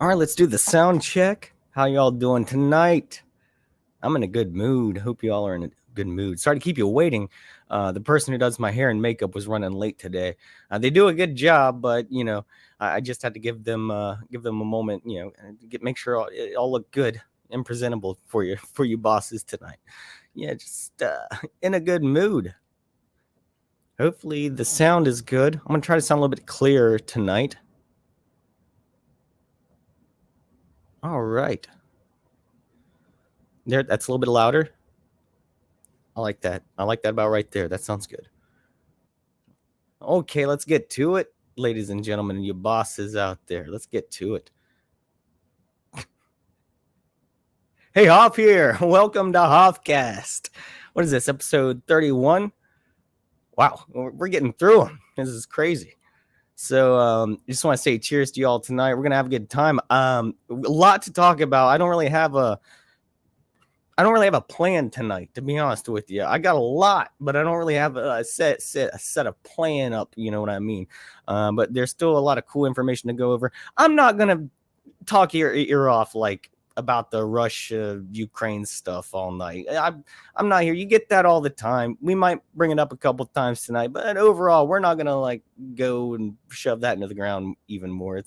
All right, let's do the sound check. How y'all doing tonight? I'm in a good mood. Hope you all are in a good mood. Sorry to keep you waiting. The person who does my hair and makeup was running late today. They do a good job, but I just had to give them a moment. Make sure it all look good and presentable for you bosses tonight. Yeah, just in a good mood. Hopefully the sound is good. I'm gonna try to sound a little bit clearer tonight. All right. There, that's a little bit louder. I like that. I like that about right there. That sounds good. Okay, let's get to it, ladies and gentlemen, and you bosses out there. Let's get to it. Hey, Hoff here. Welcome to Hoffcast. What is this, episode 31? Wow, we're getting through them. This is crazy. So just want to say cheers to you all tonight. We're going to have a good time. A lot to talk about. I don't really have a plan tonight, to be honest with you. I got a lot, but I don't really have a set of plan up. You know what I mean? But there's still a lot of cool information to go over. I'm not gonna talk your ear off like about the Russia Ukraine stuff all night. I'm not here. You get that all the time. We might bring it up a couple times tonight, but overall, we're not gonna like go and shove that into the ground even more.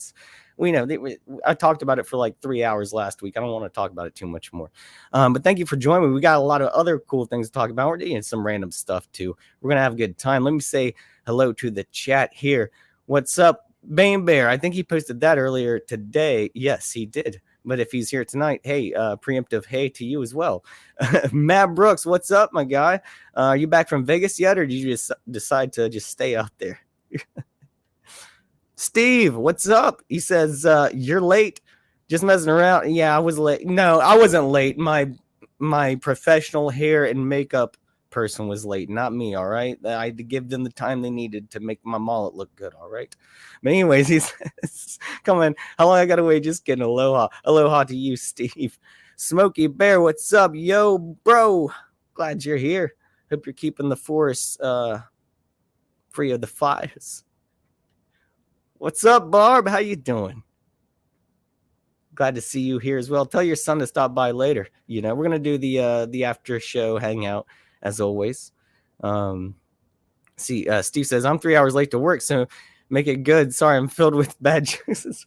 I talked about it for like 3 hours last week. I don't want to talk about it too much more. But thank you for joining me. We got a lot of other cool things to talk about. We're doing some random stuff too. We're going to have a good time. Let me say hello to the chat here. What's up, Bane Bear? I think he posted that earlier today. Yes, he did. But if he's here tonight, hey, preemptive hey to you as well. Matt Brooks, what's up, my guy? Are you back from Vegas yet, or did you just decide to just stay out there? Steve, what's up? He says, you're late. Just messing around. Yeah, I was late. No, I wasn't late. My professional hair and makeup person was late, not me, all right? I had to give them the time they needed to make my mullet look good, all right? But anyways, he says, come on, how long I gotta wait? Just kidding. Aloha. Aloha to you, Steve. Smokey Bear, what's up? Yo, bro. Glad you're here. Hope you're keeping the forest free of the fires. What's up, Barb? How you doing? Glad to see you here as well. Tell your son to stop by later. We're gonna do the after show hangout as always. Steve says I'm 3 hours late to work, so make it good. Sorry, I'm filled with bad juices.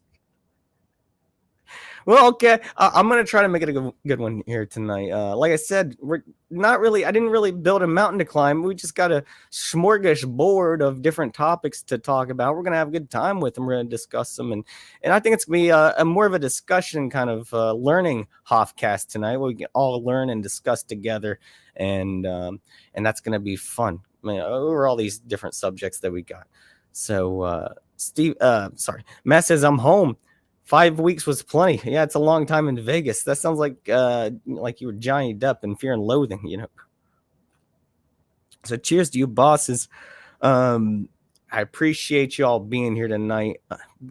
Well, okay. I'm going to try to make it a good one here tonight. Like I said, I didn't really build a mountain to climb. We just got a smorgasbord of different topics to talk about. We're going to have a good time with them. We're going to discuss them. And I think it's going to be a more of a discussion kind of learning Hoffcast tonight, where we can all learn and discuss together. And that's going to be fun. Over all these different subjects that we got. So Matt says I'm home. 5 weeks was plenty. Yeah, it's a long time in Vegas. That sounds like you were Johnny Depp in Fear and Loathing, So cheers to you, bosses. I appreciate you all being here tonight.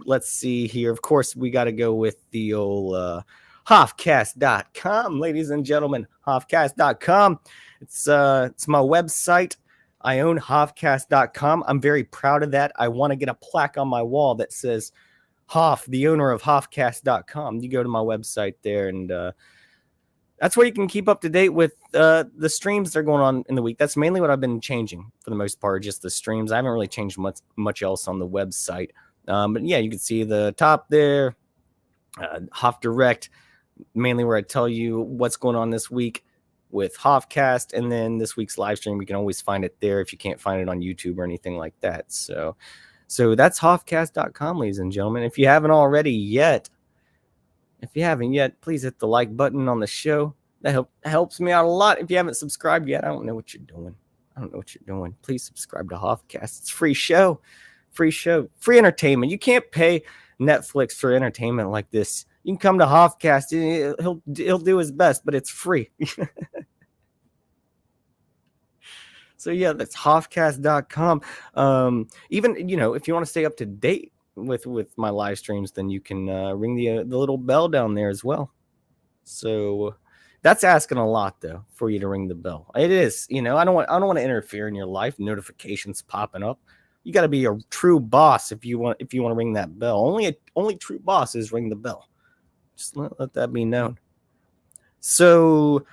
Let's see here. Of course, we got to go with the old Hoffcast.com, ladies and gentlemen. Hoffcast.com. It's my website. I own Hoffcast.com. I'm very proud of that. I want to get a plaque on my wall that says Hoff, the owner of Hoffcast.com. You go to my website there, and that's where you can keep up to date with the streams that are going on in the week. That's mainly what I've been changing for the most part, just the streams. I haven't really changed much else on the website. But yeah, you can see the top there, Hoff Direct, mainly where I tell you what's going on this week with Hoffcast, and then this week's live stream. You can always find it there if you can't find it on YouTube or anything like that. So that's Hoffcast.com, ladies and gentlemen. If you haven't already yet, please hit the like button on the show. That helps me out a lot. If you haven't subscribed yet, I don't know what you're doing. Please subscribe to Hoffcast. It's a free show, free entertainment. You can't pay Netflix for entertainment like this. You can come to Hoffcast. He'll do his best, but it's free. So yeah, that's Hoffcast.com. Even if you want to stay up to date with my live streams, then you can ring the little bell down there as well. So that's asking a lot though for you to ring the bell. It is, I don't want to interfere in your life. Notifications popping up. You got to be a true boss if you want to ring that bell. Only true bosses ring the bell. Just let that be known. So,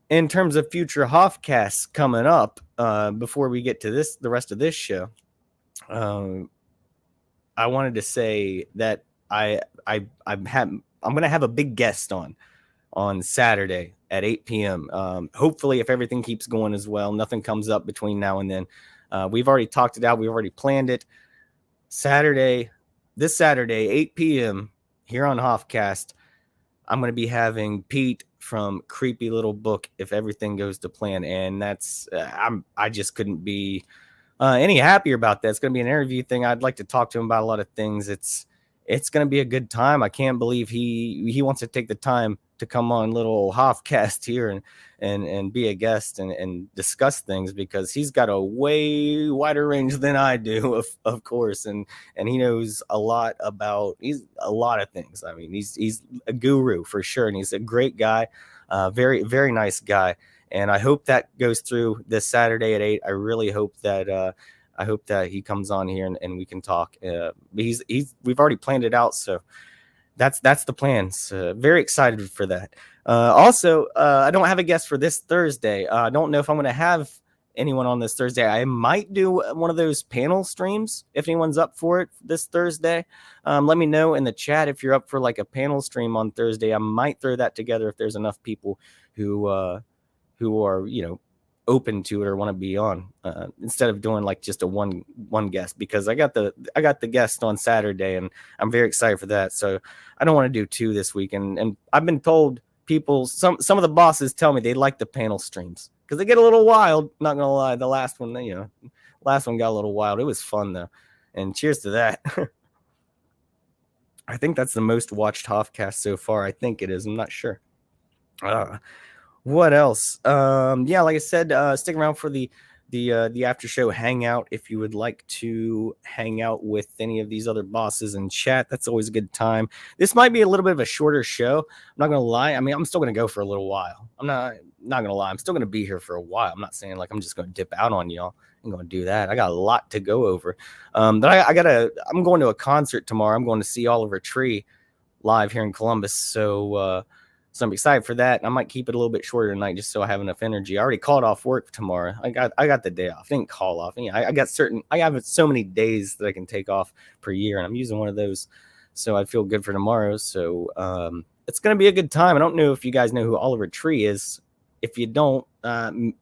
in terms of future Hoffcasts coming up, before we get to the rest of this show, I wanted to say that I'm going to have a big guest on Saturday at 8 p.m. Hopefully, if everything keeps going as well, nothing comes up between now and then. We've already talked it out. We've already planned it. This Saturday, 8 p.m. here on Hoffcast, I'm going to be having Pete from Creepy Little Book if everything goes to plan. And that's, I just couldn't be any happier about that. It's going to be an interview thing. I'd like to talk to him about a lot of things. It's going to be a good time. I can't believe he wants to take the time to come on little Hoffcast here and be a guest and discuss things, because he's got a way wider range than I do, of course. And he knows a lot about a lot of things. I mean, he's a guru for sure. And he's a great guy, very, very nice guy. And I hope that goes through this Saturday at 8. I really hope that he comes on here and we can talk. We've already planned it out, so that's the plans. Very excited for that. Also, I don't have a guest for this Thursday. I don't know if I'm going to have anyone on this Thursday. I might do one of those panel streams if anyone's up for it this Thursday. Let me know in the chat if you're up for like a panel stream on Thursday. I might throw that together if there's enough people who are, open to it or want to be on, instead of doing like just a one guest, because I got the guest on Saturday and I'm very excited for that. So I don't want to do 2 this week. And I've been told some of the bosses tell me they like the panel streams because they get a little wild. Not gonna lie, the last one got a little wild. It was fun though. And cheers to that. I think that's the most watched Hoffcast so far. I think it is. I'm not sure. What else? Yeah, like I said, stick around for the after show hangout if you would like to hang out with any of these other bosses and chat. That's always a good time. This might be a little bit of a shorter show. I'm not gonna lie. I mean, I'm still gonna go for a little while. I'm not gonna lie. I'm still gonna be here for a while. I'm not saying like I'm just gonna dip out on y'all. I'm gonna do that. I got a lot to go over. But I'm going to a concert tomorrow. I'm going to see Oliver Tree live here in Columbus. So I'm excited for that. I might keep it a little bit shorter tonight just so I have enough energy. I already called off work tomorrow. I got the day off. I didn't call off. I have so many days that I can take off per year, and I'm using one of those. So I feel good for tomorrow. So it's going to be a good time. I don't know if you guys know who Oliver Tree is. If you don't,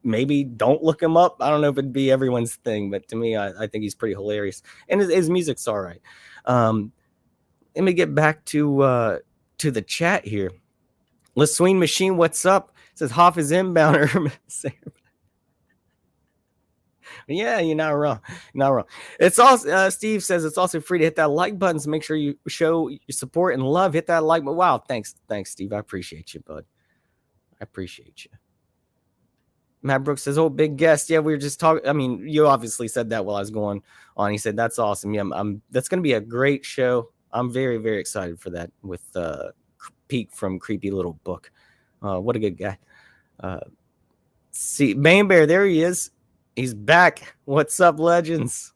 maybe don't look him up. I don't know if it'd be everyone's thing, but to me, I think he's pretty hilarious. And his music's all right. Let me get back to the chat here. LaSween Machine, what's up? It says Hoff is inbound. Yeah, you're not wrong. It's also Steve says it's also free to hit that like button. So make sure you show your support and love. Hit that like button. Wow, thanks, Steve. I appreciate you, bud. I appreciate you. Matt Brooks says, "Oh, big guest." Yeah, we were just talking. I mean, you obviously said that while I was going on. He said that's awesome. Yeah, that's going to be a great show. I'm very, very excited for that with Pete from Creepy Little Book. What a good guy. See, Bane Bear, there he is. He's back. What's up, legends?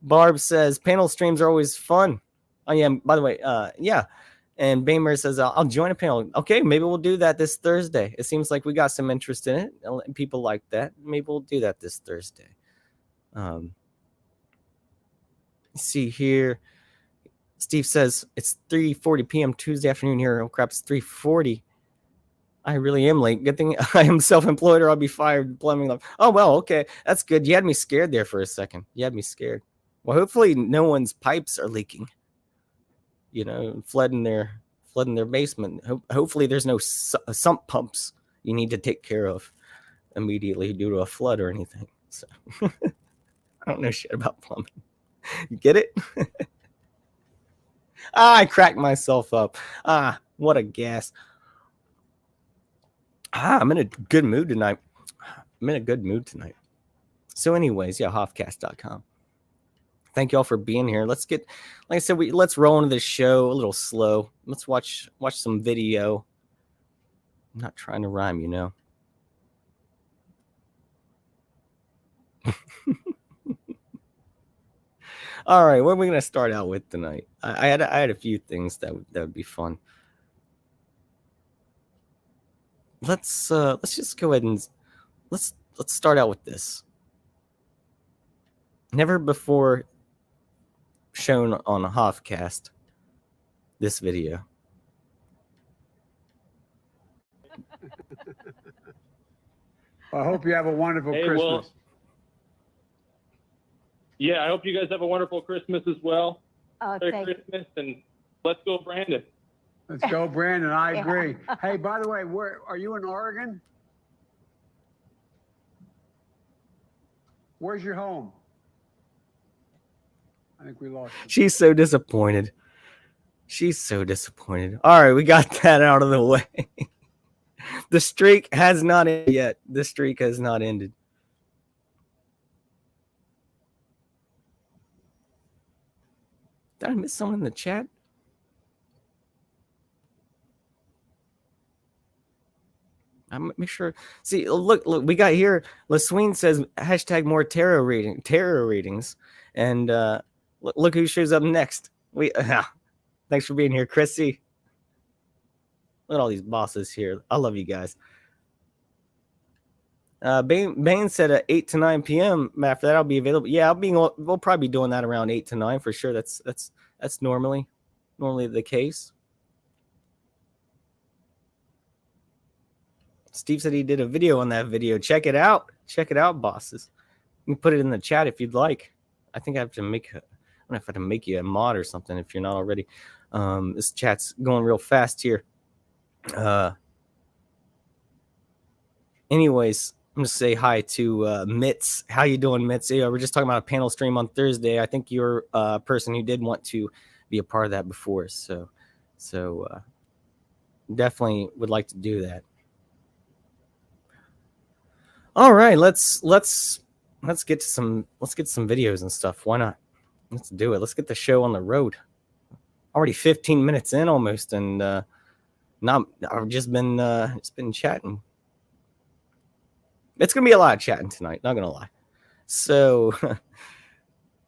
Barb says panel streams are always fun. Oh yeah, by the way, yeah. And Bane Bear says I'll join a panel. Okay, maybe we'll do that this Thursday. It seems like we got some interest in it. People like that. Maybe we'll do that this Thursday. See here. Steve says it's 3:40 p.m. Tuesday afternoon here. Oh crap, it's 3:40. I really am late. Good thing I am self-employed or I'll be fired. Plumbing. Oh well, okay, that's good. You had me scared there for a second. You had me scared. Well, hopefully no one's pipes are leaking. Flooding their basement. Hopefully there's no sump pumps you need to take care of immediately due to a flood or anything. So I don't know shit about plumbing. You get it? I cracked myself up. What a gas. I'm in a good mood tonight. So anyways, yeah, Hoffcast.com. Thank you all for being here. Let's get, like I said, let's roll into this show a little slow. Let's watch some video. I'm not trying to rhyme, All right, what are we gonna start out with tonight? I had a few things that would be fun. Let's just go ahead and let's start out with this. Never before shown on a Hoffcast, this video. I hope you have a wonderful Christmas. Well, yeah, I hope you guys have a wonderful Christmas as well. Merry Christmas, and let's go, Brandon. Let's go, Brandon. I agree. Hey, by the way, where are you in Oregon? Where's your home? I think we lost you. She's so disappointed. She's so disappointed. All right, we got that out of the way. The streak has not ended yet. The streak has not ended. Did I miss someone in the chat? I'm make sure. See, look, we got here. LaSween says hashtag more tarot readings, and look who shows up next. Thanks for being here, Chrissy. Look at all these bosses here. I love you guys. Bain said at 8 to 9 p.m. After that, I'll be available. Yeah, we'll probably be doing that around 8 to 9 for sure. That's normally the case. Steve said he did a video on that video. Check it out. Check it out, bosses. You can put it in the chat if you'd like. I think I have to make. I don't know if I have to make you a mod or something if you're not already. This chat's going real fast here. Anyways, I'm gonna say hi to Mitz. How you doing, Mitz? Yeah, we're just talking about a panel stream on Thursday. I think you're a person who did want to be a part of that before, so definitely would like to do that. All right, let's get to some videos and stuff. Why not? Let's do it. Let's get the show on the road. Already 15 minutes in almost, and I've just been chatting. It's gonna be a lot of chatting tonight, not gonna lie. So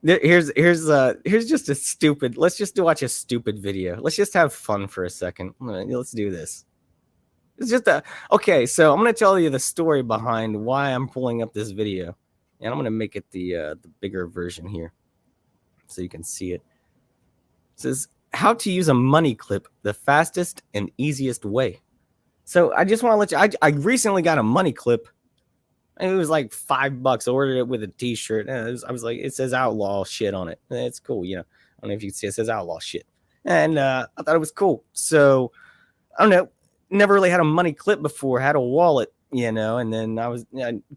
here's just a stupid. Let's just watch a stupid video. Let's just have fun for a second. Let's do this. It's just okay. So I'm gonna tell you the story behind why I'm pulling up this video, and I'm gonna make it the bigger version here, so you can see it. It says how to use a money clip the fastest and easiest way. So I just want to let you. I recently got a money clip. It was like $5. I ordered it with a T-shirt. I was like, it says outlaw shit on it. It's cool, you know. I don't know if you can see it says outlaw shit, and I thought it was cool. So I don't know. Never really had a money clip before. Had a wallet, you know, and then I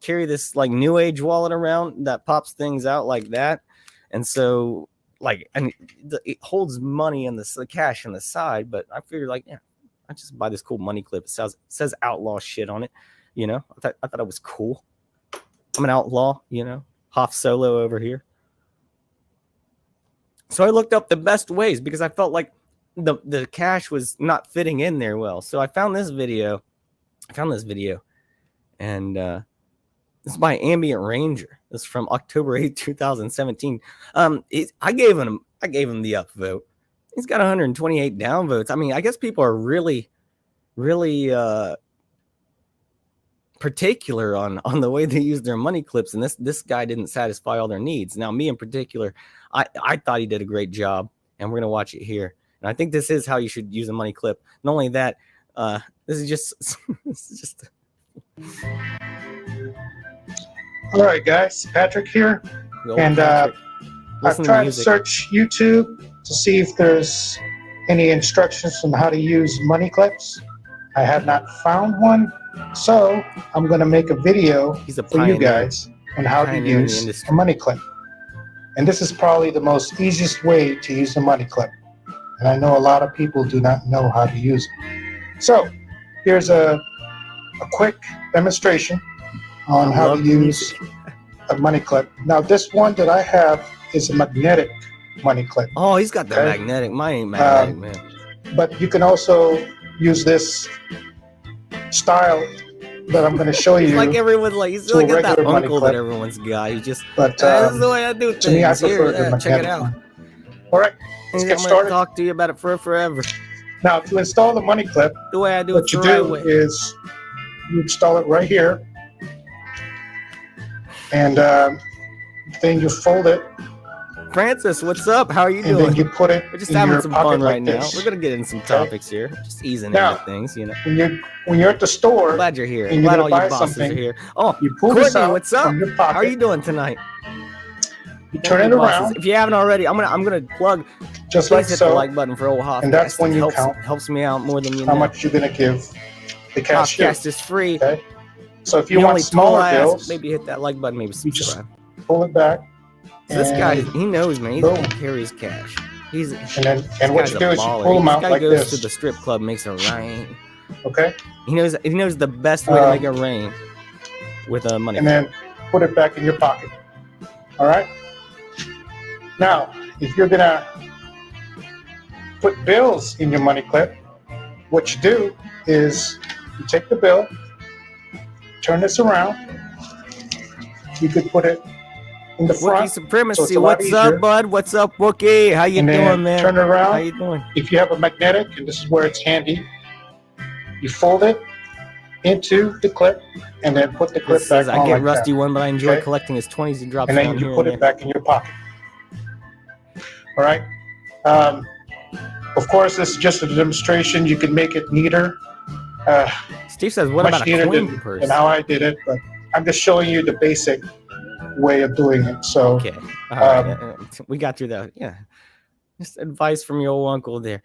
carry this like new age wallet around that pops things out like that, and so it holds money and the cash on the side. But I figured like, yeah, I just buy this cool money clip. It says outlaw shit on it, you know. I thought it was cool. I'm an outlaw, you know, Hoff solo over here. So I looked up the best ways because I felt like the cash was not fitting in there well. So I found this video. And this is by Ambient Ranger. This is from October 8, 2017. I gave him the upvote. He's got 128 downvotes. I mean, I guess people are really particular on the way they use their money clips, and this guy didn't satisfy all their needs. Now, me in particular, I thought he did a great job, and we're gonna watch it here. And I think this is how you should use a money clip. Not only that, this is just All right, guys, Patrick here, and I've tried to search YouTube to see if there's any instructions on how to use money clips. I have not found one, so I'm going to make a video for you guys on how to use a money clip. And this is probably the most easiest way to use a money clip. And I know a lot of people do not know how to use it. So here's a quick demonstration on how to use a money clip. Now this one that I have is a magnetic money clip. Oh, he's got the magnetic. Mine ain't magnetic, man. But you can also use this style that I'm going to show you. Like everyone, like he's like that uncle that everyone's got. He just, but this is the way I do things. To me, I prefer the check it out. one. All right, let's get started. I'm going to talk to you about it forever. Now, to install the money clip, the way I do what it, you do is you install it right here, and then you fold it. Francis, what's up? How are you doing? And then you put it. We're just having some fun right now. This. We're gonna get in some topics here, just easing into things, you know. When you're at the store, I'm glad you're here. And glad all you bosses are here. Oh, you pull Courtney, this out what's up? From your pocket. How are you doing tonight? You turn it around. If you haven't already, I'm gonna plug. Just like hit so. the like button for old Hoffcast. And that's when you helps me out more than you know. How much you're gonna give the cashier? Hoffcast is free. Okay. So if you want smaller bills, maybe hit that like button. Maybe subscribe. You just pull it back. So this guy, he knows, man. He carries cash. And what you do is you pull them out like this. This guy goes to the strip club, makes it rain. Okay. He knows the best way to make it rain with a money. And then put it back in your pocket. All right. Now, if you're gonna put bills in your money clip, what you do is you take the bill, turn this around. You could put it in the front. Wookiee Supremacy, so what's up, bud? What's up, Wookiee? How you doing, man? Turn it around. How you doing? If you have a magnetic, and this is where it's handy, you fold it into the clip, and then put the clip back on. I get rusty one, but I enjoy collecting his 20s and drops. And then you put it back in your pocket. All right. Of course, this is just a demonstration. You can make it neater. Steve says, "What about a coin purse?" And how I did it, but I'm just showing you the basic way of doing it. So okay, all right. We got through that. Yeah, just advice from your old uncle there.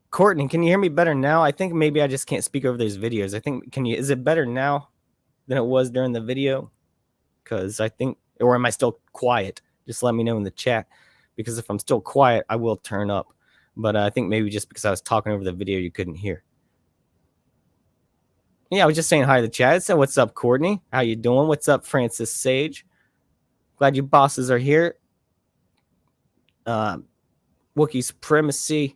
Courtney, can you hear me better now? I think maybe I just can't speak over those videos. I think is it better now than it was during the video? Because I think, or am I still quiet? Just let me know in the chat, because if I'm still quiet, I will turn up. But I think maybe just because I was talking over the video, you couldn't hear. Yeah, I was just saying hi to the chat. So what's up, Courtney? How you doing? What's up, Francis Sage? Glad you bosses are here. Wookiee Supremacy.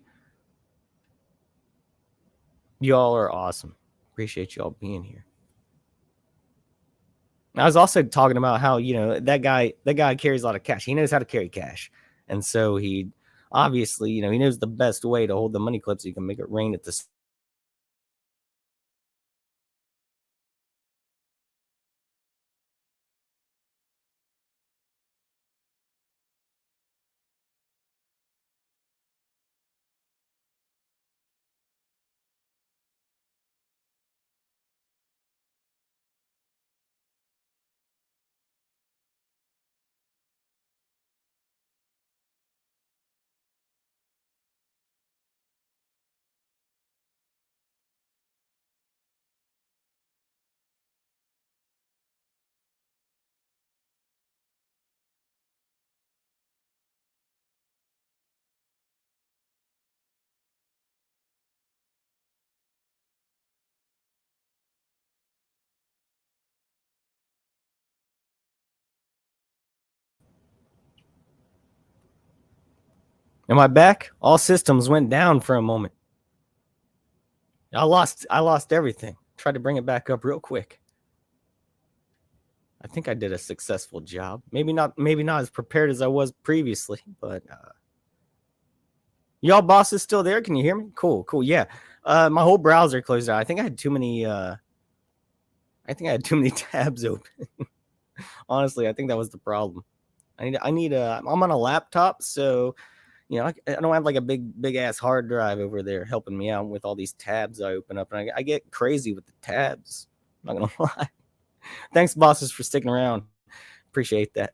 Y'all are awesome. Appreciate y'all being here. I was also talking about how, you know, that guy carries a lot of cash. He knows how to carry cash. And so he obviously, you know, he knows the best way to hold the money clip so you can make it rain at the Am I back? All systems went down for a moment. I lost everything. Tried to bring it back up real quick. I think I did a successful job. Maybe not as prepared as I was previously, but y'all bosses still there? Can you hear me? Cool. Yeah. My whole browser closed out. I think I had too many tabs open. Honestly, I think that was the problem. I'm on a laptop, so you know, I don't have like a big ass hard drive over there helping me out with all these tabs I open up, and I get crazy with the tabs. I'm not gonna lie. Thanks, bosses, for sticking around. Appreciate that.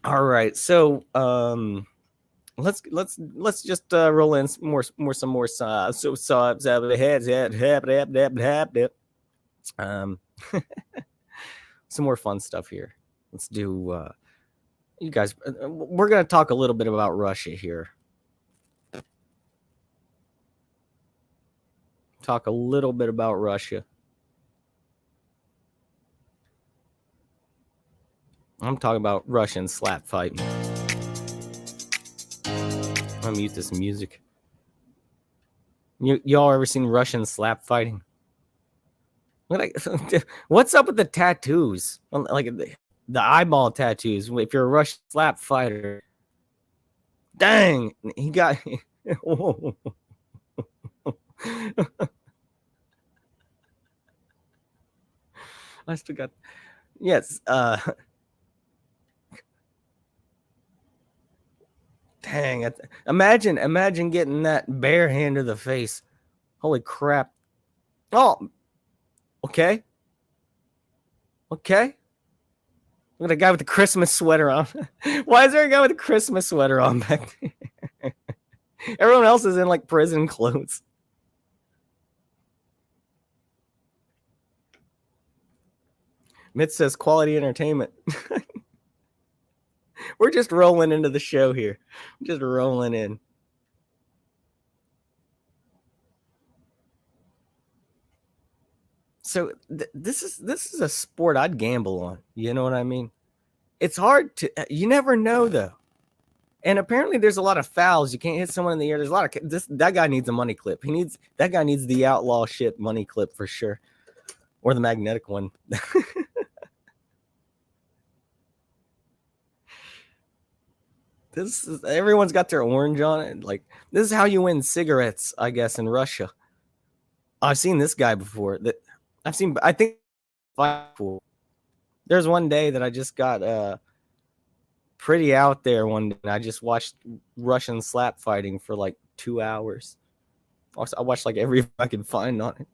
All right, so let's just roll in some more some more fun stuff here. Let's do. You guys, we're going to talk a little bit about Russia here. Talk a little bit about Russia. I'm talking about Russian slap fighting. I'm going to mute this music. Y'all ever seen Russian slap fighting? What's up with the tattoos? Like the eyeball tattoos. If you're a Russian slap fighter, dang, he got. I still got. Yes. Dang. Imagine getting that bare hand to the face. Holy crap. Oh. Okay. Look at a guy with a Christmas sweater on. Why is there a guy with a Christmas sweater on back there? Everyone else is in like prison clothes. Mitch says quality entertainment. We're just rolling into the show here. Just rolling in. So this is a sport I'd gamble on. You know what I mean? It's hard to. You never know though. And apparently there's a lot of fouls. You can't hit someone in the air. There's a lot of that guy needs a money clip. That guy needs the outlaw shit money clip for sure, or the magnetic one. Everyone's got their orange on it. Like this is how you win cigarettes, I guess, in Russia. I've seen this guy before. I think there's one day that I just got pretty out there one day, and I just watched Russian slap fighting for like 2 hours. I watched like every I could find on it.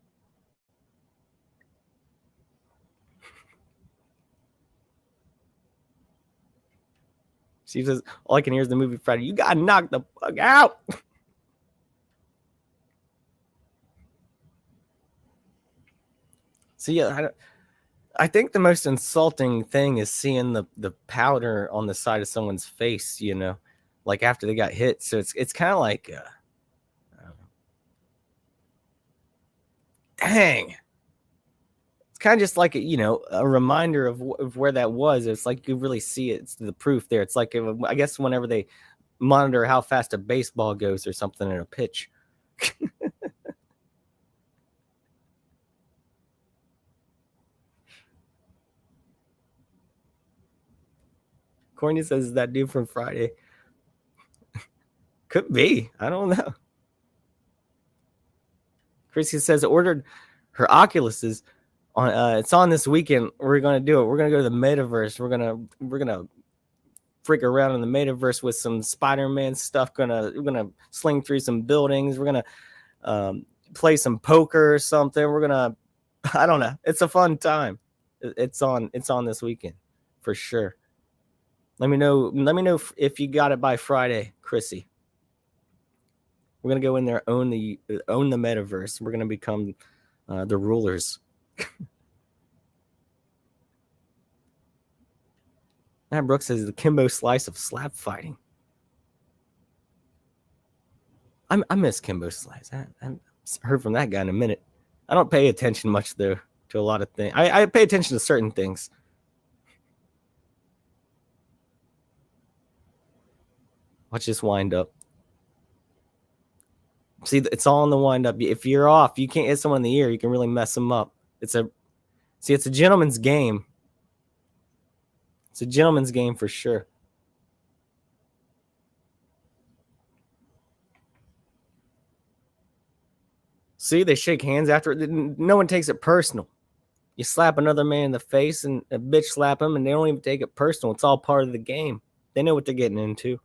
She says, all I can hear is the movie Friday. You got knocked the fuck out. So yeah, I think the most insulting thing is seeing the powder on the side of someone's face, you know, like after they got hit. So it's kind of like, I don't know. Dang. It's kind of just like, you know, a reminder of where that was. It's like you really see it. It's the proof there. It's like, I guess whenever they monitor how fast a baseball goes or something in a pitch. Courtney says that dude from Friday. Could be. I don't know. Chrissy says ordered her Oculuses on. It's on this weekend. We're gonna do it. We're gonna go to the metaverse. We're gonna freak around in the metaverse with some Spider-Man stuff. We're gonna sling through some buildings. We're gonna play some poker or something. We're gonna. I don't know. It's a fun time. It's on this weekend for sure. Let me know if you got it by Friday, Chrissy. We're gonna go in there, own the metaverse. We're gonna become the rulers. Matt Brooks says the Kimbo Slice of slap fighting. I miss Kimbo Slice. I haven't heard from that guy in a minute. I don't pay attention much though to a lot of things. I pay attention to certain things. Watch this wind up. See, it's all in the wind up. If you're off, you can't hit someone in the ear. You can really mess them up. It's a gentleman's game. It's a gentleman's game for sure. See, they shake hands after. No one takes it personal. You slap another man in the face and a bitch slap him, and they don't even take it personal. It's all part of the game. They know what they're getting into.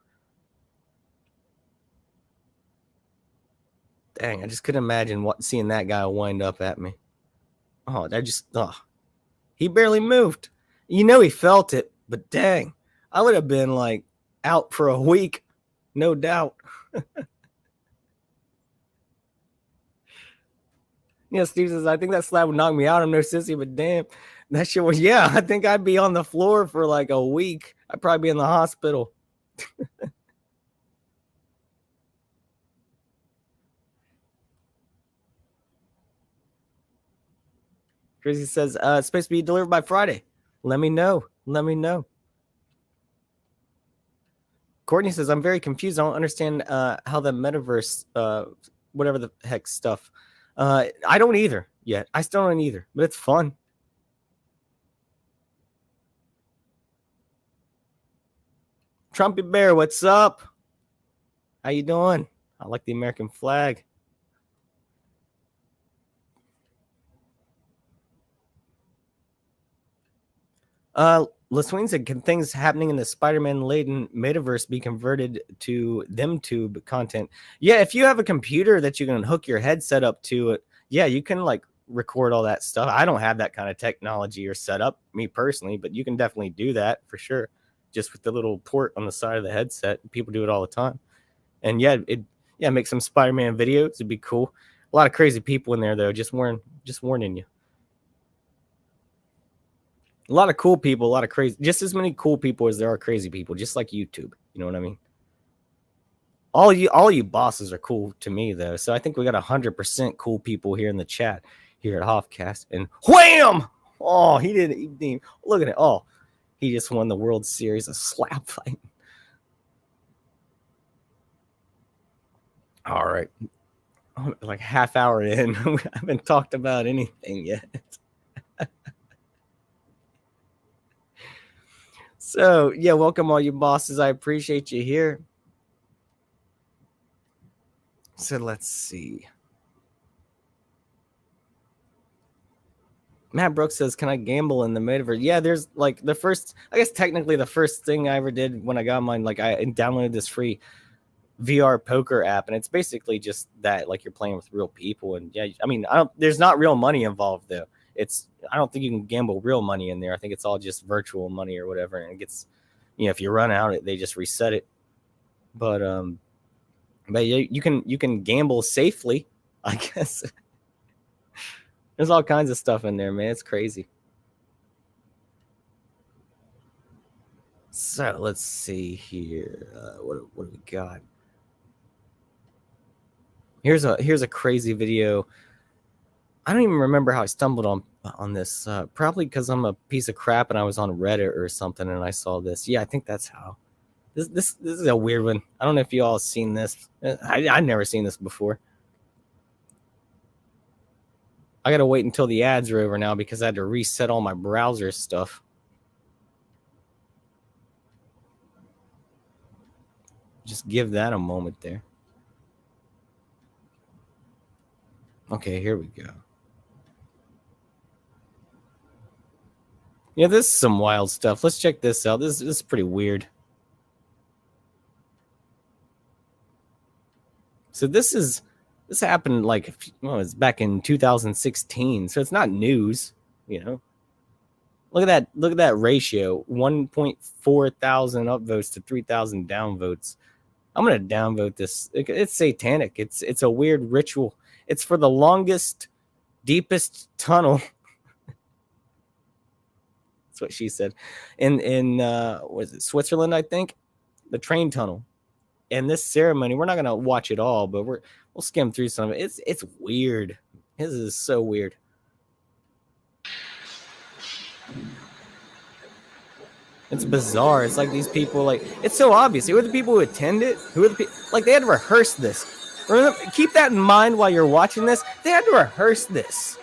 Dang, I just couldn't imagine seeing that guy wind up at me. He barely moved. You know he felt it, but dang, I would have been like out for a week, no doubt. Yeah, Steve says, I think that slap would knock me out. I'm no sissy, but damn, that shit was, yeah, I think I'd be on the floor for like a week. I'd probably be in the hospital. Crazy says, it's supposed to be delivered by Friday. Let me know. Courtney says, I'm very confused. I don't understand how the metaverse whatever the heck stuff. I don't either yet. I still don't either, but it's fun. Trumpy Bear, what's up? How you doing? I like the American flag. Lasween said, can things happening in the Spider-Man laden metaverse be converted to them tube content? Yeah, if you have a computer that you can hook your headset up to it, yeah, you can like record all that stuff. I don't have that kind of technology or setup, me personally, but you can definitely do that for sure. Just with the little port on the side of the headset. People do it all the time. And yeah, make some Spider-Man videos. It'd be cool. A lot of crazy people in there though, just warning you. A lot of cool people, a lot of crazy, just as many cool people as there are crazy people, just like YouTube. You know what I mean? All you bosses are cool to me though. So I think we got 100% cool people here in the chat here at Hoffcast. And wham! Oh, he didn't look at it. Oh, he just won the World Series of slap fight. All right. Like half hour in, we haven't talked about anything yet. So, yeah, welcome all you bosses. I appreciate you here. So, let's see. Matt Brooks says, can I gamble in the metaverse? Yeah, there's like the first, I guess technically the first thing I ever did when I got mine, like I downloaded this free VR poker app, and it's basically just that, like you're playing with real people. And yeah, I mean, there's not real money involved though. I don't think you can gamble real money in there. I think it's all just virtual money or whatever. And it gets, if you run out, they just reset it. But yeah, you can gamble safely, I guess. There's all kinds of stuff in there, man. It's crazy. So let's see here. What do we got? Here's a crazy video. I don't even remember how I stumbled on this. Probably because I'm a piece of crap and I was on Reddit or something and I saw this. Yeah, I think that's how. This is a weird one. I don't know if you all have seen this. I've never seen this before. I gotta wait until the ads are over now because I had to reset all my browser stuff. Just give that a moment there. Okay, here we go. Yeah, this is some wild stuff. Let's check this out. This is pretty weird. So this happened like, it's back in 2016. So it's not news, Look at that ratio. 1.4 thousand upvotes to 3,000 downvotes. I'm gonna downvote this. It's satanic. It's a weird ritual. It's for the longest, deepest tunnel. That's what she said. In was it Switzerland, I think? The train tunnel. And this ceremony, we're not gonna watch it all, but we'll skim through some of it. It's weird. This is so weird. It's bizarre. It's like these people, like, it's so obvious. Who are the people who attend it? Who are the people? Like, they had to rehearse this. Remember, keep that in mind while you're watching this. They had to rehearse this.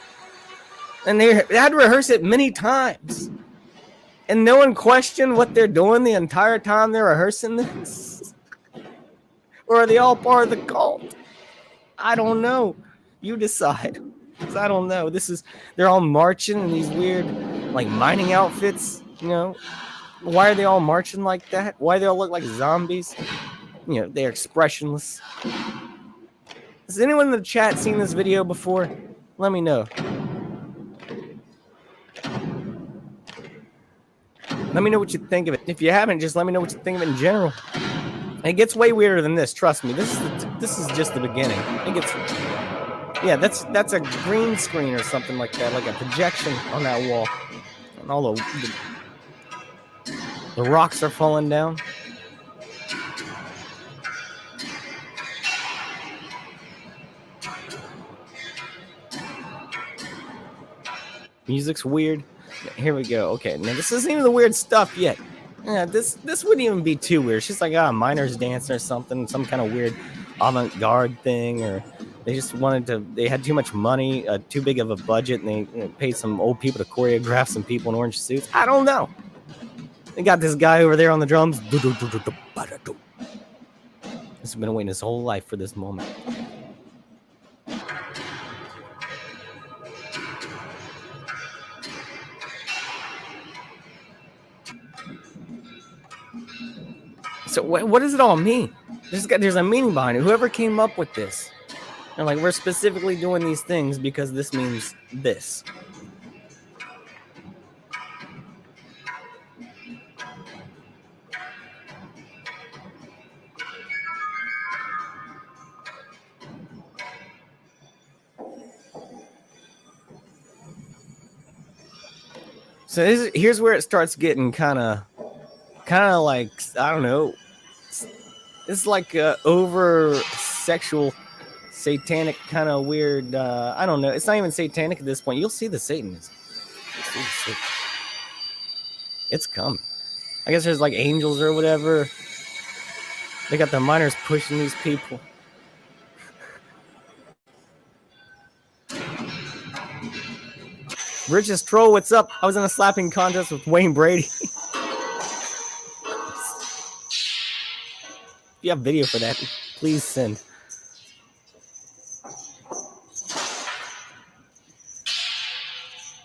And they had to rehearse it many times. And no one questioned what they're doing the entire time they're rehearsing this? Or are they all part of the cult? I don't know. You decide. Because I don't know. They're all marching in these weird, like, mining outfits, Why are they all marching like that? Why do they all look like zombies? They're expressionless. Has anyone in the chat seen this video before? Let me know. Let me know what you think of it. If you haven't, just let me know what you think of it in general. And it gets way weirder than this. Trust me. This is just the beginning. Yeah, that's a green screen or something like that, like a projection on that wall, and all the rocks are falling down. Music's weird. Here we go. Okay, now this isn't even the weird stuff yet. Yeah, this wouldn't even be too weird. It's just like a miner's dance or something, some kind of weird avant-garde thing, or They just wanted to. They had too much money, too big of a budget, and they paid some old people to choreograph some people in orange suits. I don't know. They got this guy over there on the drums. This has been waiting his whole life for this moment. So what does it all mean? There's a meaning behind it. Whoever came up with this, they're like, we're specifically doing these things because this means this. So here's where it starts getting kind of like, I don't know. It's like over sexual, satanic kind of weird. I don't know. It's not even satanic at this point. You'll see the Satanism. It's coming. I guess there's like angels or whatever. They got the miners pushing these people. Richest Troll, what's up? I was in a slapping contest with Wayne Brady. If you have video for that, please send.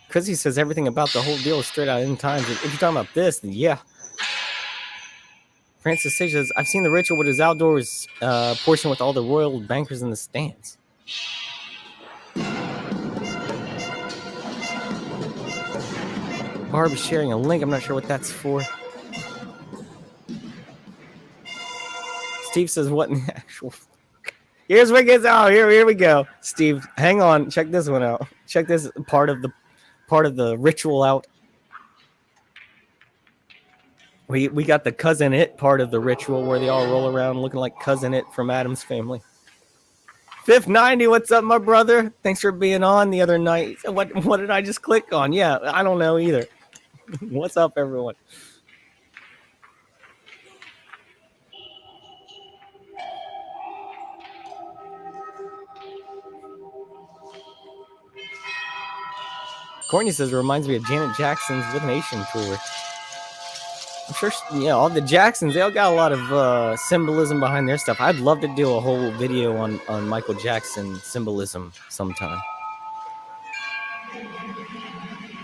Chrissy says everything about the whole deal is straight out of end times. If you're talking about this, then yeah. Francis says, I've seen the ritual with his outdoors portion with all the royal bankers in the stands. Barb is sharing a link. I'm not sure what that's for. Steve says, what in the actual... Here's what gets out. Here we go. Steve, hang on. Check this one out. Check this part of the ritual out. We got the Cousin It part of the ritual where they all roll around looking like Cousin It from Addams Family. Fifth 90, what's up, my brother? Thanks for being on the other night. What did I just click on? Yeah, I don't know either. What's up, everyone? Courtney says it reminds me of Janet Jackson's With Nation tour. I'm sure, all the Jacksons, they all got a lot of symbolism behind their stuff. I'd love to do a whole video on Michael Jackson symbolism sometime.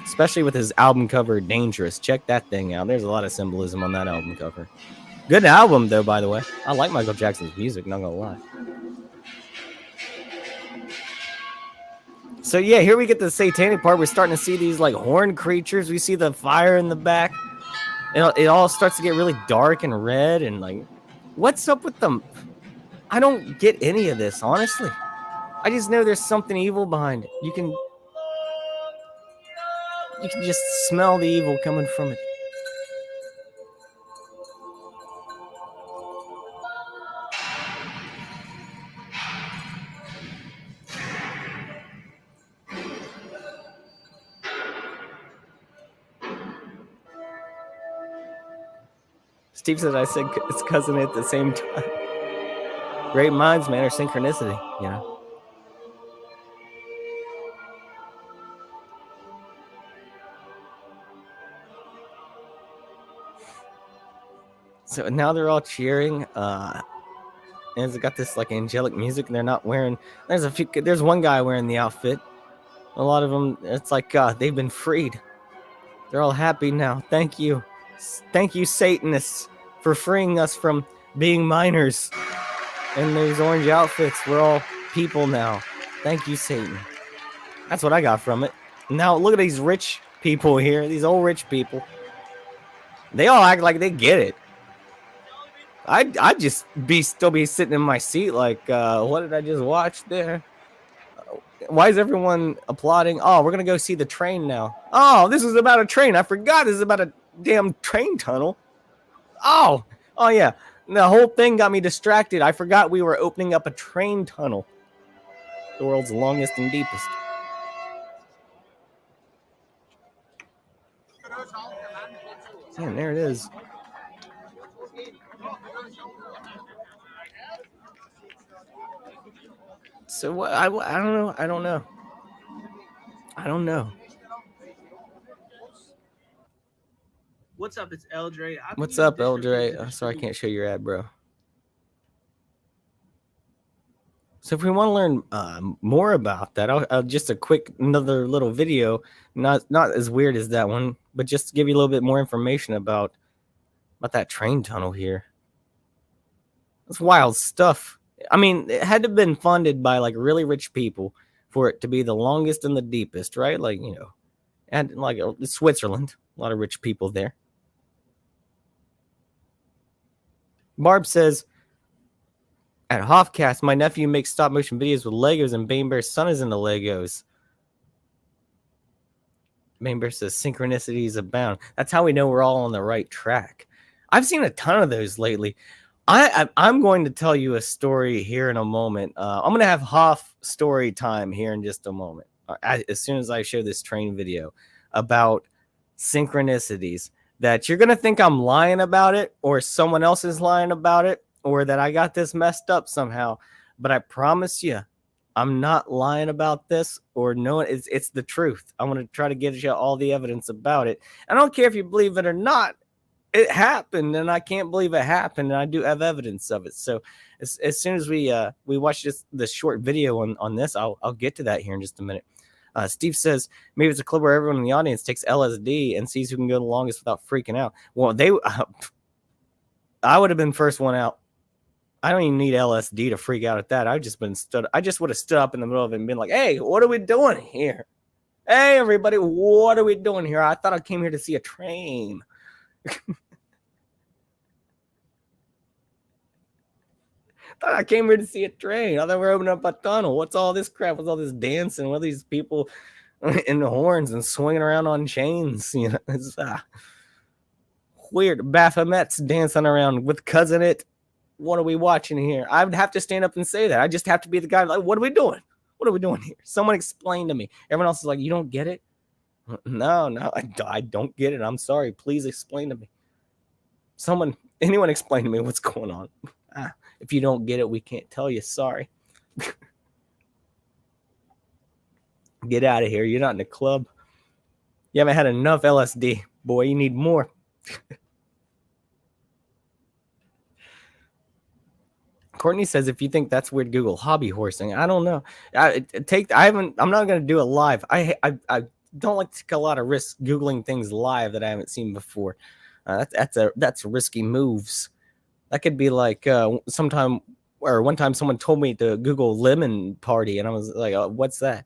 Especially with his album cover, Dangerous. Check that thing out. There's a lot of symbolism on that album cover. Good album, though, by the way. I like Michael Jackson's music, not gonna lie. So yeah, here we get the satanic part. We're starting to see these like horned creatures. We see the fire in the back. It all starts to get really dark and red and like, what's up with them? I don't get any of this, honestly. I just know there's something evil behind it. You can just smell the evil coming from it. Steve said I said it's Cousin at the same time. Great minds, man, or synchronicity, you know. So now they're all cheering. And it's got this like angelic music, and they're not wearing. There's one guy wearing the outfit. A lot of them, it's like they've been freed. They're all happy now. Thank you, Satanists, for freeing us from being minors. And these orange outfits, we're all people now. Thank you, Satan. That's what I got from it. Now look at these rich people here. These old rich people. They all act like they get it. I'd just still be sitting in my seat like, what did I just watch there? Why is everyone applauding? Oh, we're going to go see the train now. Oh, this is about a train. I forgot this is about a damn train tunnel. Oh, yeah. The whole thing got me distracted. I forgot we were opening up a train tunnel. The world's longest and deepest. Damn, there it is. So what? I don't know. I don't know. I don't know. What's up? It's Eldre. What's up, Eldre? Sorry, I can't show your ad, bro. So if we want to learn more about that, I'll just another little video, not as weird as that one, but just to give you a little bit more information about that train tunnel here. It's wild stuff. I mean, it had to have been funded by like really rich people for it to be the longest and the deepest, right? Like, you know, and like Switzerland, a lot of rich people there. Barb says, at Hoffcast, my nephew makes stop motion videos with Legos, and Bane Bear's son is into Legos. Bane Bear says synchronicities abound. That's how we know we're all on the right track. I've seen a ton of those lately. I'm going to tell you a story here in a moment. I'm going to have Hoff story time here in just a moment. As soon as I show this train video about synchronicities, that you're going to think I'm lying about it, or someone else is lying about it, or that I got this messed up somehow. But I promise you, I'm not lying about this, or no, it's the truth. I want to try to get you all the evidence about it. I don't care if you believe it or not. It happened, and I can't believe it happened, and I do have evidence of it. So as soon as we watch this short video on this, I'll get to that here in just a minute. Steve says maybe it's a club where everyone in the audience takes LSD and sees who can go the longest without freaking out. Well, I would have been first one out. I don't even need LSD to freak out at that. I just would have stood up in the middle of it and been like, "Hey, what are we doing here? Hey, everybody, what are we doing here? I thought I came here to see a train." I came here to see a train. I thought we were opening up a tunnel. What's all this crap? What's all this dancing? What are these people in the horns and swinging around on chains? You know, it's weird. Baphomet's dancing around with Cousin It. What are we watching here? I would have to stand up and say that. I just have to be the guy like, what are we doing? What are we doing here? Someone explain to me. Everyone else is like, you don't get it? No, I don't get it. I'm sorry. Please explain to me. Anyone explain to me what's going on? If you don't get it, we can't tell you. Sorry. Get out of here. You're not in the club. You haven't had enough LSD. Boy, you need more. Courtney says, if you think that's weird, Google hobby horsing. I don't know. I'm not going to do it live. I don't like to take a lot of risks Googling things live that I haven't seen before. That's risky moves. That could be like one time someone told me to Google lemon party, and I was like, oh, what's that?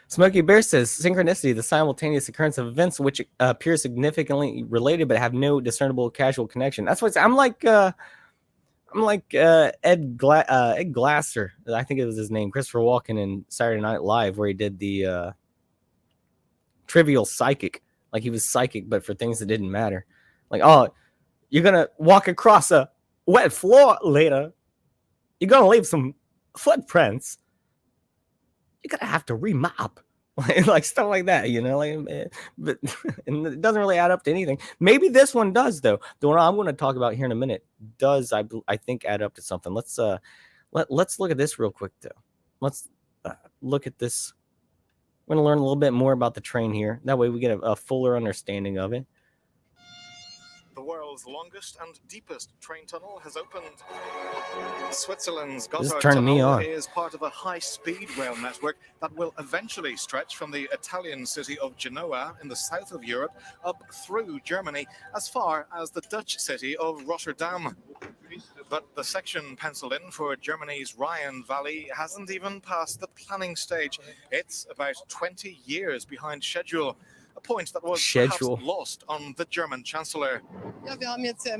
Smokey Bear says, synchronicity, the simultaneous occurrence of events which appear significantly related but have no discernible causal connection. That's what I'm like Ed Glasser. I think it was his name, Christopher Walken in Saturday Night Live, where he did the trivial psychic. Like he was psychic, but for things that didn't matter. Like, oh, you're going to walk across a wet floor later. You're going to leave some footprints. You're going to have to remop. Like stuff like that, you know, but and it doesn't really add up to anything. Maybe this one does, though. The one I'm going to talk about here in a minute does, I think, add up to something. Let's look at this real quick, though. Let's look at this. We're going to learn a little bit more about the train here. That way we get a fuller understanding of it. The world's longest and deepest train tunnel has opened. Switzerland's Gotthard tunnel is part of a high-speed rail network that will eventually stretch from the Italian city of Genoa in the south of Europe up through Germany as far as the Dutch city of Rotterdam. But the section penciled in for Germany's Rhine Valley hasn't even passed the planning stage. It's about 20 years behind schedule. A point that was perhaps lost on the German Chancellor.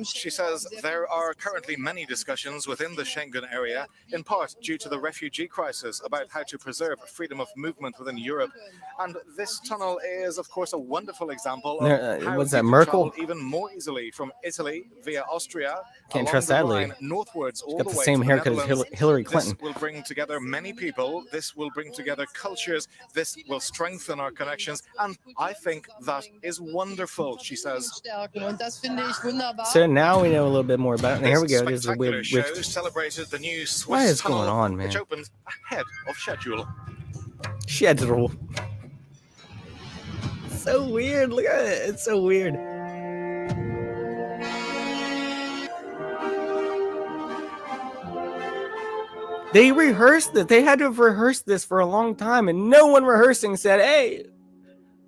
She says there are currently many discussions within the Schengen area, in part due to the refugee crisis, about how to preserve freedom of movement within Europe. And this tunnel is, of course, a wonderful example of how you can travel even more easily from Italy via Austria, can't trust that lady. Northwards all got the the way same to haircut as Hillary Clinton. This will bring together many people. This will bring together cultures. This will strengthen our connections. And I think think that is wonderful, she says. So now we know a little bit more about it. And here we go. This There's a weird show celebrated the new Swiss What is tunnel, going on, man? which opened ahead of schedule. Schedule. So weird. Look at it. It's so weird. They rehearsed it. They had to have rehearsed this for a long time, and no one rehearsing said, "Hey,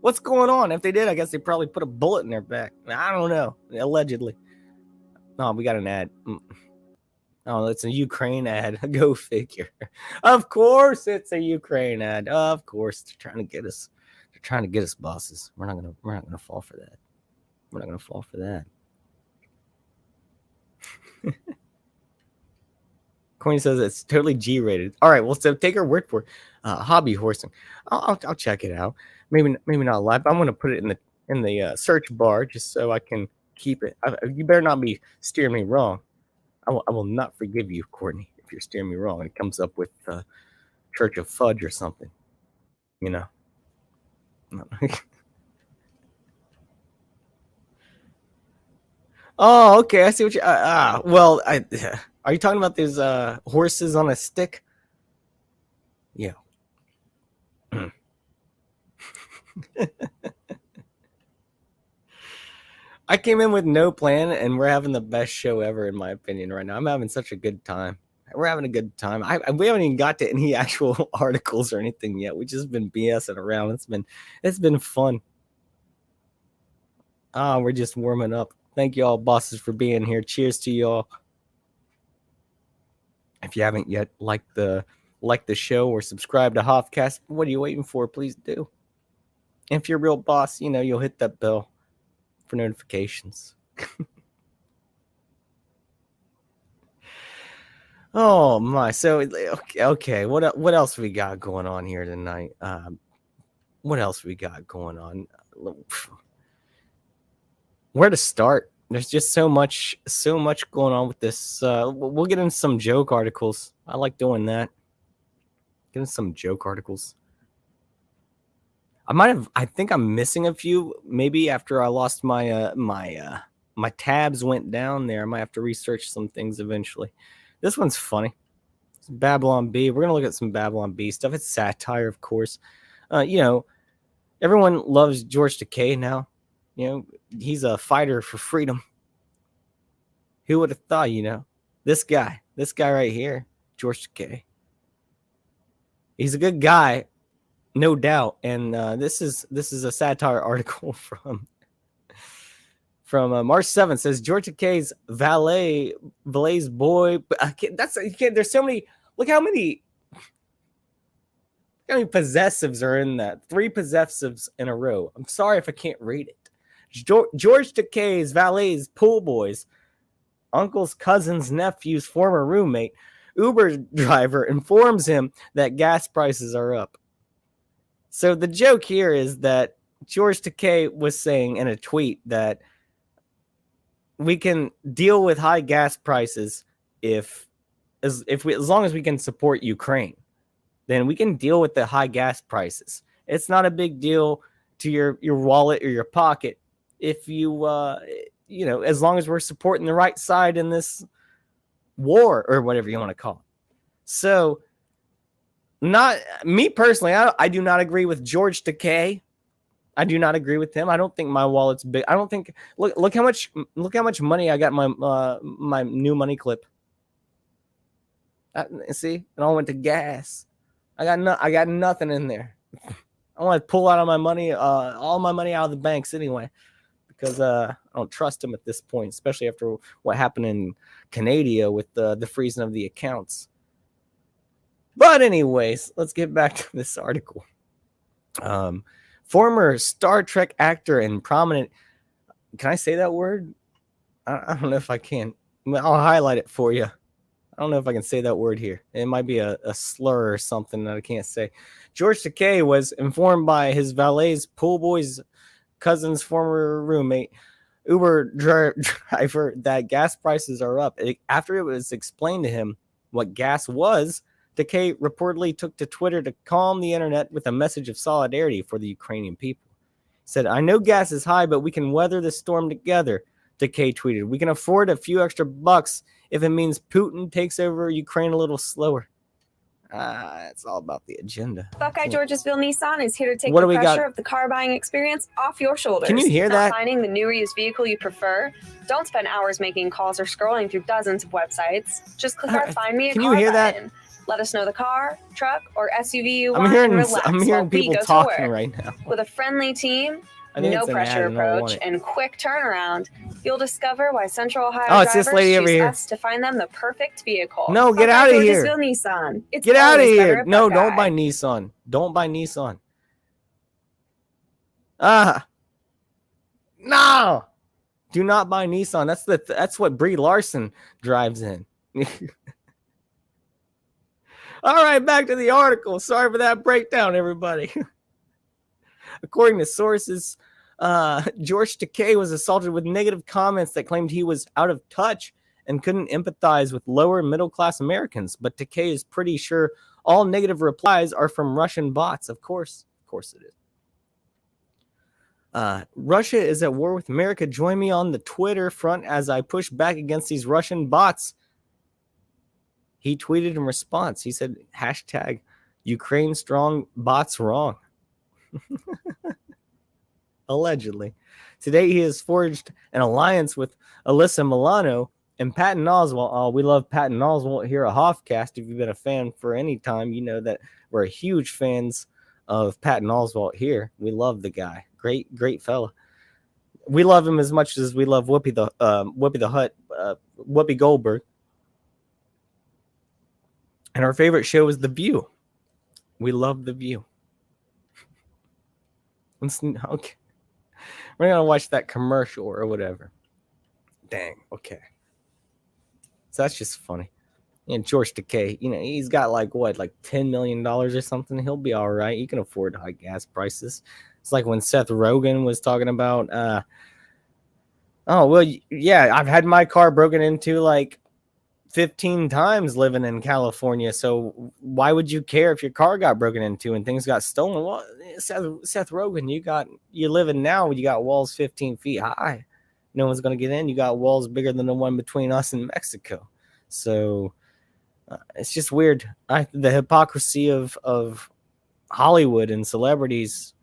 what's going on?" If they did, I guess they probably put a bullet in their back. I don't know. Allegedly. Oh, we got an ad. Oh, it's a Ukraine ad. Go figure. Of course, it's a Ukraine ad. Of course, they're trying to get us. They're trying to get us, bosses. We're not gonna fall for that. We're not gonna fall for that. Coin says it's totally G-rated. All right, well, so take her word for it. Hobby horsing. I'll check it out. Maybe not live. But I'm gonna put it in the search bar just so I can keep it. You better not be steering me wrong. I will not forgive you, Courtney, if you're steering me wrong. It comes up with Church of Fudge or something. You know. Oh, okay. I see what you. Well, are you talking about these horses on a stick? Yeah. I came in with no plan, and we're having the best show ever, in my opinion, right now. I'm having such a good time. We're having a good time. We haven't even got to any actual articles or anything yet. We've just been BSing around. It's been fun. We're just warming up. Thank you all, bosses, for being here. Cheers to y'all. If you haven't yet like the show or subscribe to Hoffcast, what are you waiting for? Please do. And if you're a real boss, you'll hit that bell for notifications. Oh my! So okay. What else we got going on here tonight? What else we got going on? Where to start? There's just so much going on with this. We'll get into some joke articles. I like doing that. Get into some joke articles. I think I'm missing a few. Maybe after I lost my my tabs went down there. I might have to research some things eventually. This one's funny. It's Babylon Bee. We're gonna look at some Babylon Bee stuff. It's satire, of course. Everyone loves George Takei now. He's a fighter for freedom. Who would have thought? This guy right here, George Takei. He's a good guy. No doubt, and this is a satire article from March 7th. Says George Takei's valet's boy. There's so many. Look how many possessives are in that. 3 possessives in a row. I'm sorry if I can't read it. George Takei's valet's pool boy's uncle's cousin's nephew's former roommate, Uber driver, informs him that gas prices are up. So the joke here is that George Takei was saying in a tweet that we can deal with high gas prices as long as we can support Ukraine. Then we can deal with the high gas prices. It's not a big deal to your wallet or your pocket if you as long as we're supporting the right side in this war or whatever you want to call it. So, not me personally, I do not agree with George Takei. I do not agree with him. I don't think my wallet's big. I don't think look how much money I got in my new money clip. See, it all went to gas. I got nothing in there. I want to pull out all my money out of the banks anyway, because I don't trust them at this point, especially after what happened in Canada with the freezing of the accounts. But anyways, let's get back to this article. Former Star Trek actor and prominent, can I say that word? I don't know if I can. I'll highlight it for you. I don't know if I can say that word here. It might be a slur or something that I can't say. George Takei was informed by his valet's pool boy's cousin's former roommate, Uber driver, that gas prices are up. After it was explained to him what gas was, Takei reportedly took to Twitter to calm the internet with a message of solidarity for the Ukrainian people. Said, I know gas is high, but we can weather the storm together. Takei tweeted, we can afford a few extra bucks if it means Putin takes over Ukraine a little slower. It's all about the agenda. Buckeye Georgesville Nissan is here to take the pressure of the car buying experience off your shoulders. Can you hear that? Finding the new or used vehicle you prefer? Don't spend hours making calls or scrolling through dozens of websites. Just click our Find Me a Car button. Let us know the car, truck, or SUV you want and relax. I'm hearing people talking right now. With a friendly team, no pressure approach, and quick turnaround, you'll discover why Central Ohio drivers choose us to find them the perfect vehicle. No, get out of here. Nissan. Get out of here. No, don't buy Nissan. Don't buy Nissan. No. Do not buy Nissan. That's what Brie Larson drives in. All right, back to the article. Sorry for that breakdown, everybody. According to sources, George Takei was assaulted with negative comments that claimed he was out of touch and couldn't empathize with lower middle-class Americans. But Takei is pretty sure all negative replies are from Russian bots. Of course it is. Russia is at war with America. Join me on the Twitter front as I push back against these Russian bots. He tweeted in response. He said, hashtag Ukraine strong, bots wrong. Allegedly. Today he has forged an alliance with Alyssa Milano and Patton Oswalt. Oh, we love Patton Oswalt here at Hoffcast. If you've been a fan for any time, you know that we're huge fans of Patton Oswalt here. We love the guy. Great fella. We love him as much as we love Whoopi the Hutt, Whoopi Goldberg. And our favorite show is The View. We love The View. Okay. We're going to watch that commercial or whatever. Dang. Okay. So that's just funny. And George Takei, he's got like $10 million or something. He'll be all right. He can afford high gas prices. It's like when Seth Rogen was talking about, I've had my car broken into like 15 times living in California. So why would you care if your car got broken into and things got stolen? Well, Seth Rogen, you living now, you got walls 15 feet high. No one's going to get in. You got walls bigger than the one between us and Mexico. So it's just weird. The hypocrisy of Hollywood and celebrities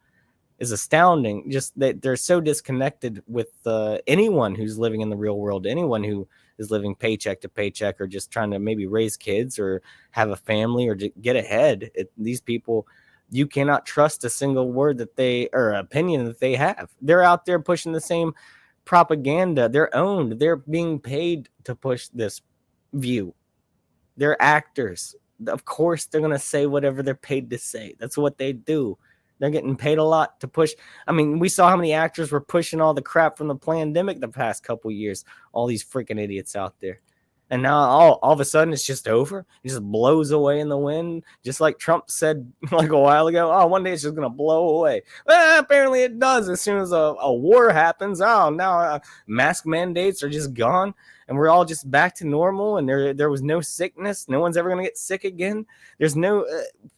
is astounding. Just that they're so disconnected with anyone who's living in the real world, anyone who is living paycheck to paycheck or just trying to maybe raise kids or have a family or get ahead. These people, you cannot trust a single word that they or opinion that they have. They're out there pushing the same propaganda. They're owned. They're being paid to push this view. They're actors. Of course, they're going to say whatever they're paid to say. That's what they do. They're getting paid a lot to push. I mean, we saw how many actors were pushing all the crap from the Plandemic the past couple years. All these freaking idiots out there. And now all of a sudden it's just over. It just blows away in the wind. Just like Trump said like a while ago. Oh, one day it's just going to blow away. Well, apparently it does. As soon as a war happens, now mask mandates are just gone. And we're all just back to normal. And there was no sickness. No one's ever going to get sick again. There's no...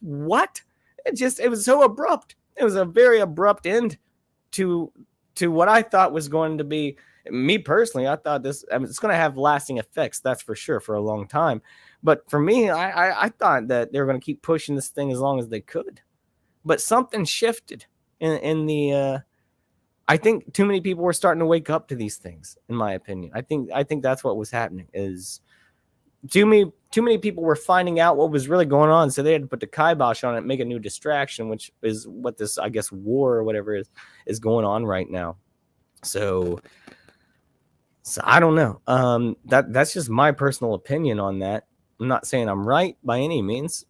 what? It was so abrupt. It was a very abrupt end to what I thought was going to be, me personally, I thought it's going to have lasting effects, that's for sure, for a long time. But for me, I thought that they were going to keep pushing this thing as long as they could. But something shifted in the I think too many people were starting to wake up to these things, in my opinion. I think that's what was happening is too many people were finding out what was really going on, so they had to put the kibosh on it, make a new distraction, which is what this, I guess, war or whatever is going on right now. So I don't know. That's just my personal opinion on that. I'm not saying I'm right by any means,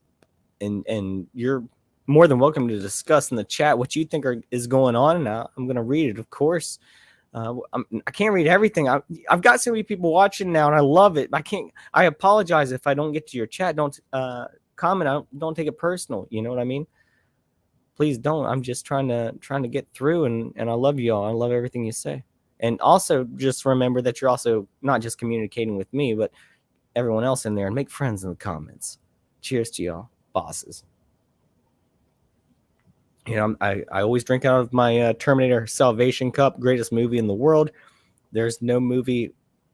and you're more than welcome to discuss in the chat what you think is going on. Now I'm going to read it, of course. I can't read everything. I've got so many people watching now, and I love it. I apologize if I don't get to your chat. Don't comment. Don't take it personal. You know what I mean? Please don't. I'm just trying to get through, and I love you all. I love everything you say. And also, just remember that you're also not just communicating with me, but everyone else in there, and make friends in the comments. Cheers to y'all, bosses. You know, I always drink out of my Terminator Salvation Cup, greatest movie in the world. There's no movie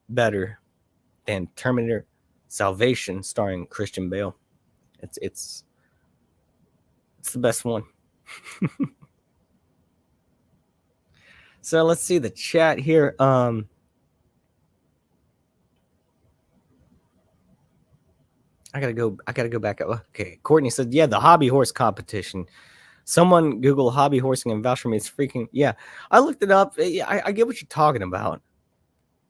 better than Terminator Salvation starring Christian Bale. It's the best one. So let's see the chat here. I gotta go back up. Okay, Courtney said, yeah, the hobby horse competition. Someone Google hobby horsing and vouch for me. It's freaking, yeah. I looked it up. I get what you're talking about.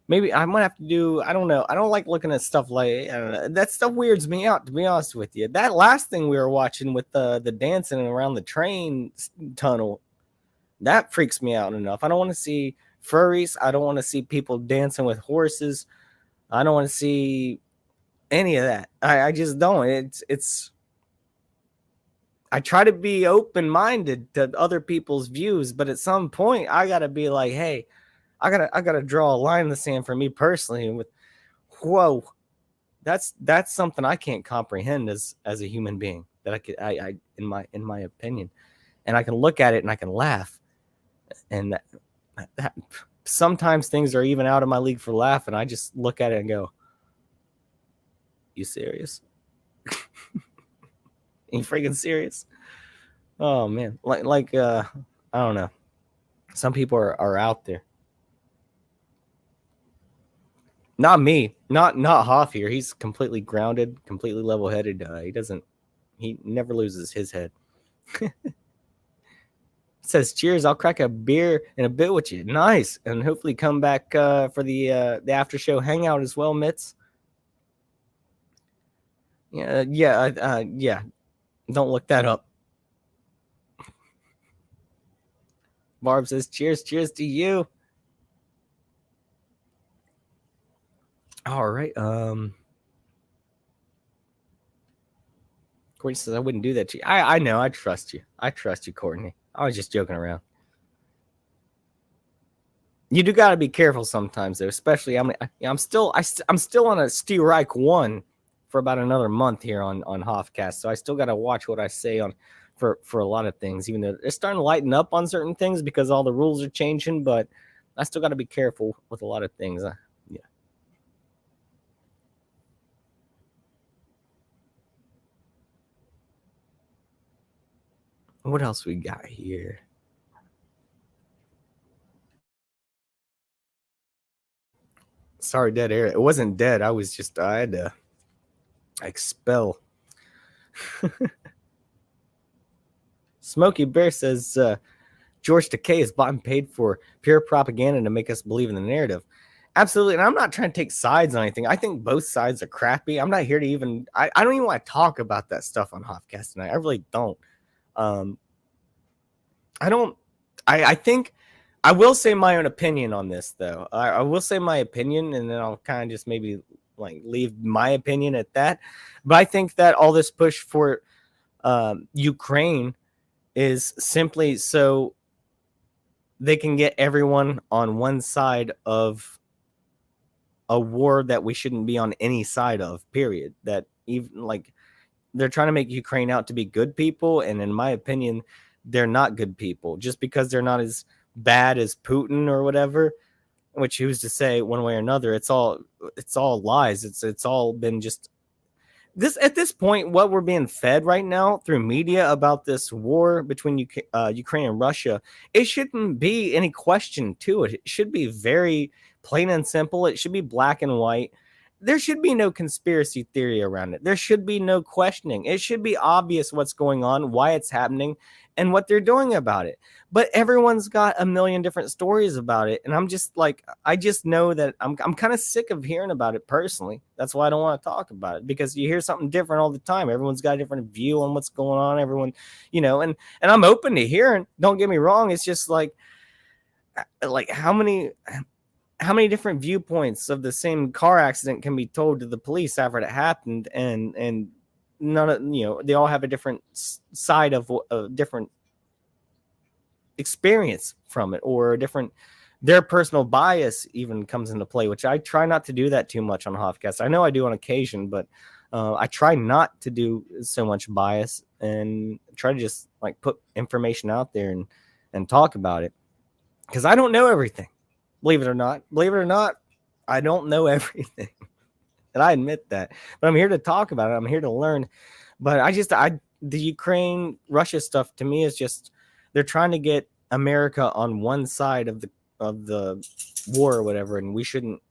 Maybe I might have to do, I don't know. I don't like looking at stuff like, I don't know. That stuff weirds me out, to be honest with you. That last thing we were watching with the dancing around the train tunnel, that freaks me out enough. I don't want to see furries. I don't want to see people dancing with horses. I don't want to see any of that. I just don't. It's I try to be open-minded to other people's views, but at some point I gotta be like, hey, I gotta draw a line in the sand for me personally. With whoa, that's something I can't comprehend as a human being. That I in my opinion, and I can look at it and I can laugh, and that sometimes things are even out of my league for laugh, and I just look at it and go, "You serious? You freaking serious?" Oh man, like I don't know. Some people are out there. Not me, not Hoff here. He's completely grounded, completely level-headed. He never loses his head. Says, cheers, I'll crack a beer in a bit with you. Nice. And hopefully come back for the after show hangout as well, Mitz. Yeah. Don't look that up. Barb says, cheers to you. All right. Courtney says, I wouldn't do that to you. I know. I trust you. Courtney. I was just joking around. You do got to be careful sometimes, though. Especially, I'm still on a Steve Reich 1 for about another month here on Hoffcast, so I still got to watch what I say on for a lot of things. Even though they're starting to lighten up on certain things because all the rules are changing, but I still got to be careful with a lot of things. Yeah. What else we got here? Sorry, dead air. It wasn't dead. I had to expel. Smokey Bear says George Takei is bought and paid for pure propaganda to make us believe in the narrative. Absolutely. And I'm not trying to take sides on anything. I think both sides are crappy. I'm not here to even I don't even want to talk about that stuff on Hoffcast tonight. I really don't. I think I will say my own opinion on this, though. I will say my opinion, and then I'll kind of just maybe like leave my opinion at that. But I think that all this push for Ukraine is simply so they can get everyone on one side of a war that we shouldn't be on any side of, period. That even like they're trying to make Ukraine out to be good people, and in my opinion, they're not good people. Just because they're not as bad as Putin or whatever, which who's to say one way or another. It's all lies. It's all been just this at this point. What we're being fed right now through media about this war between Ukraine and Russia, it shouldn't be any question to it. It should be very plain and simple. It should be black and white. There should be no conspiracy theory around it. There should be no questioning. It should be obvious what's going on, why it's happening, and what they're doing about it. But everyone's got a million different stories about it. And I'm just like, I just know that I'm kind of sick of hearing about it personally. That's why I don't want to talk about it, because you hear something different all the time. Everyone's got a different view on what's going on. Everyone, and I'm open to hearing. Don't get me wrong. It's just like how many different viewpoints of the same car accident can be told to the police after it happened, and none of they all have a different side of a different experience from it, or their personal bias even comes into play, which I try not to do that too much on Hoffcast. I know I do on occasion, but I try not to do so much bias and try to just like put information out there and talk about it, because I don't know everything. Believe it or not, I don't know everything. And I admit that, but I'm here to talk about it. I'm here to learn. But the Ukraine Russia stuff to me is just, they're trying to get America on one side of the war or whatever, and we shouldn't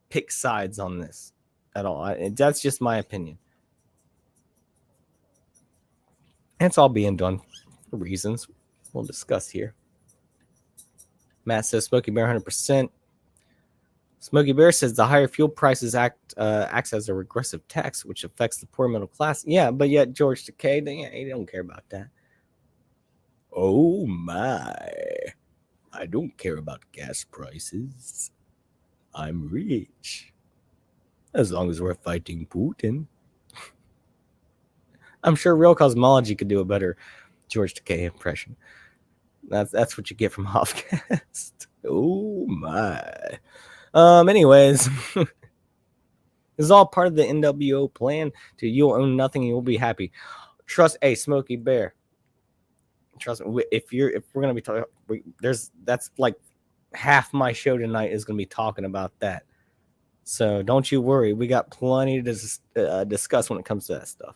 pick sides on this at all. That's just my opinion. And it's all being done for reasons we'll discuss here. Matt says Smokey Bear 100%. Smokey Bear says the higher fuel prices acts as a regressive tax, which affects the poor middle class. Yeah, but yet George Takei, he don't care about that. Oh my. I don't care about gas prices. I'm rich. As long as we're fighting Putin. I'm sure Real Cosmology could do a better George Takei impression. That's what you get from Hoffcast. Oh my. Anyways, this is all part of the NWO plan to you'll own nothing and you'll be happy. Trust a Smokey Bear. Trust me, if we're gonna be talking, that's like half my show tonight is gonna be talking about that. So don't you worry, we got plenty to discuss when it comes to that stuff.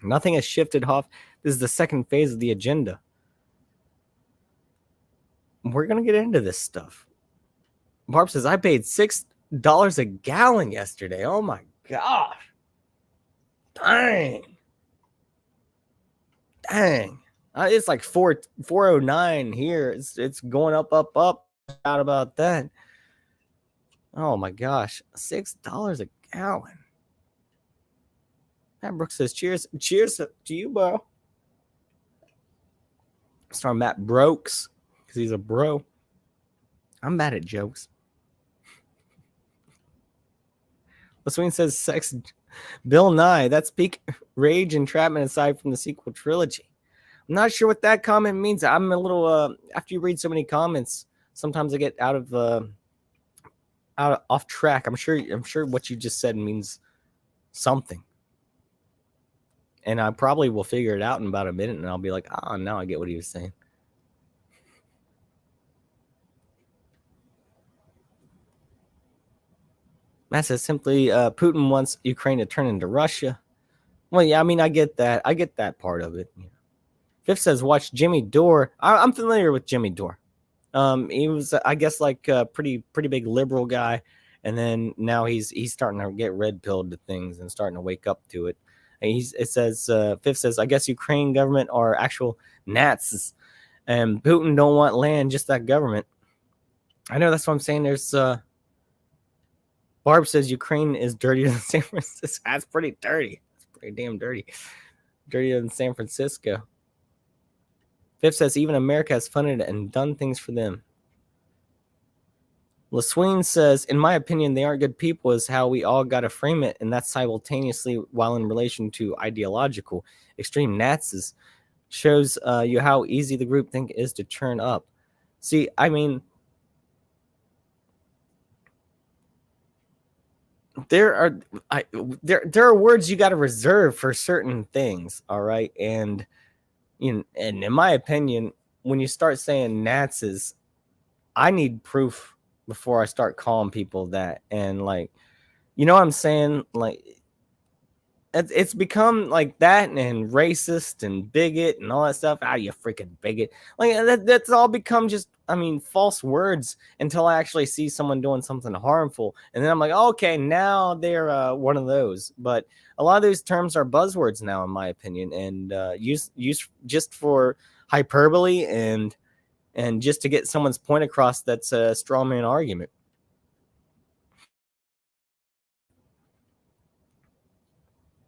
Nothing has shifted, Hoff. This is the second phase of the agenda. We're gonna get into this stuff. Barb says, I paid $6 a gallon yesterday. Oh my gosh. Dang. It's like 409 here. It's going up. Out about that. Oh my gosh. $6 a gallon. Matt Brooks says, cheers to you, bro. Star Matt Brokes, because he's a bro. I'm bad at jokes. LaSween says sex Bill Nye. That's peak rage entrapment aside from the sequel trilogy. I'm not sure what that comment means. I'm a little after you read so many comments, sometimes I get off track. I'm sure what you just said means something. And I probably will figure it out in about a minute and I'll be like, now I get what he was saying. Matt says simply, Putin wants Ukraine to turn into Russia. Well, yeah, I mean, I get that. I get that part of it. Yeah. Fifth says, watch Jimmy Dore. I'm familiar with Jimmy Dore. He was, I guess, like a pretty big liberal guy. And then now he's starting to get red pilled to things and starting to wake up to it. And Fifth says, I guess Ukraine government are actual Nazis. And Putin don't want land, just that government. I know, that's what I'm saying. There's... Barb says Ukraine is dirtier than San Francisco. That's pretty dirty. That's pretty damn dirty. Dirtier than San Francisco. Fifth says even America has funded and done things for them. LaSween says, in my opinion, they aren't good people is how we all got to frame it. And that's simultaneously while in relation to ideological extreme Nazis shows you how easy the groupthink is to churn up. See, I mean... There are words you got to reserve for certain things, all right? And in my opinion, when you start saying Nazis, I need proof before I start calling people that. And like, you know what I'm saying? Like, it's become like that and racist and bigot and all that stuff. You freaking bigot! Like that's all become just, I mean, false words until I actually see someone doing something harmful, and then I'm like, okay, now they're one of those. But a lot of those terms are buzzwords now, in my opinion, and used just for hyperbole and just to get someone's point across. That's a straw man argument.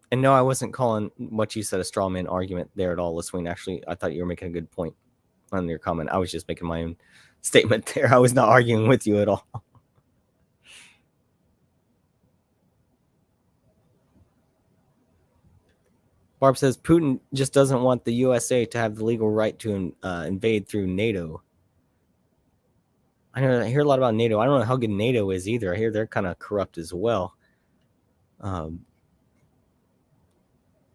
And no, I wasn't calling what you said a straw man argument there at all, LaSween. Actually, I thought you were making a good point on your comment. I was just making my own statement there. I was not arguing with you at all. Barb says Putin just doesn't want the USA to have the legal right to invade through NATO. I hear a lot about NATO. I don't know how good NATO is either. I hear they're kind of corrupt as well.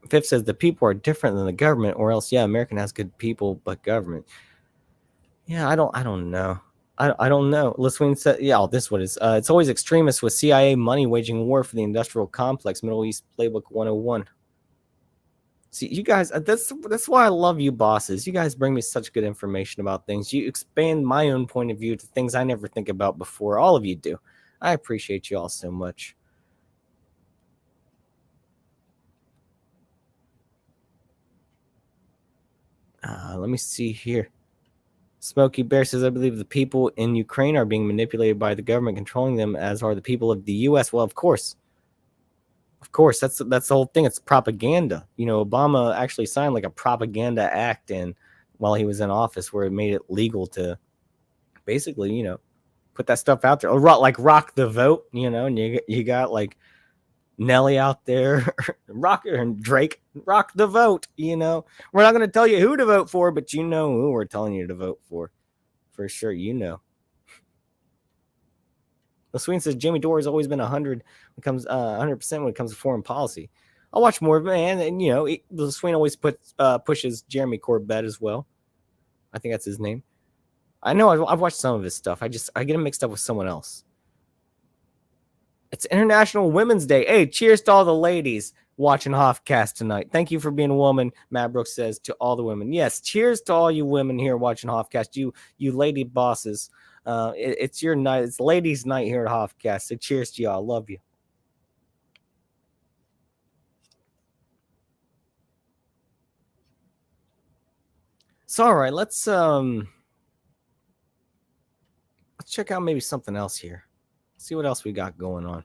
Fifth says the people are different than the government, or else, yeah, American has good people, but government. Yeah, I don't know. I don't know. Lisween said, yeah, this what is. It's always extremists with CIA money waging war for the industrial complex. Middle East Playbook 101. See, you guys, that's why I love you bosses. You guys bring me such good information about things. You expand my own point of view to things I never think about before. All of you do. I appreciate you all so much. Let me see here. Smokey Bear says, I believe the people in Ukraine are being manipulated by the government controlling them, as are the people of the U.S. Well, of course. Of course, that's the whole thing. It's propaganda. You know, Obama actually signed like a propaganda act while he was in office where it made it legal to basically, you know, put that stuff out there. Like rock the vote, you know, and you got like Nelly out there, and Drake, rock the vote, you know. We're not going to tell you who to vote for, but you know who we're telling you to vote for sure, you know. The Sweden says Jamie Dore has always been 100% when it comes to foreign policy. I'll watch more of it, and you know, the Sweden always pushes Jeremy Corbett as well. I think that's his name. I know I've watched some of his stuff. I get him mixed up with someone else. It's International Women's Day. Hey, cheers to all the ladies watching Hoffcast tonight. Thank you for being a woman, Matt Brooks says to all the women. Yes, cheers to all you women here watching Hoffcast. You lady bosses. It's your night. It's ladies' night here at Hoffcast. So cheers to y'all. Love you. So all right, let's check out maybe something else here. See what else we got going on.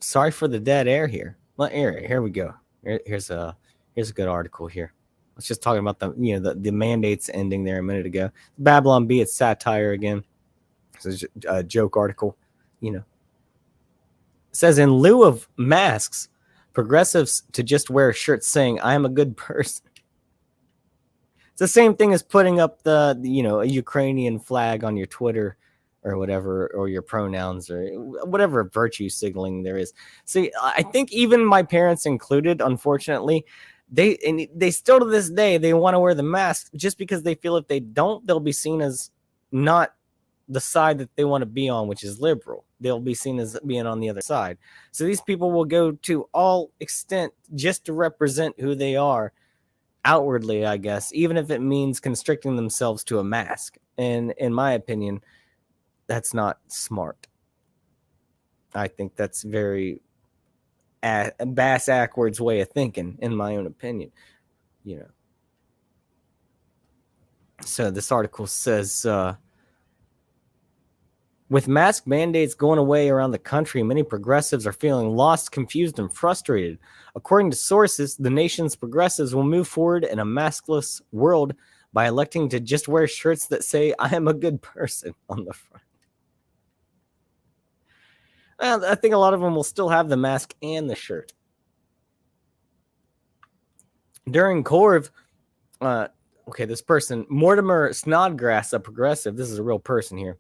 Sorry for the dead air here. Well, here we go. Here's a good article here. Let's just talking about the mandates ending there a minute ago. Babylon Bee, it's satire again. It's a joke article, you know. It says in lieu of masks, progressives to just wear shirts saying I am a good person. It's the same thing as putting up a Ukrainian flag on your Twitter or whatever, or your pronouns or whatever virtue signaling there is. See, I think even my parents included, unfortunately, they still to this day, they want to wear the mask just because they feel if they don't, they'll be seen as not the side that they want to be on, which is liberal. They'll be seen as being on the other side. So these people will go to all extent just to represent who they are outwardly, I guess, even if it means constricting themselves to a mask. And in my opinion, that's not smart. I think that's very bass-ackwards way of thinking, in my own opinion. You know. So this article says, with mask mandates going away around the country, many progressives are feeling lost, confused, and frustrated. According to sources, the nation's progressives will move forward in a maskless world by electing to just wear shirts that say, I am a good person on the front. Well, I think a lot of them will still have the mask and the shirt. During Corv, this person, Mortimer Snodgrass, a progressive, this is a real person here,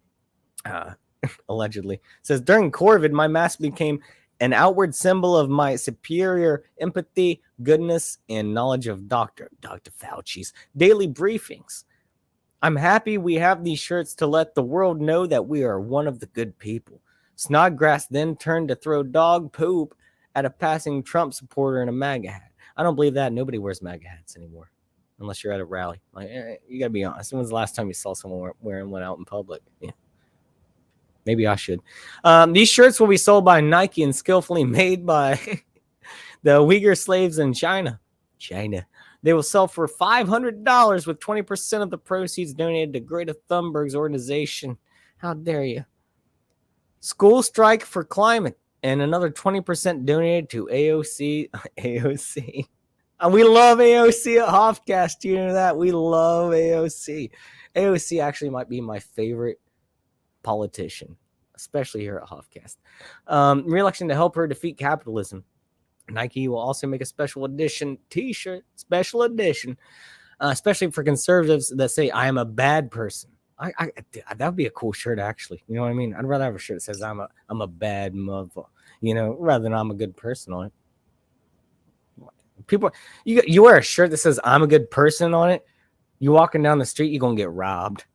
allegedly, says, during COVID, my mask became an outward symbol of my superior empathy, goodness, and knowledge of Dr. Fauci's daily briefings. I'm happy we have these shirts to let the world know that we are one of the good people. Snodgrass then turned to throw dog poop at a passing Trump supporter in a MAGA hat. I don't believe that. Nobody wears MAGA hats anymore, unless you're at a rally. Like, you got to be honest. When was the last time you saw someone wearing one out in public? Yeah. Maybe I should. These shirts will be sold by Nike and skillfully made by the Uyghur slaves in China. They will sell for $500 with 20% of the proceeds donated to Greta Thunberg's organization. How dare you? School strike for climate and another 20% donated to AOC. AOC. We love AOC at Hoffcast. You know that? We love AOC. AOC actually might be my favorite politician, especially here at Hoffcast. Re-election to help her defeat capitalism. Nike will also make a special edition t-shirt, special edition, especially for conservatives that say I am a bad person. That would be a cool shirt, actually. You know what I mean? I'd rather have a shirt that says I'm a bad mother, rather than I'm a good person on it. People, you wear a shirt that says I'm a good person on it, you walking down the street, you're gonna get robbed.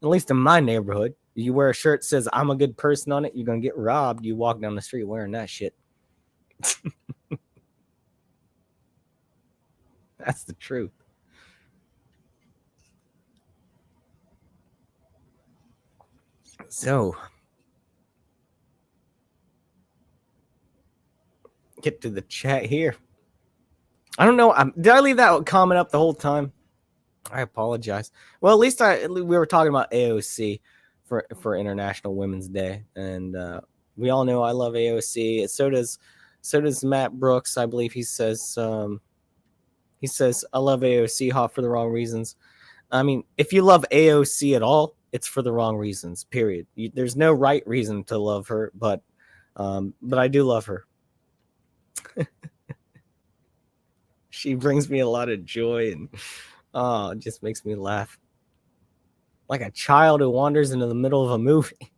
At least in my neighborhood, you wear a shirt that says I'm a good person on it, you're gonna get robbed. You walk down the street wearing that shit. That's the truth. So, get to the chat here. I don't know. Did I leave that comment up the whole time? I apologize. Well, at least we were talking about AOC for International Women's Day, and we all know I love AOC. So does Matt Brooks. I believe he says I love AOC hot for the wrong reasons. I mean, if you love AOC at all, it's for the wrong reasons. Period. There's no right reason to love her, but I do love her. She brings me a lot of joy, and it just makes me laugh like a child who wanders into the middle of a movie.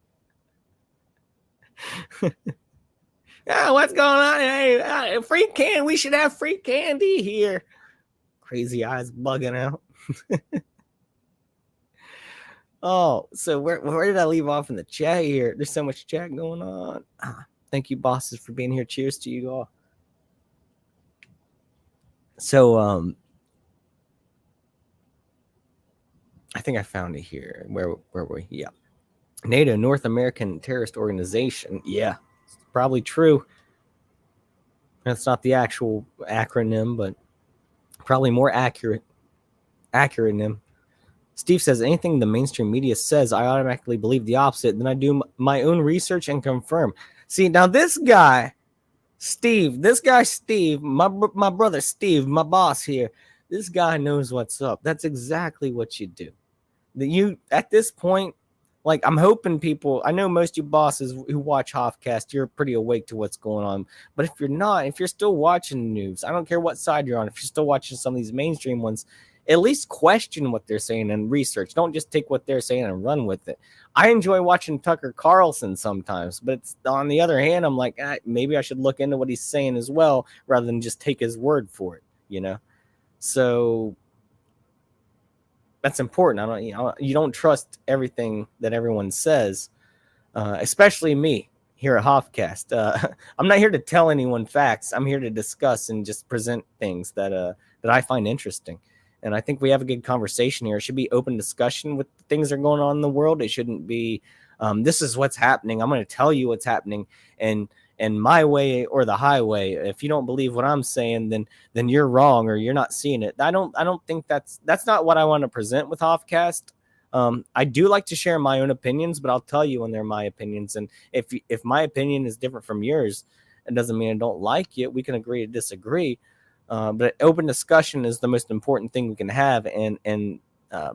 Yeah, what's going on? Hey, free candy. We should have free candy here. Crazy eyes bugging out. Oh, so where did I leave off in the chat here? There's so much chat going on. Thank you, bosses, for being here. Cheers to you all. So, I think I found it here. Where were we? Yeah. NATO, North American Terrorist Organization. Yeah, it's probably true. That's not the actual acronym, but probably more accurate acronym. Steve says, anything the mainstream media says, I automatically believe the opposite. Then I do my own research and confirm. See, now this guy, Steve, my brother Steve, my boss here, this guy knows what's up. That's exactly what you do. At this point, like, I'm hoping people, I know most of you bosses who watch Hoffcast, you're pretty awake to what's going on. But if you're not, if you're still watching the news, I don't care what side you're on, if you're still watching some of these mainstream ones, at least question what they're saying and research. Don't just take what they're saying and run with it. I enjoy watching Tucker Carlson sometimes, but it's, on the other hand, I'm like, maybe I should look into what he's saying as well, rather than just take his word for it, So that's important. You don't trust everything that everyone says, especially me here at Hoffcast. I'm not here to tell anyone facts. I'm here to discuss and just present things that I find interesting. And I think we have a good conversation here. It should be open discussion with things that are going on in the world. It shouldn't be, this is what's happening. I'm going to tell you what's happening, and my way or the highway. If you don't believe what I'm saying, then you're wrong, or you're not seeing it. I don't think that's not what I want to present with Hoffcast. I do like to share my own opinions, but I'll tell you when they're my opinions. And if my opinion is different from yours, it doesn't mean I don't like it. We can agree to disagree. But open discussion is the most important thing we can have, and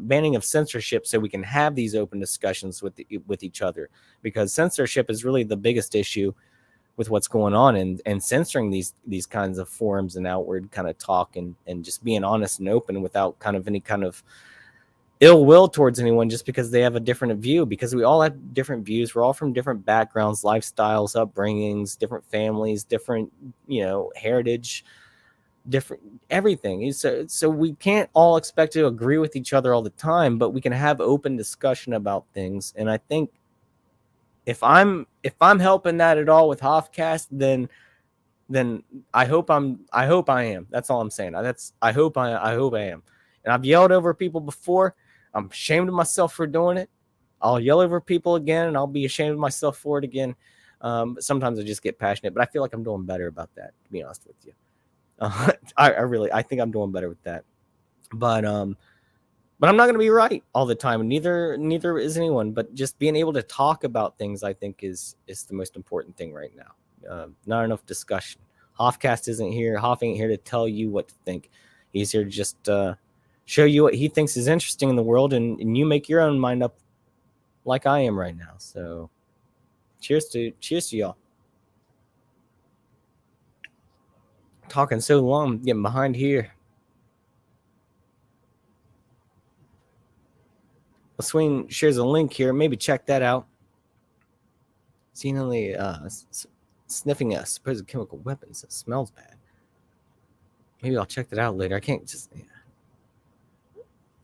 banning of censorship, so we can have these open discussions with each other, because censorship is really the biggest issue with what's going on, and censoring these kinds of forums and outward kind of talk, and just being honest and open without kind of any kind of ill will towards anyone just because they have a different view, because we all have different views. We're all from different backgrounds, lifestyles, upbringings, different families, different, heritage, different everything. So we can't all expect to agree with each other all the time, but we can have open discussion about things. And I think if I'm helping that at all with Hoffcast, then I hope I am. That's all I'm saying. I hope I am. And I've yelled over people before. I'm ashamed of myself for doing it. I'll yell over people again, and I'll be ashamed of myself for it again. Sometimes I just get passionate, but I feel like I'm doing better about that, to be honest with you. I think I'm doing better with that, but I'm not going to be right all the time. Neither is anyone, but just being able to talk about things, I think is the most important thing right now. Not enough discussion. Hoffcast isn't here. Hoff ain't here to tell you what to think. He's here to just show you what he thinks is interesting in the world, and you make your own mind up like I am right now. So cheers to y'all. talking so long, I'm getting behind here. Swain shares a link here. Maybe check that out. Seeing only sniffing a supposed chemical weapons. It smells bad. Maybe I'll check that out later. I can't just... Yeah.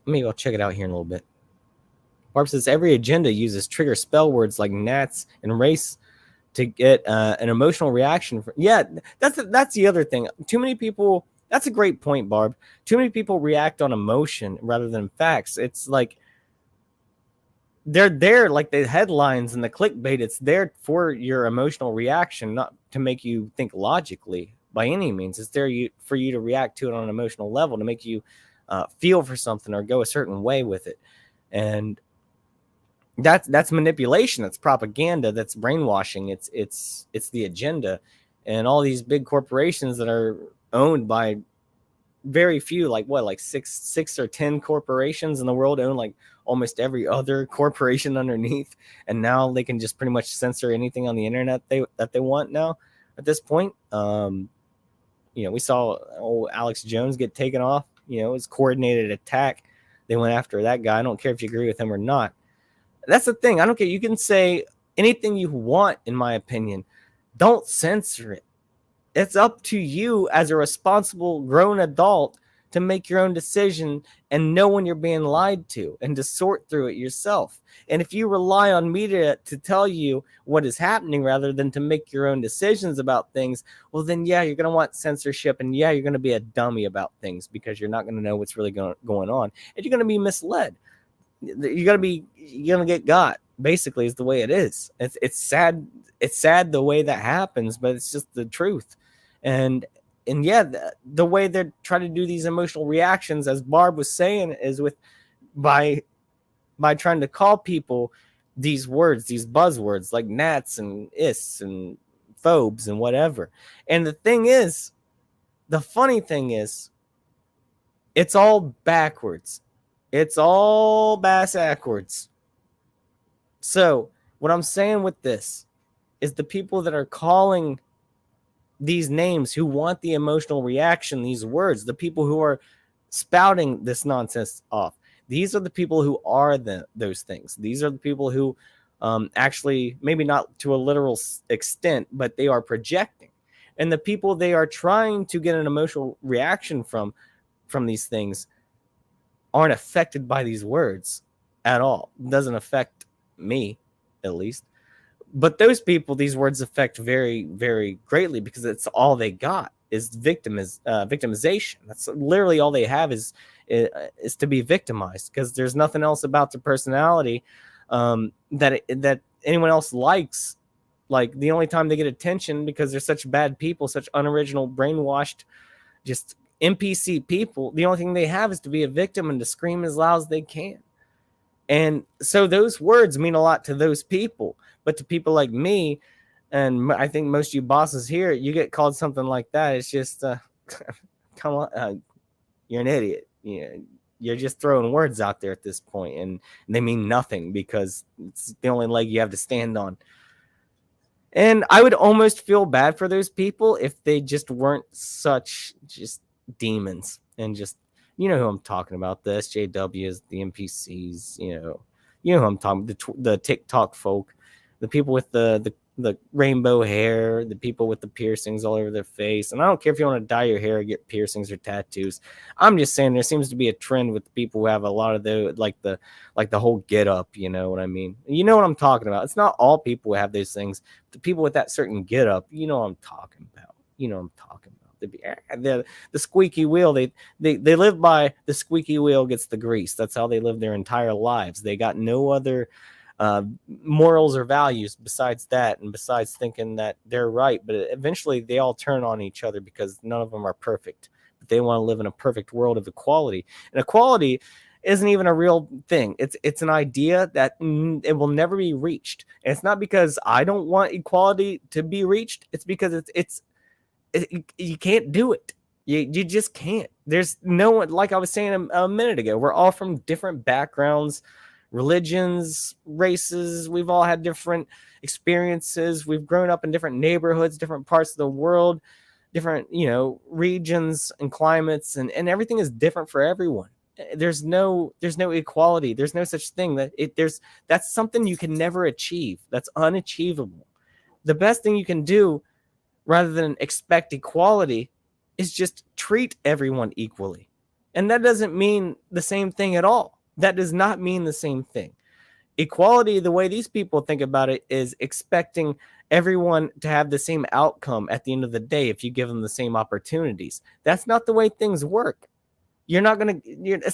Maybe I'll check it out here in a little bit. Barb says every agenda uses trigger spell words like Nats and race to get an emotional reaction. Yeah, that's the other thing. Too many people... That's a great point, Barb. Too many people react on emotion rather than facts. It's like... They're there like the headlines and the clickbait. It's there for your emotional reaction, not to make you think logically by any means. It's there for you to react to it on an emotional level, to make you feel for something or go a certain way with it. And that's manipulation. That's propaganda. That's brainwashing. It's the agenda. And all these big corporations that are owned by very few, like six or 10 corporations in the world own like almost every other corporation underneath, and now they can just pretty much censor anything on the internet that they want now at this point. We saw old Alex Jones get taken off. It was coordinated attack. They went after that guy. I don't care if you agree with him or not. That's the thing. I don't care. You can say anything you want, in my opinion. Don't censor it. It's up to you as a responsible grown adult to make your own decision and know when you're being lied to and to sort through it yourself. And if you rely on media to tell you what is happening rather than to make your own decisions about things, well, then, yeah, you're going to want censorship. And yeah, you're going to be a dummy about things because you're not going to know what's really going on. And you're going to be misled. You're going to get got, basically, is the way it is. It's sad. It's sad the way that happens, but it's just the truth. And yeah, the way they're trying to do these emotional reactions, as Barb was saying, is by trying to call people these words, these buzzwords like Nats and ists and phobes and whatever. And the funny thing is, it's all backwards. It's all bass-ackwards. So what I'm saying with this is the people that are calling these names, who want the emotional reaction, these words, the people who are spouting this nonsense off, these are the people who are those things. These are the people who actually, maybe not to a literal extent, but they are projecting. And the people they are trying to get an emotional reaction from these things aren't affected by these words at all. It doesn't affect me, at least. But those people, these words affect very, very greatly because it's all they got is victimization. That's literally all they have is to be victimized, because there's nothing else about their personality that anyone else likes. Like, the only time they get attention, because they're such bad people, such unoriginal, brainwashed, just NPC people, the only thing they have is to be a victim and to scream as loud as they can. And so those words mean a lot to those people. But to people like me, and I think most of you bosses here, you get called something like that, it's just, come on, you're an idiot. You're just throwing words out there at this point, and they mean nothing because it's the only leg you have to stand on. And I would almost feel bad for those people if they just weren't such just demons and just, who I'm talking about, the SJWs, the NPCs, who I'm talking, the TikTok folk, the people with the rainbow hair, the people with the piercings all over their face. And I don't care if you want to dye your hair or get piercings or tattoos. I'm just saying there seems to be a trend with people who have a lot of the whole get up, you know what I mean? You know what I'm talking about. It's not all people who have those things. The people with that certain get up, you know what I'm talking about. The squeaky wheel, they live by the squeaky wheel gets the grease. That's how they live their entire lives. They got no other morals or values besides that, and besides thinking that they're right. But eventually they all turn on each other because none of them are perfect, but they want to live in a perfect world of equality. And equality isn't even a real thing. It's an idea that it will never be reached. And it's not because I don't want equality to be reached. It's because you can't do it. You just can't. There's no one, like I was saying a minute ago, we're all from different backgrounds, religions, races. We've all had different experiences. We've grown up in different neighborhoods, different parts of the world. regions and climates, and everything is different for everyone. There's no equality. There's no such thing. That's something you can never achieve. That's unachievable. The best thing you can do, rather than expect equality, is just treat everyone equally. And that doesn't mean the same thing at all. That does not mean the same thing. Equality, the way these people think about it, is expecting everyone to have the same outcome at the end of the day if you give them the same opportunities. That's not the way things work. It's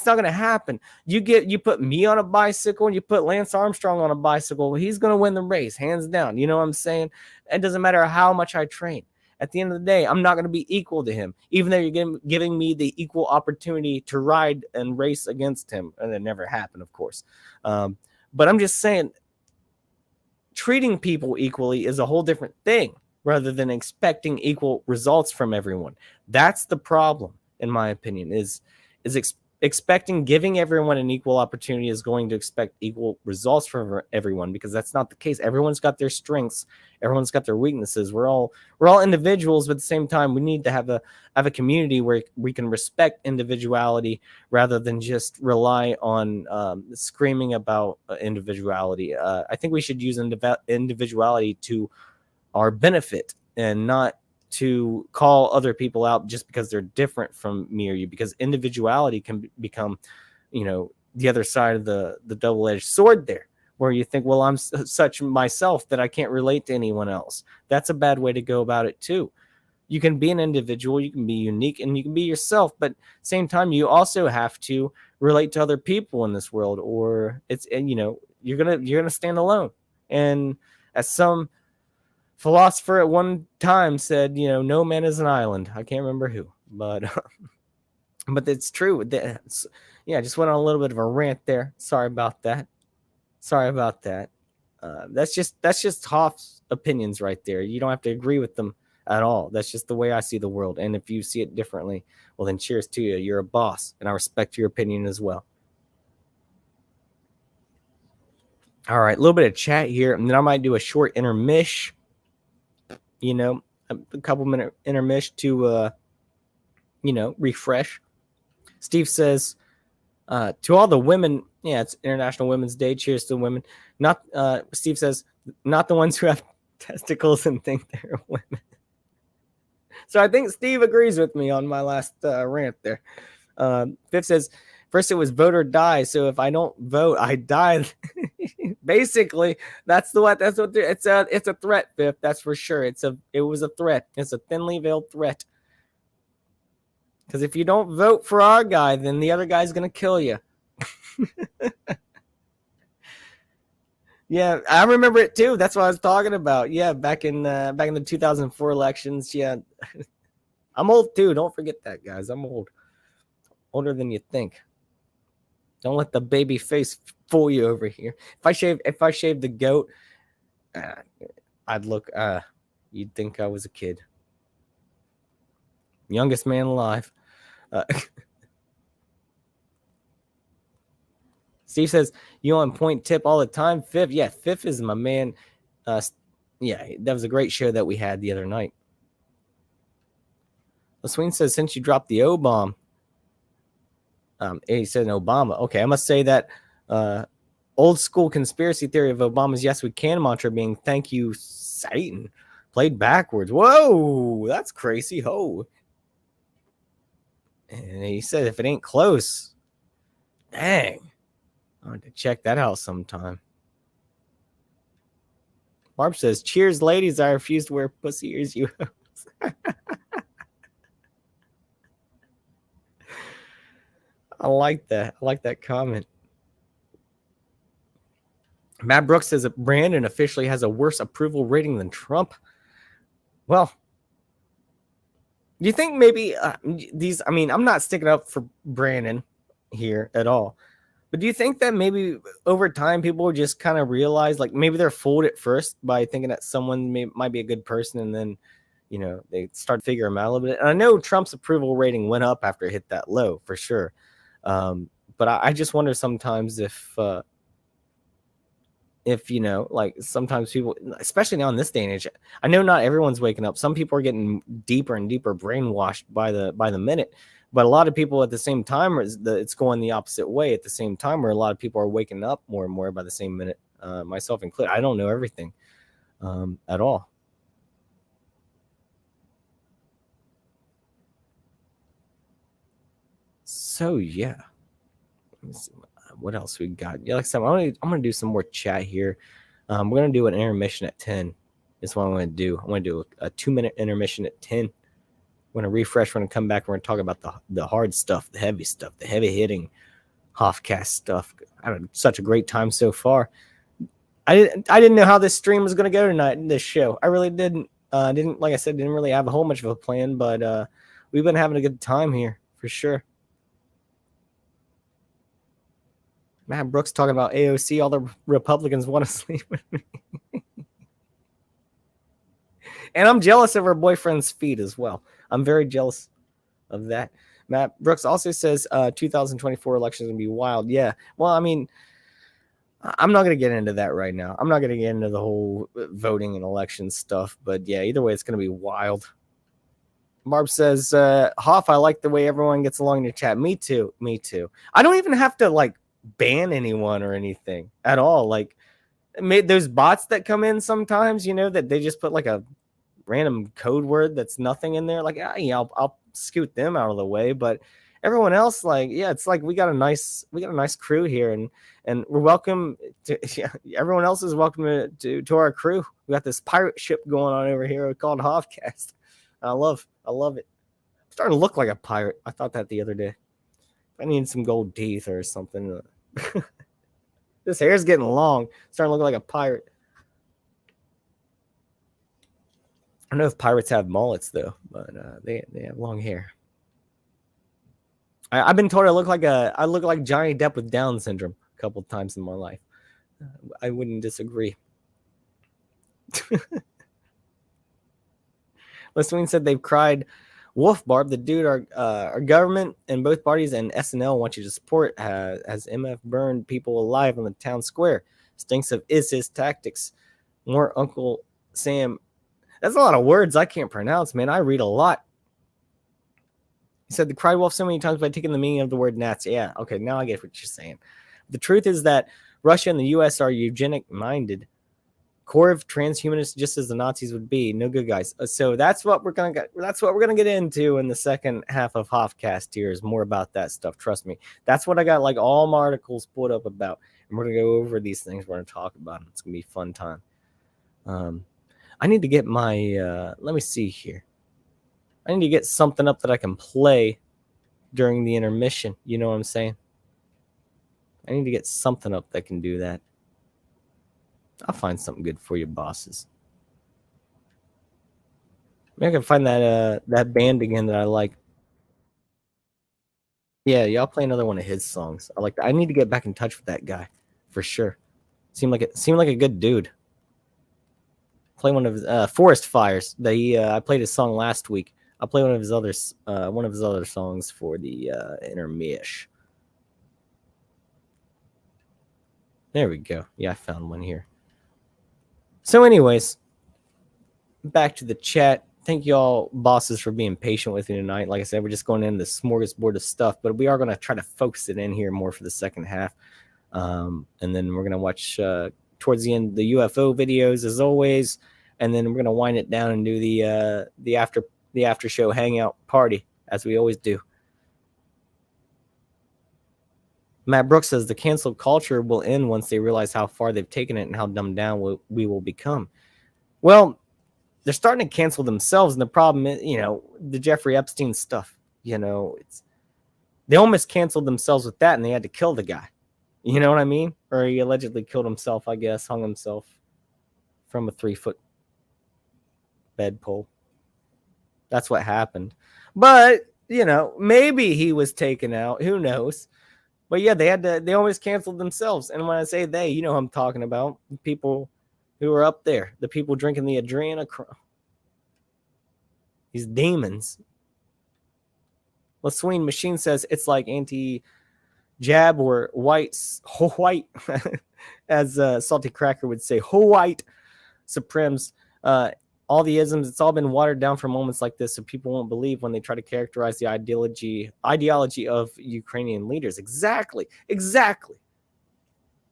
not gonna happen. You put me on a bicycle and you put Lance Armstrong on a bicycle, he's gonna win the race, hands down. You know what I'm saying? It doesn't matter how much I train. At the end of the day, I'm not gonna be equal to him, even though you're giving me the equal opportunity to ride and race against him. And it never happened, of course. But I'm just saying, treating people equally is a whole different thing, rather than expecting equal results from everyone. That's the problem, in my opinion, is giving everyone an equal opportunity is going to expect equal results from everyone, because that's not the case. Everyone's got their strengths, everyone's got their weaknesses. We're all individuals, but at the same time, we need to have a community where we can respect individuality rather than just rely on screaming about individuality. I think we should use individuality to our benefit, and not to call other people out just because they're different from me or you, because individuality can become, the other side of the double-edged sword there, where you think, well, I'm such myself that I can't relate to anyone else. That's a bad way to go about it too. You can be an individual, you can be unique, and you can be yourself, but at the same time, you also have to relate to other people in this world, or you're gonna stand alone. And as some philosopher at one time said, no man is an island. I can't remember who, but it's true. I just went on a little bit of a rant there. Sorry about that. That's just Hoff's opinions right there. You don't have to agree with them at all. That's just the way I see the world. And if you see it differently, well, then cheers to you. You're a boss, and I respect your opinion as well. All right, a little bit of chat here, and then I might do a short intermish. A couple minute intermish to refresh. Steve says, to all the women, it's International Women's Day. Cheers to the women. Steve says, not the ones who have testicles and think they're women. So I think Steve agrees with me on my last rant there. Fifth says, first it was vote or die. So if I don't vote, I die. Basically, it's a threat, Fifth. That's for sure. It was a threat. It's a thinly veiled threat. Because if you don't vote for our guy, then the other guy's gonna kill you. Yeah, I remember it too. That's what I was talking about. Yeah, back in the 2004 elections. Yeah, I'm old too. Don't forget that, guys. I'm old, older than you think. Don't let the baby face fool you over here. If I shave the goat, I'd look. You'd think I was a kid. Youngest man alive. Steve says, you on point tip all the time. Fifth, yeah, Fifth is my man. Yeah, that was a great show that we had the other night. LaSween says, since you dropped the O-bomb, he said Obama. Okay, I must say that old school conspiracy theory of Obama's yes we can mantra being thank you Satan played backwards. Whoa, that's crazy. Ho. And he said if it ain't close, dang, I want to check that out sometime. Barb says, cheers, ladies. I refuse to wear pussy ears, you hoes. I like that. I like that comment. Matt Brooks says that Brandon officially has a worse approval rating than Trump. Well, do you think maybe I'm not sticking up for Brandon here at all. But do you think that maybe over time people just kind of realize, like maybe they're fooled at first by thinking that someone might be a good person, and then, they start to figure him out a little bit. And I know Trump's approval rating went up after it hit that low for sure. But I just wonder sometimes if if like sometimes people, especially now in this day and age, I know not everyone's waking up. Some people are getting deeper and deeper brainwashed by the minute, but a lot of people at the same time it's going the opposite way at the same time, where a lot of people are waking up more and more by the same minute, myself included. I don't know everything at all. So yeah, let me see what else we got. Yeah, like I said, I'm gonna do some more chat here. We're gonna do an intermission at 10. That's what I'm gonna do. I'm gonna do a 2-minute intermission at 10. We're gonna refresh. We're gonna come back. We're gonna talk about the hard stuff, the heavy stuff, the heavy hitting Hoffcast stuff. I had such a great time so far. I didn't know how this stream was gonna go tonight in this show. I really didn't. Like I said, didn't really have a whole much of a plan, but we've been having a good time here for sure. Matt Brooks talking about AOC. All the Republicans want to sleep with me. And I'm jealous of her boyfriend's feet as well. I'm very jealous of that. Matt Brooks also says 2024 election is going to be wild. Yeah. Well, I mean, I'm not going to get into that right now. I'm not going to get into the whole voting and election stuff. But yeah, either way, it's going to be wild. Barb says, Hoff, I like the way everyone gets along in your chat. Me too. Me too. I don't even have to like ban anyone or anything at all. Like, there's bots that come in sometimes, that they just put like a random code word that's nothing in there. Like, I'll scoot them out of the way. But everyone else, like, yeah, it's like we got a nice crew here, and we're welcome to. Yeah, everyone else is welcome to our crew. We got this pirate ship going on over here called Hoffcast. I love it. I'm starting to look like a pirate. I thought that the other day. I need some gold teeth or something. This hair's getting long. Starting to look like a pirate. I don't know if pirates have mullets though, but they have long hair. I've been told I look like Johnny Depp with Down syndrome a couple of times in my life. I wouldn't disagree. Lesween said they've cried wolf, Barb. The dude, our government and both parties and SNL want you to support has MF burned people alive on the town square. Stinks of his tactics. More Uncle Sam. That's a lot of words I can't pronounce, man. I read a lot. He said the cried wolf so many times by taking the meaning of the word Nazi. Yeah, okay, now I get what you're saying. The truth is that Russia and the U.S. are eugenic-minded. Core of transhumanists, just as the Nazis would be. No good guys. So that's what we're gonna get into in the second half of Hoffcast here, is more about that stuff. Trust me. That's what I got like all my articles put up about. And we're gonna go over these things. We're gonna talk about them. It's gonna be a fun time. I need to get my let me see here. I need to get something up that I can play during the intermission. You know what I'm saying? I need to get something up that can do that. I'll find something good for you, bosses. Maybe I can find that band again that I like. Yeah, y'all play another one of his songs. I like that. I need to get back in touch with that guy for sure. Seemed like a good dude. Play one of his Forest Fires. I played his song last week. I'll play one of his other songs for the intermish. There we go. Yeah, I found one here. So anyways, back to the chat. Thank you all bosses for being patient with me tonight. Like I said, we're just going into the smorgasbord of stuff, but we are going to try to focus it in here more for the second half. And then we're going to watch towards the end the UFO videos as always, and then we're going to wind it down and do the after show hangout party as we always do. Matt Brooks says the cancel culture will end once they realize how far they've taken it and how dumbed down we will become. Well, they're starting to cancel themselves, and the problem is, the Jeffrey Epsteen stuff. They almost canceled themselves with that, and they had to kill the guy. You know what I mean? Or he allegedly killed himself, I guess, hung himself from a 3-foot bed pole. That's what happened. But, maybe he was taken out. Who knows? But yeah, they always canceled themselves. And when I say they, you know who I'm talking about. The people who are up there. The people drinking the adrenochrome. These demons. LaSween Machine says it's like jab or white, as Salty Cracker would say, white supremes. All the isms, it's all been watered down for moments like this, so people won't believe when they try to characterize the ideology of Ukrainian leaders. Exactly.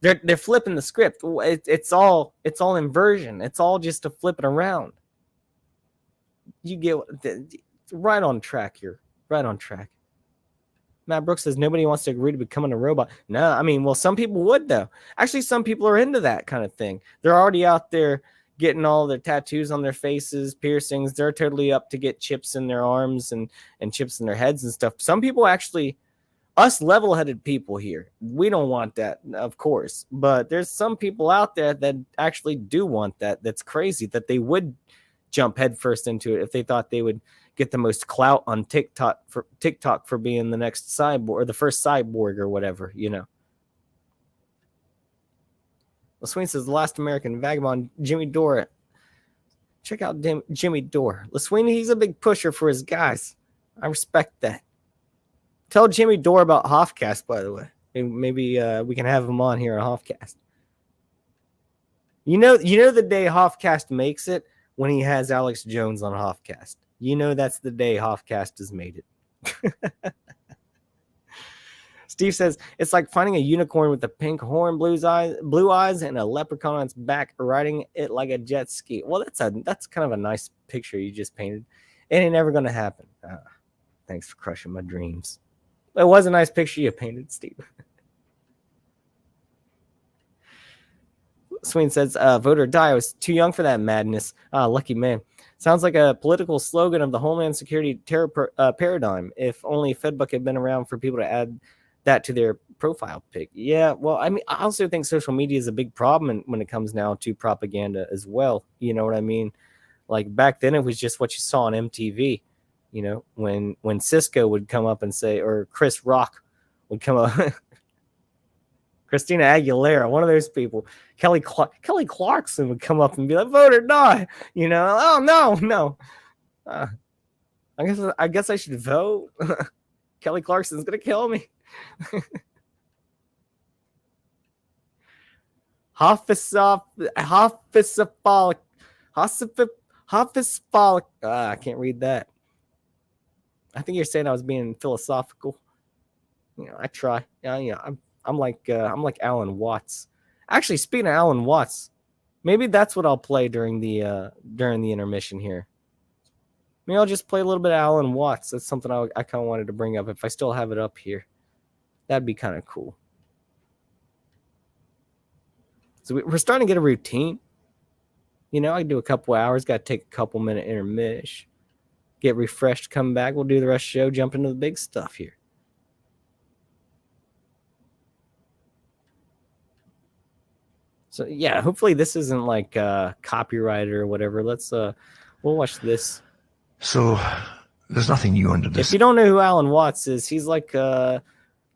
They're flipping the script. It's all inversion. It's all just to flip it around. You get right on track here. Right on track. Matt Brooks says nobody wants to agree to becoming a robot. No, I mean, well, some people would though. Actually, some people are into that kind of thing. They're already out there getting all their tattoos on their faces, piercings. They're totally up to get chips in their arms and chips in their heads and stuff. Some people actually, us level-headed people here, we don't want that, of course. But there's some people out there that actually do want that. That's crazy that they would jump headfirst into it if they thought they would get the most clout on TikTok for being the next cyborg or the first cyborg or whatever, you know. Well, Swain says the last American vagabond, Jimmy Dore. Check out Jimmy Dore. LaSweeney, he's a big pusher for his guys. I respect that. Tell Jimmy Dore about Hoffcast, by the way. Maybe we can have him on here on Hoffcast. You know the day Hoffcast makes it when he has Alex Jones on Hoffcast. You know that's the day Hoffcast has made it. Steve says it's like finding a unicorn with a pink horn, blue eyes, and a leprechaun on its back, riding it like a jet ski. Well, that's kind of a nice picture you just painted. It ain't never gonna happen. Thanks for crushing my dreams. It was a nice picture you painted, Steve. Swain says, vote or die. I was too young for that madness. Lucky man. Sounds like a political slogan of the Homeland Security terror paradigm. If only Fedbook had been around for people to add that to their profile pic. Yeah, well, I mean, I also think social media is a big problem when it comes now to propaganda as well. You know what I mean? Like back then, it was just what you saw on MTV. You know, when Cisco would come up and say, or Chris Rock would come up, Christina Aguilera, one of those people, Kelly Clarkson would come up and be like, vote or die. You know, oh no. I guess I should vote. Kelly Clarkson's gonna kill me. Hospicepholic. I can't read that. I think you're saying I was being philosophical. You know, I try. I'm like Alan Watts. Actually, speaking of Alan Watts, maybe that's what I'll play during the intermission here. Maybe I'll just play a little bit of Alan Watts. That's something I kind of wanted to bring up if I still have it up here. That'd be kind of cool. So we're starting to get a routine. You know, I do a couple hours, got to take a couple minute intermission, get refreshed, come back. We'll do the rest of the show, jump into the big stuff here. So yeah, hopefully this isn't like copyrighted or whatever. We'll watch this. So there's nothing new under this. If you don't know who Alan Watts is, he's like a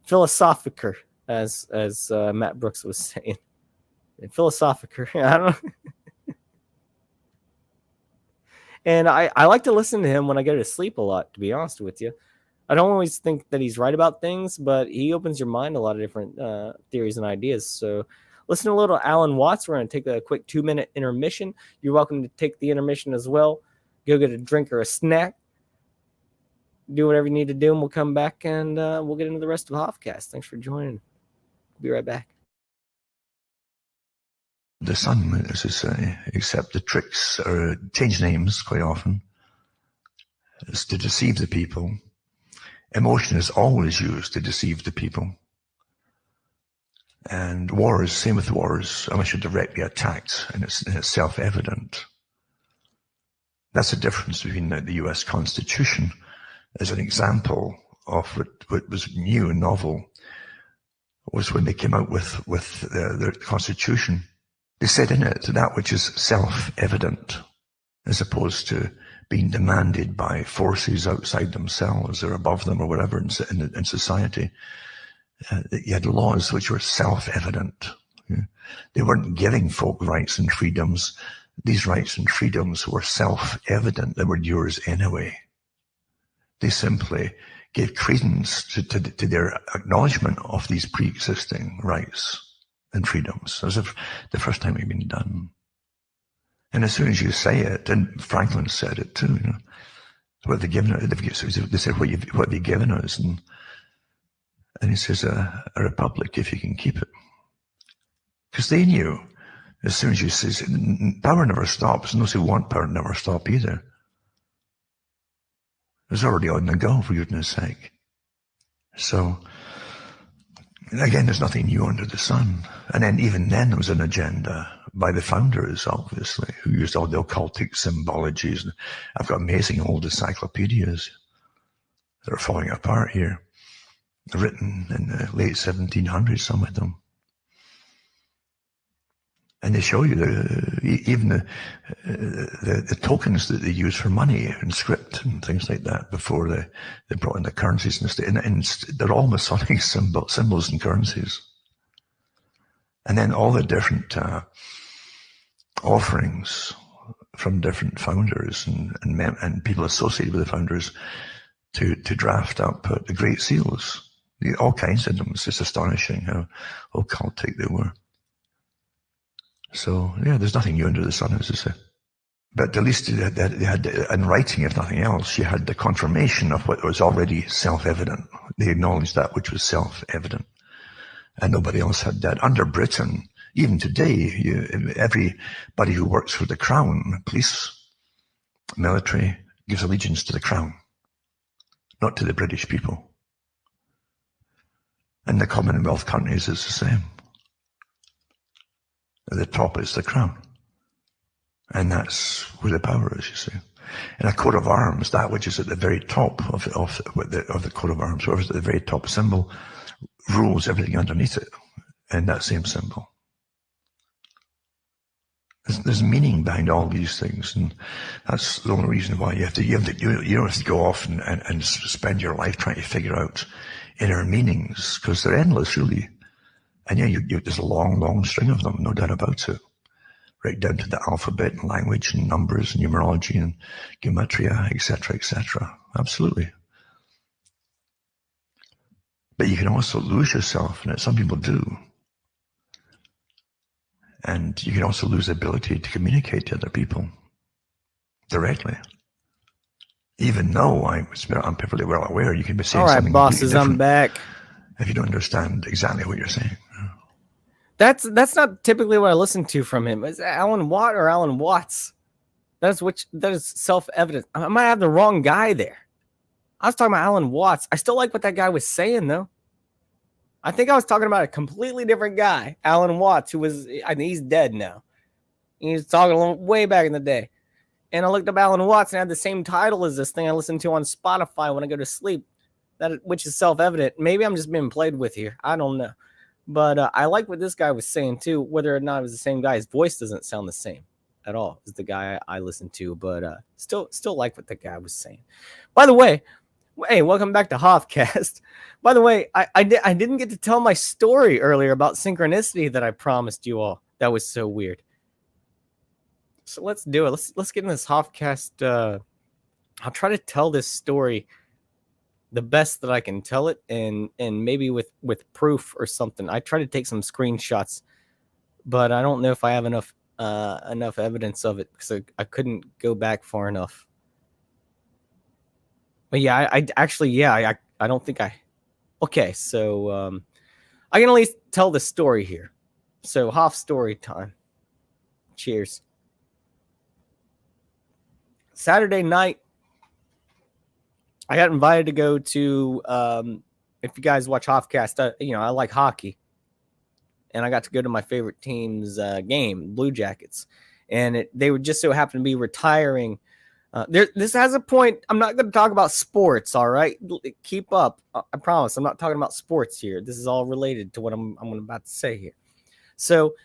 philosophiker, as Matt Brooks was saying. Philosophiker. I don't know. And I like to listen to him when I go to sleep a lot, to be honest with you. I don't always think that he's right about things, but he opens your mind to a lot of different theories and ideas. So listen to a little Alan Watts. We're going to take a quick 2-minute intermission. You're welcome to take the intermission as well. Go get a drink or a snack. Do whatever you need to do, and we'll come back and we'll get into the rest of the Hoffcast. Thanks for joining. Be right back. The sun, as I say, except the tricks are change names quite often. It's to deceive the people. Emotion is always used to deceive the people. And wars, same with wars, unless you're directly attacked, and it's self-evident. That's the difference between the US Constitution as an example of what was new and novel was when they came out with their Constitution. They said in it that which is self-evident, as opposed to being demanded by forces outside themselves or above them or whatever in society. You had laws which were self-evident. They weren't giving folk rights and freedoms. These rights and freedoms were self-evident. They were yours anyway. They simply gave credence to their acknowledgement of these pre-existing rights and freedoms, as if the first time it had been done. And as soon as you say it, and Franklin said it too, what they've given us, they said, what they've given us, and he says, a republic if you can keep it. Because they knew, as soon as you say, power never stops, and those who want power never stop either. It was already on the go, for goodness sake. So, again, there's nothing new under the sun. And then even then there was an agenda by the founders, obviously, who used all the occultic symbologies. I've got amazing old encyclopedias that are falling apart here, written in the late 1700s, some of them. And they show you even the tokens that they use for money and script and things like that before they brought in the currencies and they're all Masonic symbols and currencies. And then all the different offerings from different founders and people associated with the founders to draft up the Great Seals. All kinds of them. It's just astonishing how occultic they were. So, yeah, there's nothing new under the sun, as I say. But at least they had, in writing, if nothing else, you had the confirmation of what was already self-evident. They acknowledged that which was self-evident. And nobody else had that. Under Britain, even today, everybody who works for the Crown, police, military, gives allegiance to the Crown, not to the British people. And the Commonwealth countries is the same. At the top is the Crown. And that's where the power is, you see. In a coat of arms, that which is at the very top of the coat of arms, whoever's at the very top symbol, rules everything underneath it in that same symbol. There's meaning behind all these things, and that's the only reason why you have to go off and spend your life trying to figure out inner meanings, because they're endless, really. And yeah, there's a long, long string of them, no doubt about it. Right down to the alphabet and language and numbers and numerology and gematria, etc., etc. Absolutely. But you can also lose yourself in it. Some people do. And you can also lose the ability to communicate to other people directly. Even though I'm perfectly well aware you can be saying something. All right, bosses, I'm back. If you don't understand exactly what you're saying. That's not typically what I listen to from him. Is it Alan Watt or Alan Watts? That is self-evident. I might have the wrong guy there. I was talking about Alan Watts. I still like what that guy was saying, though. I think I was talking about a completely different guy, Alan Watts, I think he's dead now. He was talking way back in the day. And I looked up Alan Watts and had the same title as this thing I listen to on Spotify when I go to sleep, which is self-evident. Maybe I'm just being played with here. I don't know. But I like what this guy was saying, too. Whether or not it was the same guy, his voice doesn't sound the same at all as the guy I listen to. But still like what the guy was saying. By the way, hey, welcome back to Hoffcast. By the way, I didn't get to tell my story earlier about synchronicity that I promised you all. That was so weird. So let's do it. Let's get in this Hoffcast. I'll try to tell this story the best that I can tell it, and maybe with proof or something. I try to take some screenshots, but I don't know if I have enough evidence of it because I couldn't go back far enough. But yeah, I don't think I. Okay, so I can at least tell the story here. So Hoff story time. Cheers. Saturday night, I got invited to go to, if you guys watch Hoffcast, I like hockey. And I got to go to my favorite team's game, Blue Jackets. And they would just so happen to be retiring. This has a point. I'm not going to talk about sports, all right? Keep up. I promise. I'm not talking about sports here. This is all related to what I'm about to say here. So,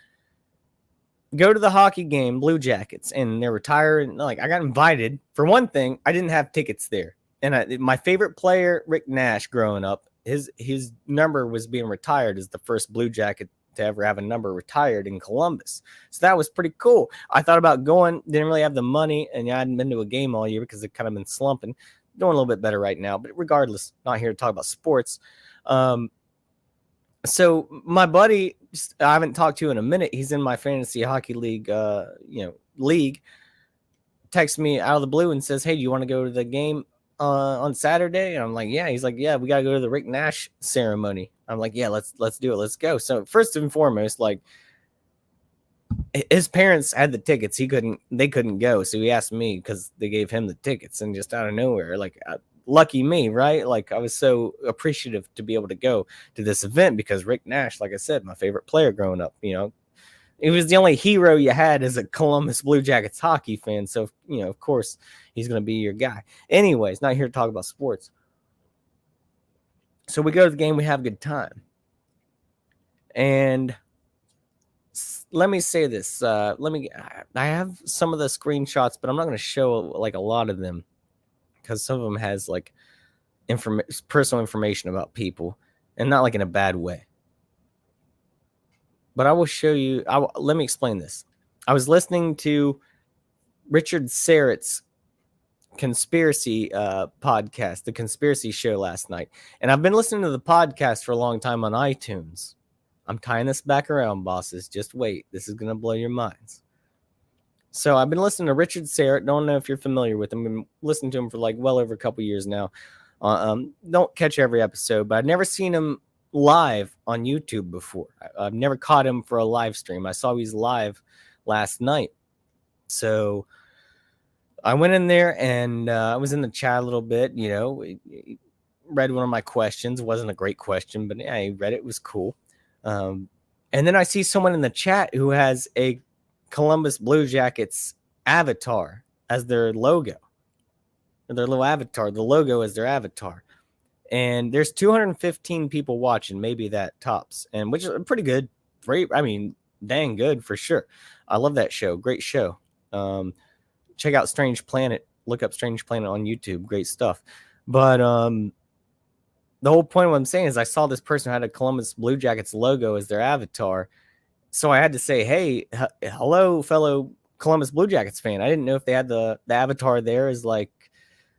go to the hockey game, Blue Jackets, and they're retiring. Like, I got invited. For one thing, I didn't have tickets there. And my favorite player, Rick Nash, growing up, his number was being retired as the first Blue Jacket to ever have a number retired in Columbus. So that was pretty cool. I thought about going, didn't really have the money, and I hadn't been to a game all year because it kind of been slumping. doing a little bit better right now. But regardless, not here to talk about sports. So my buddy, I haven't talked to in a minute. He's in my fantasy hockey league, league. Texts me out of the blue and says, "Hey, do you want to go to the game on Saturday?" And I'm like, "Yeah." He's like, "Yeah, we gotta go to the Rick Nash ceremony." I'm like, "Yeah, let's do it. Let's go." So first and foremost, like, his parents had the tickets. They couldn't go, so he asked me because they gave him the tickets, and just out of nowhere, like. Lucky me, right? Like, I was so appreciative to be able to go to this event because Rick Nash, like I said, my favorite player growing up, he was the only hero you had as a Columbus Blue Jackets hockey fan. So, of course, he's going to be your guy. Anyways, not here to talk about sports. So we go to the game, we have a good time. And let me say this. I have some of the screenshots, but I'm not going to show like a lot of them, because some of them has like personal information about people, and not like in a bad way. But I will show you. Let me explain this. I was listening to Richard Syrett's conspiracy podcast, the Conspiracy Show, last night, and I've been listening to the podcast for a long time on iTunes. I'm tying this back around, bosses. Just wait. This is gonna blow your minds. So I've been listening to Richard Syrett. Don't know if you're familiar with him. I've been listening to him for like well over a couple years now. Don't catch every episode, but I've never seen him live on YouTube before. I've never caught him for a live stream. I saw he's live last night. So I went in there and I was in the chat a little bit, read one of my questions. It wasn't a great question, but yeah, I read it. It was cool. And then I see someone in the chat who has a Columbus Blue Jackets avatar as their logo, or their little avatar. The logo is their avatar, and there's 215 people watching, maybe that tops, and which is pretty good. Great, I mean, dang good for sure. I love that show. Great show. Check out Strange Planet. Look up Strange Planet on YouTube. Great stuff. But the whole point of what I'm saying is I saw this person who had a Columbus Blue Jackets logo as their avatar. So I had to say, hey, hello, fellow Columbus Blue Jackets fan. I didn't know if they had the avatar there as like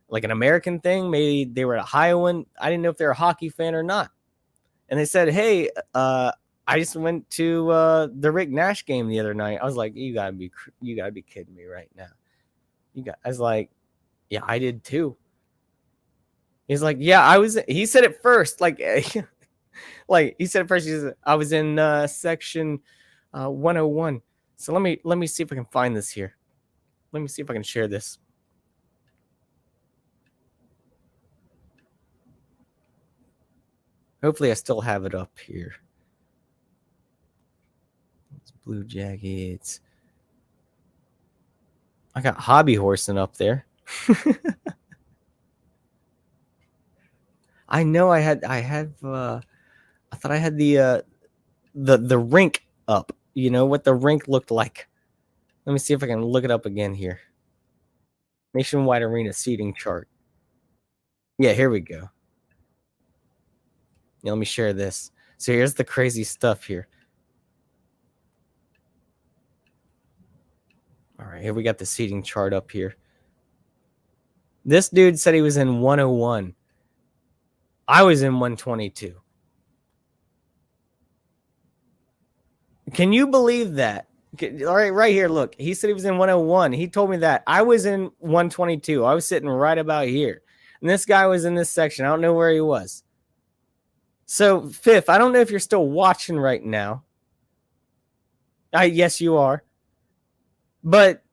an American thing. Maybe they were a Ohioan. I didn't know if they're a hockey fan or not. And they said, hey, I just went to the Rick Nash game the other night. I was like, you gotta be kidding me right now. I was like, yeah, I did too. He's like, yeah, he said it first. Like he said it first. He said, I was in section 101. So let me see if I can find this here. Let me see if I can share this. Hopefully I still have it up here. It's Blue Jackets. I got hobby horsing up there. I know I thought I had the rink up. You know what the rink looked like. Let me see if I can look it up again here. Nationwide Arena seating chart. Yeah, here we go. Yeah, let me share this. So here's the crazy stuff here. All right, here we got the seating chart up here. This dude said he was in 101. I was in 122. Can you believe that? All right here, look. He said he was in 101. He told me that. I was in 122. I was sitting right about here. And this guy was in this section. I don't know where he was. So, Fifth, I don't know if you're still watching right now. Yes, you are. But,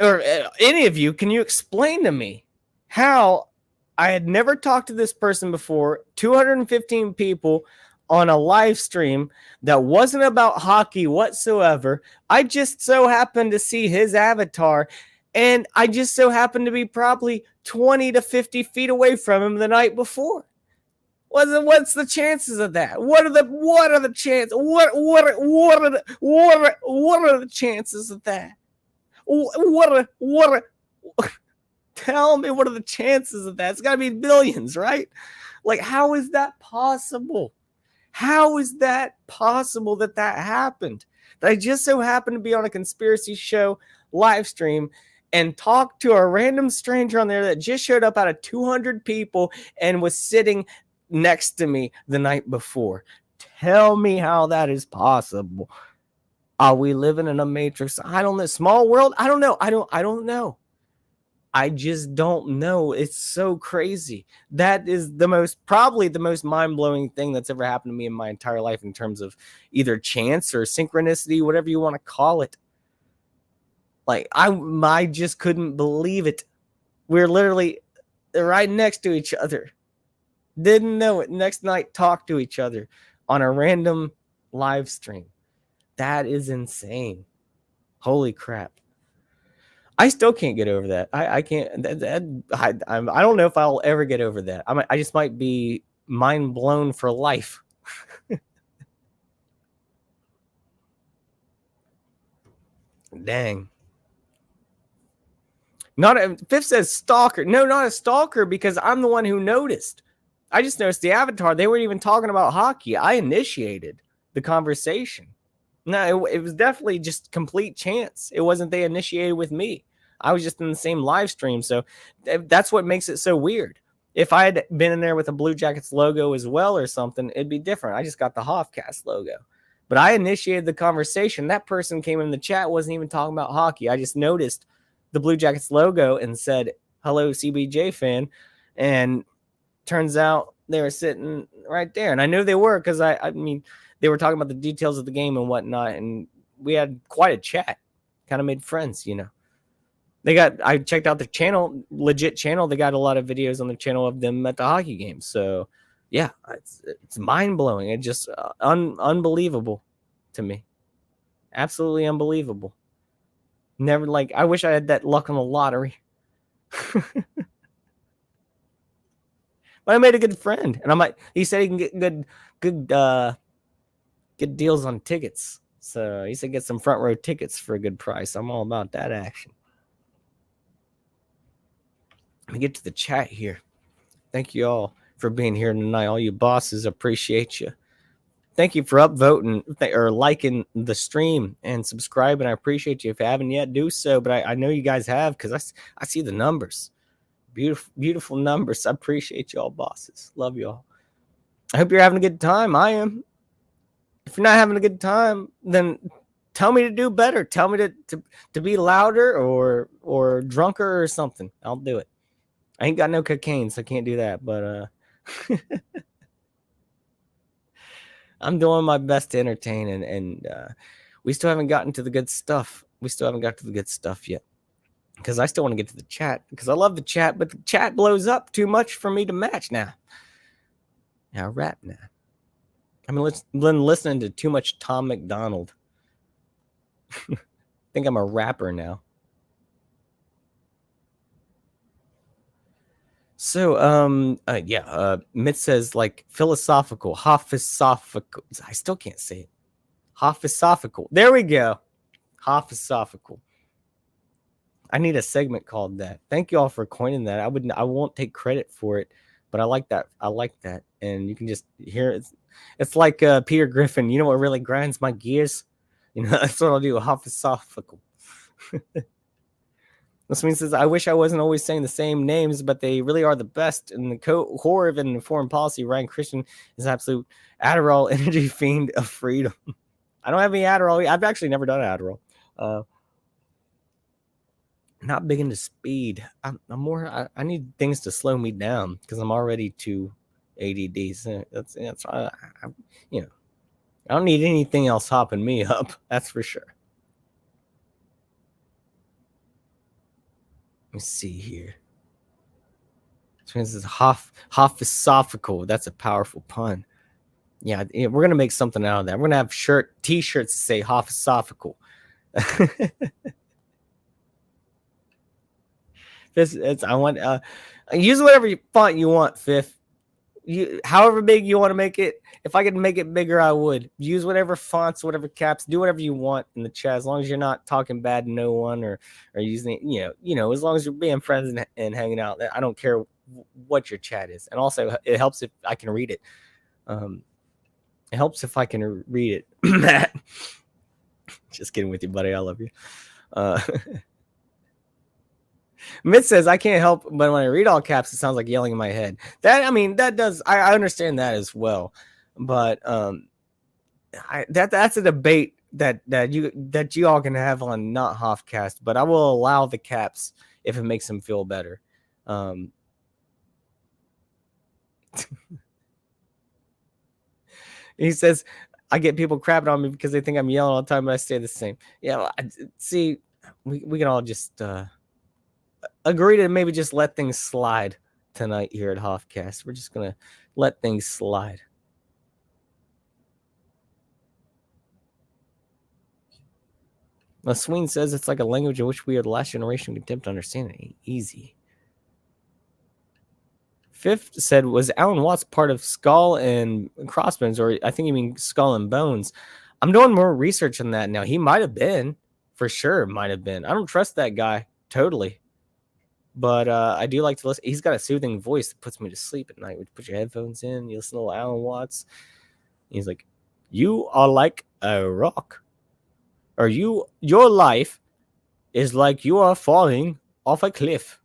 or any of you, can you explain to me how I had never talked to this person before, 215 people on a live stream that wasn't about hockey whatsoever. I just so happened to see his avatar, and I just so happened to be probably 20 to 50 feet away from him the night before. What's the chances of that? What are the chances? What are the chances of that? Tell me, what are the chances of that? It's got to be billions, right? Like, how is that possible? How is that possible that happened? That I just so happened to be on a conspiracy show live stream, and talk to a random stranger on there that just showed up out of 200 people and was sitting next to me the night before. Tell me how that is possible. Are we living in a matrix? I don't know. Small world? I don't know. I don't know. I just don't know. It's so crazy. That is probably the most mind-blowing thing that's ever happened to me in my entire life in terms of either chance or synchronicity, whatever you want to call it. Like, I just couldn't believe it. We're literally right next to each other. Didn't know it. Next night, talked to each other on a random live stream. That is insane. Holy crap. I still can't get over that. I can't. I don't know if I'll ever get over that. I just might be mind blown for life. Dang. Fifth says stalker. No, not a stalker, because I'm the one who noticed. I just noticed the avatar. They weren't even talking about hockey. I initiated the conversation. No, it was definitely just complete chance. It wasn't they initiated with me. I was just in the same live stream. So that's what makes it so weird. If I had been in there with a Blue Jackets logo as well or something, it'd be different. I just got the Hoffcast logo. But I initiated the conversation. That person came in the chat, wasn't even talking about hockey. I just noticed the Blue Jackets logo and said, hello, CBJ fan. And turns out they were sitting right there. And I knew they were because, I mean, they were talking about the details of the game and whatnot. And we had quite a chat. Kind of made friends, you know. I checked out their channel, legit channel. They got a lot of videos on the channel of them at the hockey games. So, yeah, it's mind-blowing. It's just unbelievable to me. Absolutely unbelievable. Never, like, I wish I had that luck on the lottery. But I made a good friend. And he said he can get good deals on tickets. So he said get some front row tickets for a good price. I'm all about that action. Let me get to the chat here. Thank you all for being here tonight. All you bosses, appreciate you. Thank you for upvoting or liking the stream and subscribing. I appreciate you. If you haven't yet, do so. But I know you guys have, because I see the numbers. Beautiful, beautiful numbers. I appreciate y'all, bosses. Love y'all. I hope you're having a good time. I am. If you're not having a good time, then tell me to do better. Tell me to be louder or drunker or something. I'll do it. I ain't got no cocaine, so I can't do that. But I'm doing my best to entertain, and we still haven't gotten to the good stuff. We still haven't got to the good stuff yet, because I still want to get to the chat, because I love the chat, but the chat blows up too much for me to match now. Now, rap now. I've been listening to too much Tom McDonald. I think I'm a rapper now. So, Mitt says, like, philosophical, Hophilosophical. I still can't say it. Hophilosophical. There we go. Hophilosophical. I need a segment called that. Thank you all for coining that. I won't take credit for it, but I like that. I like that. And you can just hear it. It's like Peter Griffin. You know what really grinds my gears? You know, that's what I'll do. Hophilosophical. This means I wish I wasn't always saying the same names, but they really are the best. And the core of in foreign policy, Ryan Christian is an absolute Adderall energy fiend of freedom. I don't have any Adderall. I've actually never done Adderall. Not big into speed. I'm more. I need things to slow me down because I'm already too ADD. So that's you know, I don't need anything else hopping me up. That's for sure. Let me see here. This is Hophilosophical. That's a powerful pun. Yeah, we're gonna make something out of that. We're gonna have T-shirts that say Hophilosophical. I want use whatever font you want, Fifth. However big you want to make it. If I could make it bigger, I would. Use whatever fonts, whatever caps, do whatever you want in the chat, as long as you're not talking bad to no one or using it, you know, as long as you're being friends and hanging out. I don't care what your chat is. And also, it helps if I can read it. It helps if I can read it. Matt, just kidding with you, buddy. I love you. Mitch says, I can't help, but when I read all caps, it sounds like yelling in my head. That does, I understand that as well. But that's a debate that you all can have on not Hoffcast, but I will allow the caps if it makes them feel better. He says, I get people crapping on me because they think I'm yelling all the time, but I stay the same. Yeah, well, see, we can all just agree to maybe just let things slide tonight here at Hoffcast. We're just gonna let things slide. Sween says it's like a language in which we are the last generation can attempt to understand it. Ain't easy. Fifth said, was Alan Watts part of Skull and Crossbones, or I think you mean Skull and Bones? I'm doing more research on that now. He might have been, for sure, might have been. I don't trust that guy totally, but I do like to listen. He's got a soothing voice that puts me to sleep at night. You put your headphones in, you listen to Alan Watts. He's like, "You are like a rock, or your life is like you are falling off a cliff.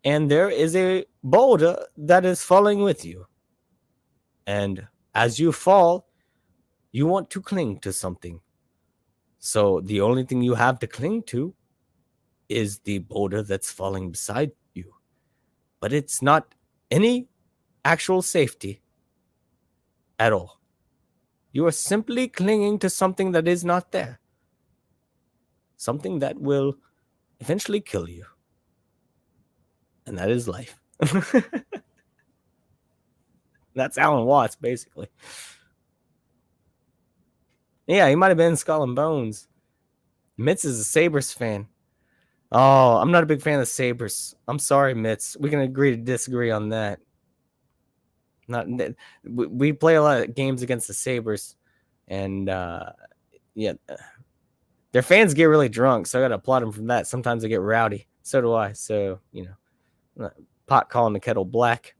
And there is a boulder that is falling with you. And as you fall, you want to cling to something. So the only thing you have to cling to is the boulder that's falling beside you. But it's not any actual safety at all. You are simply clinging to something that is not there. Something that will eventually kill you. And that is life." That's Alan Watts, basically. Yeah, he might have been Skull and Bones. Mitz is a Sabres fan. Oh, I'm not a big fan of Sabres. I'm sorry, Mitz. We can agree to disagree on that. We play a lot of games against the Sabres, and yeah, their fans get really drunk, so I got to applaud them from that. Sometimes they get rowdy. So do I. So, pot calling the kettle black.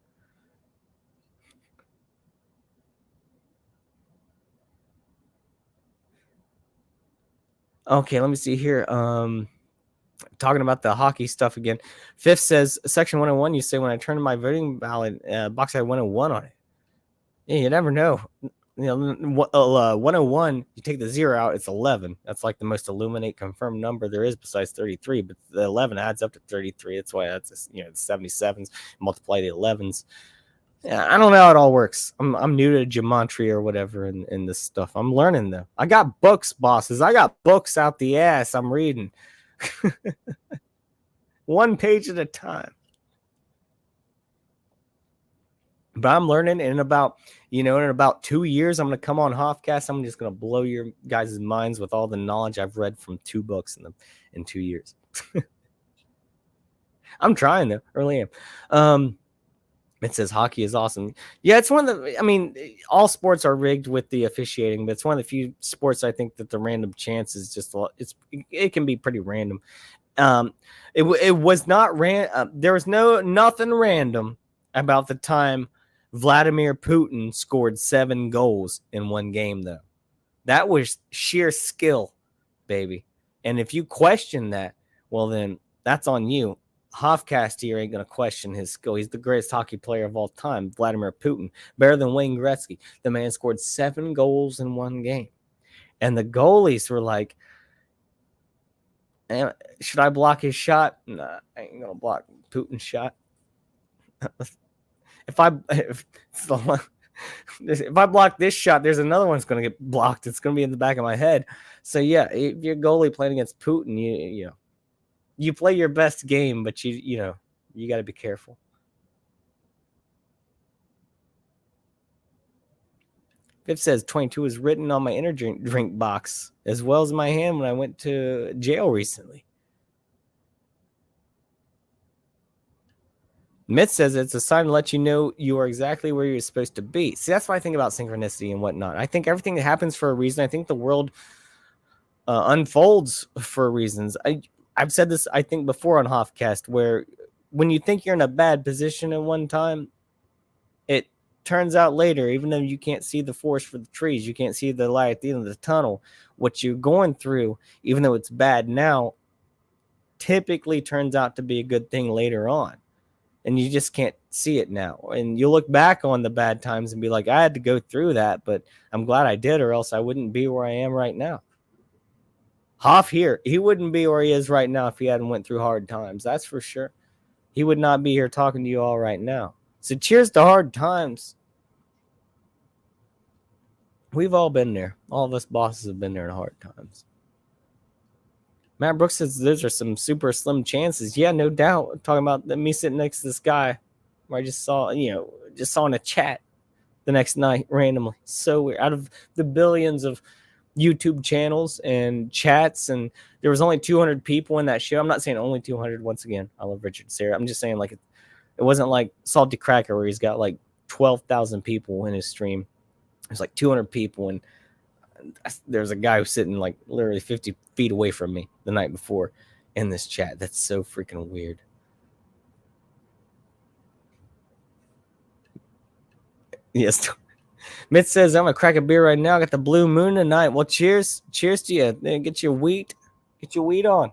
Okay, let me see here. Talking about the hockey stuff again. Fifth says, Section 101, you say, when I turned my voting ballot box, I had 101 on it. Yeah, you never know. 101, you take the 0 out, it's 11. That's like the most Illuminate confirmed number there is besides 33, but the 11 adds up to 33. That's why that's the 77s, multiply the 11s. Yeah, I don't know how it all works. I'm new to gematria or whatever in this stuff. I'm learning though. I got books, bosses. I got books out the ass. I'm reading. One page at a time. But I'm learning, and in about 2 years, I'm going to come on Hoffcast. I'm just going to blow your guys' minds with all the knowledge I've read from 2 books in 2 years. I'm trying, though. Really am. It says hockey is awesome. Yeah, it's one of the, all sports are rigged with the officiating, but it's one of the few sports I think that the random chance is just, it can be pretty random. It was not there was nothing random about the time Vladimir Putin scored 7 goals in one game, though. That was sheer skill, baby. And if you question that, well, then that's on you. Hoffcast here ain't going to question his skill. He's the greatest hockey player of all time, Vladimir Putin. Better than Wayne Gretzky. The man scored 7 goals in one game. And the goalies were like, should I block his shot? Nah, I ain't going to block Putin's shot. If I block this shot, there's another one's going to get blocked. It's going to be in the back of my head. So, yeah, if you're goalie playing against Putin, you play your best game, but you got to be careful. Fifth says 22 is written on my energy drink box as well as my hand when I went to jail recently. Myth says it's a sign to let you know you are exactly where you're supposed to be. See, that's what I think about synchronicity and whatnot. I think everything that happens for a reason. I think the world unfolds for reasons. I've said this, I think, before on Hoffcast, where when you think you're in a bad position at one time, it turns out later, even though you can't see the forest for the trees, you can't see the light at the end of the tunnel, what you're going through, even though it's bad now, typically turns out to be a good thing later on. And you just can't see it now. And you look back on the bad times and be like, I had to go through that, but I'm glad I did, or else I wouldn't be where I am right now. Hoff here, he wouldn't be where he is right now if he hadn't went through hard times. That's for sure. He would not be here talking to you all right now. So cheers to hard times. We've all been there. All of us bosses have been there in hard times. Matt Brooks says those are some super slim chances. Yeah, no doubt. I'm talking about me sitting next to this guy where I just saw in a chat the next night randomly. So weird. Out of the billions of YouTube channels and chats, and there was only 200 people in that show. I'm not saying only 200. Once again, I love Richard Serra. I'm just saying, like, it wasn't like Salty Cracker where he's got like 12,000 people in his stream. There's like 200 people, and there's a guy who's sitting like literally 50 feet away from me the night before in this chat. That's so freaking weird. Yes. Mitch says, I'm gonna crack a beer right now. I got the blue moon tonight. Well, cheers. Cheers to you. Then get your wheat. Get your wheat on.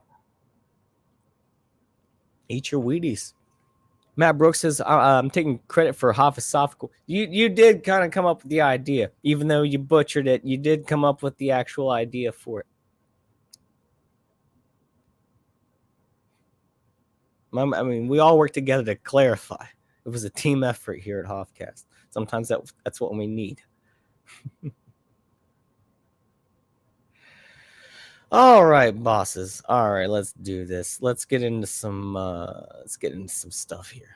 Eat your Wheaties. Matt Brooks says, I'm taking credit for philosophical. You did kind of come up with the idea. Even though you butchered it, you did come up with the actual idea for it. I mean, we all work together to clarify. It was a team effort here at Hoffcast. Sometimes that's what we need. All right, bosses. All right, let's do this. Let's get into some stuff here.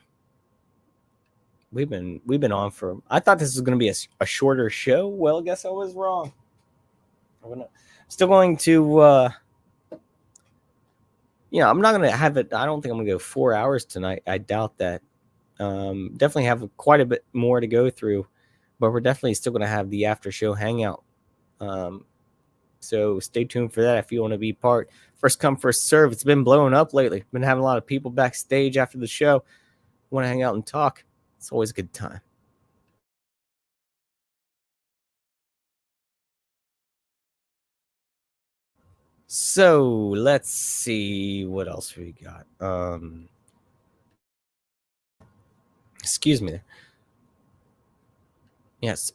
We've been on for. I thought this was going to be a shorter show. Well, I guess I was wrong. I'm still going to. I'm not going to have it. I don't think I'm going to go 4 hours tonight. I doubt that. Definitely have quite a bit more to go through, but we're definitely still going to have the after show hangout. So stay tuned for that if you want to be part. First come, first serve. It's been blowing up lately. Been having a lot of people backstage after the show. Want to hang out and talk. It's always a good time. So let's see what else we got. Excuse me. Yes.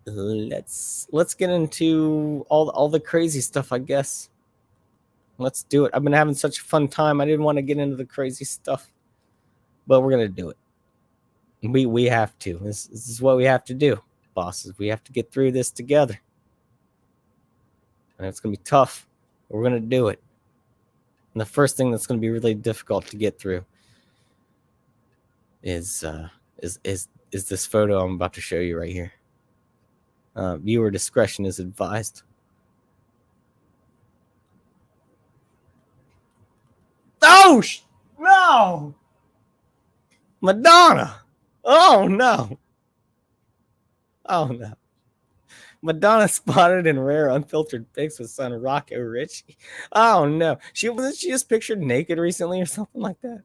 Let's get into all the crazy stuff, I guess. Let's do it. I've been having such a fun time. I didn't want to get into the crazy stuff, but we're gonna do it. We have to. This is what we have to do, bosses. We have to get through this together, and it's gonna be tough, but we're gonna do it. And the first thing that's gonna be really difficult to get through is this photo I'm about to show you right here. Viewer discretion is advised. Oh, no! Madonna! Oh, no! Oh, no. Madonna spotted in rare unfiltered pics with son Rocco Richie. Oh, no. Wasn't she just pictured naked recently or something like that?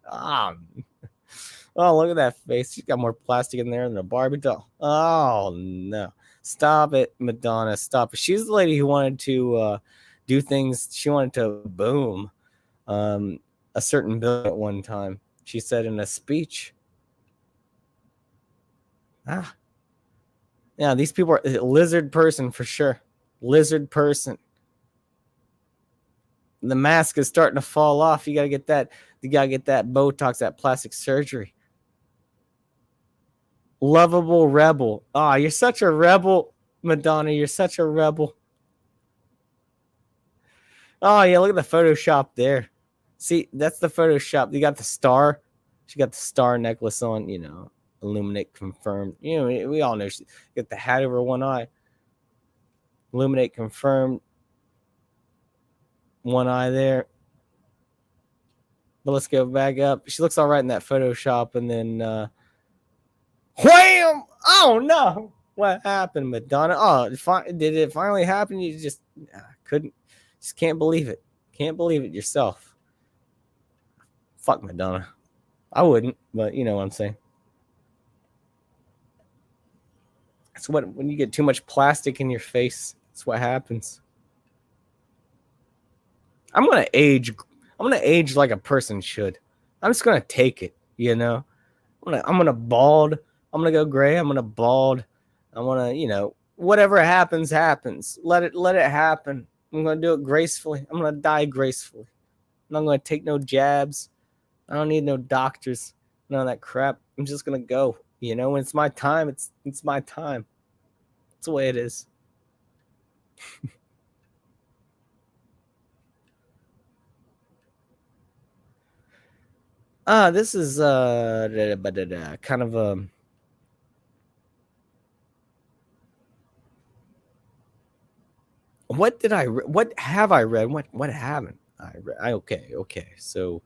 Oh, look at that face. She's got more plastic in there than a Barbie doll. Oh, no. Stop it, Madonna. Stop it. She's the lady who wanted to do things. She wanted to boom a certain bill at one time. She said in a speech. Yeah, these people are lizard person for sure. Lizard person. The mask is starting to fall off. You gotta get that. You gotta get that Botox, that plastic surgery. Lovable rebel. Oh, you're such a rebel, Madonna. You're such a rebel. Oh, yeah, look at the Photoshop there. See, that's the Photoshop. You got the star. She got the star necklace on, illuminate confirmed. We all know she got the hat over one eye. Illuminate confirmed. One eye there. But let's go back up. She looks all right in that Photoshop, and then wham! Oh no! What happened, Madonna? Oh, did it finally happen? You just can't believe it. Can't believe it yourself. Fuck Madonna. I wouldn't, but you know what I'm saying. That's when you get too much plastic in your face. That's what happens. I'm gonna age I'm gonna age like a person should. I'm just gonna take it, you know. I'm gonna bald. I'm gonna go gray. I'm gonna bald. I wanna, you know, whatever happens, happens. Let it happen. I'm gonna do it gracefully. I'm gonna die gracefully. I'm not gonna take no jabs. I don't need no doctors. None of that crap. I'm just gonna go. You know, when it's my time, it's my time. It's the way it is. This is kind of a what have I read? What haven't I read? Okay. So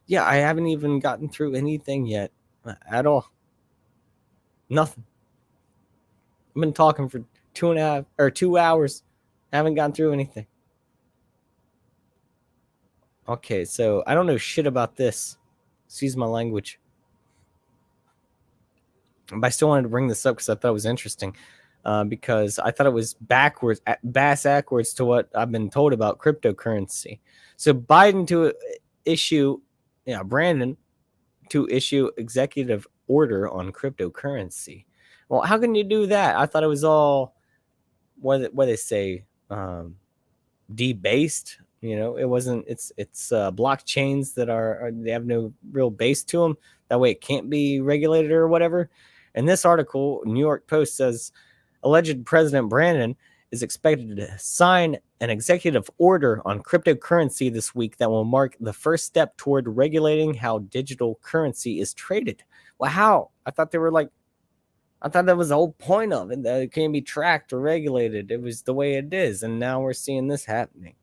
yeah, I haven't even gotten through anything yet at all. Nothing. I've been talking for 2 hours. I haven't gotten through anything. Okay, so I don't know shit about this. Excuse my language. But I still wanted to bring this up because I thought it was interesting. Because I thought it was backwards to what I've been told about cryptocurrency. So Biden to issue, Brandon to issue executive order on cryptocurrency. Well, how can you do that? I thought it was all what they say, debased. You know, it wasn't. It's blockchains that they have no real base to them. That way, it can't be regulated or whatever. And this article, New York Post says, alleged President Brandon is expected to sign an executive order on cryptocurrency this week that will mark the first step toward regulating how digital currency is traded. Well, how? I thought that was the whole point of it, that it can't be tracked or regulated. It was the way it is. And now we're seeing this happening.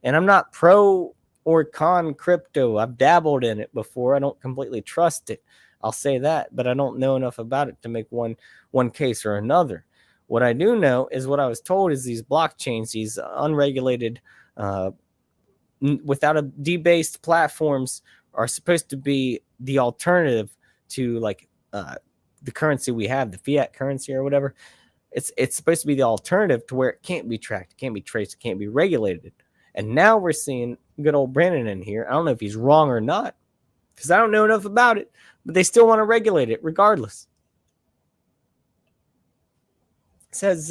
And I'm not pro or con crypto. I've dabbled in it before. I don't completely trust it. I'll say that, but I don't know enough about it to make one case or another. What I do know is what I was told is these blockchains, these unregulated, without a debased platforms, are supposed to be the alternative to like the currency we have, the fiat currency or whatever. It's supposed to be the alternative to where it can't be tracked, it can't be traced, it can't be regulated. And now we're seeing good old Brandon in here. I don't know if he's wrong or not, because I don't know enough about it, but they still want to regulate it regardless. It says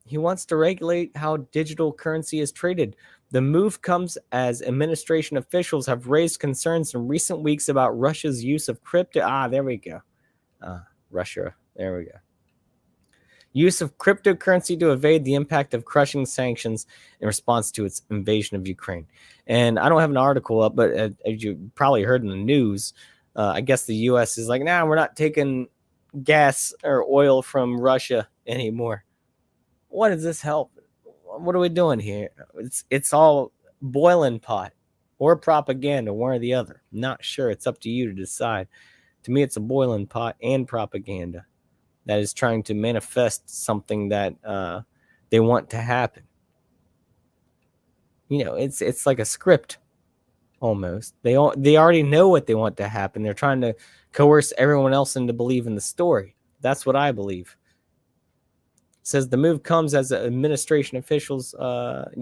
he wants to regulate how digital currency is traded. The move comes as administration officials have raised concerns in recent weeks about Russia's use of crypto. There we go. Russia. There we go. Use of cryptocurrency to evade the impact of crushing sanctions in response to its invasion of Ukraine. And I don't have an article up, but as you probably heard in the news, I guess the U.S. is like, we're not taking gas or oil from Russia anymore. What does this help? What are we doing here? It's all boiling pot or propaganda, one or the other. Not sure. It's up to you to decide. To me, it's a boiling pot and propaganda that is trying to manifest something that they want to happen. You know, it's like a script almost. They already know what they want to happen. They're trying to coerce everyone else into believing the story. That's what I believe. It says the move comes as administration officials. We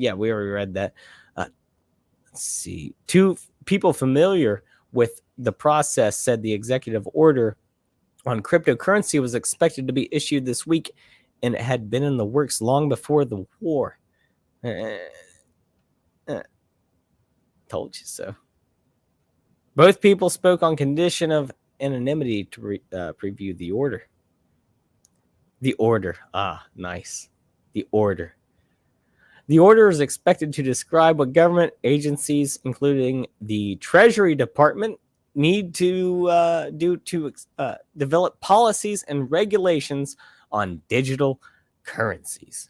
already read that. Let's see. 2 people familiar with the process said the executive order on cryptocurrency was expected to be issued this week, and it had been in the works long before the war. Told you so. Both people spoke on condition of anonymity to preview the order. The order. Nice. The order. The order is expected to describe what government agencies, including the Treasury Department, need to do to develop policies and regulations on digital currencies.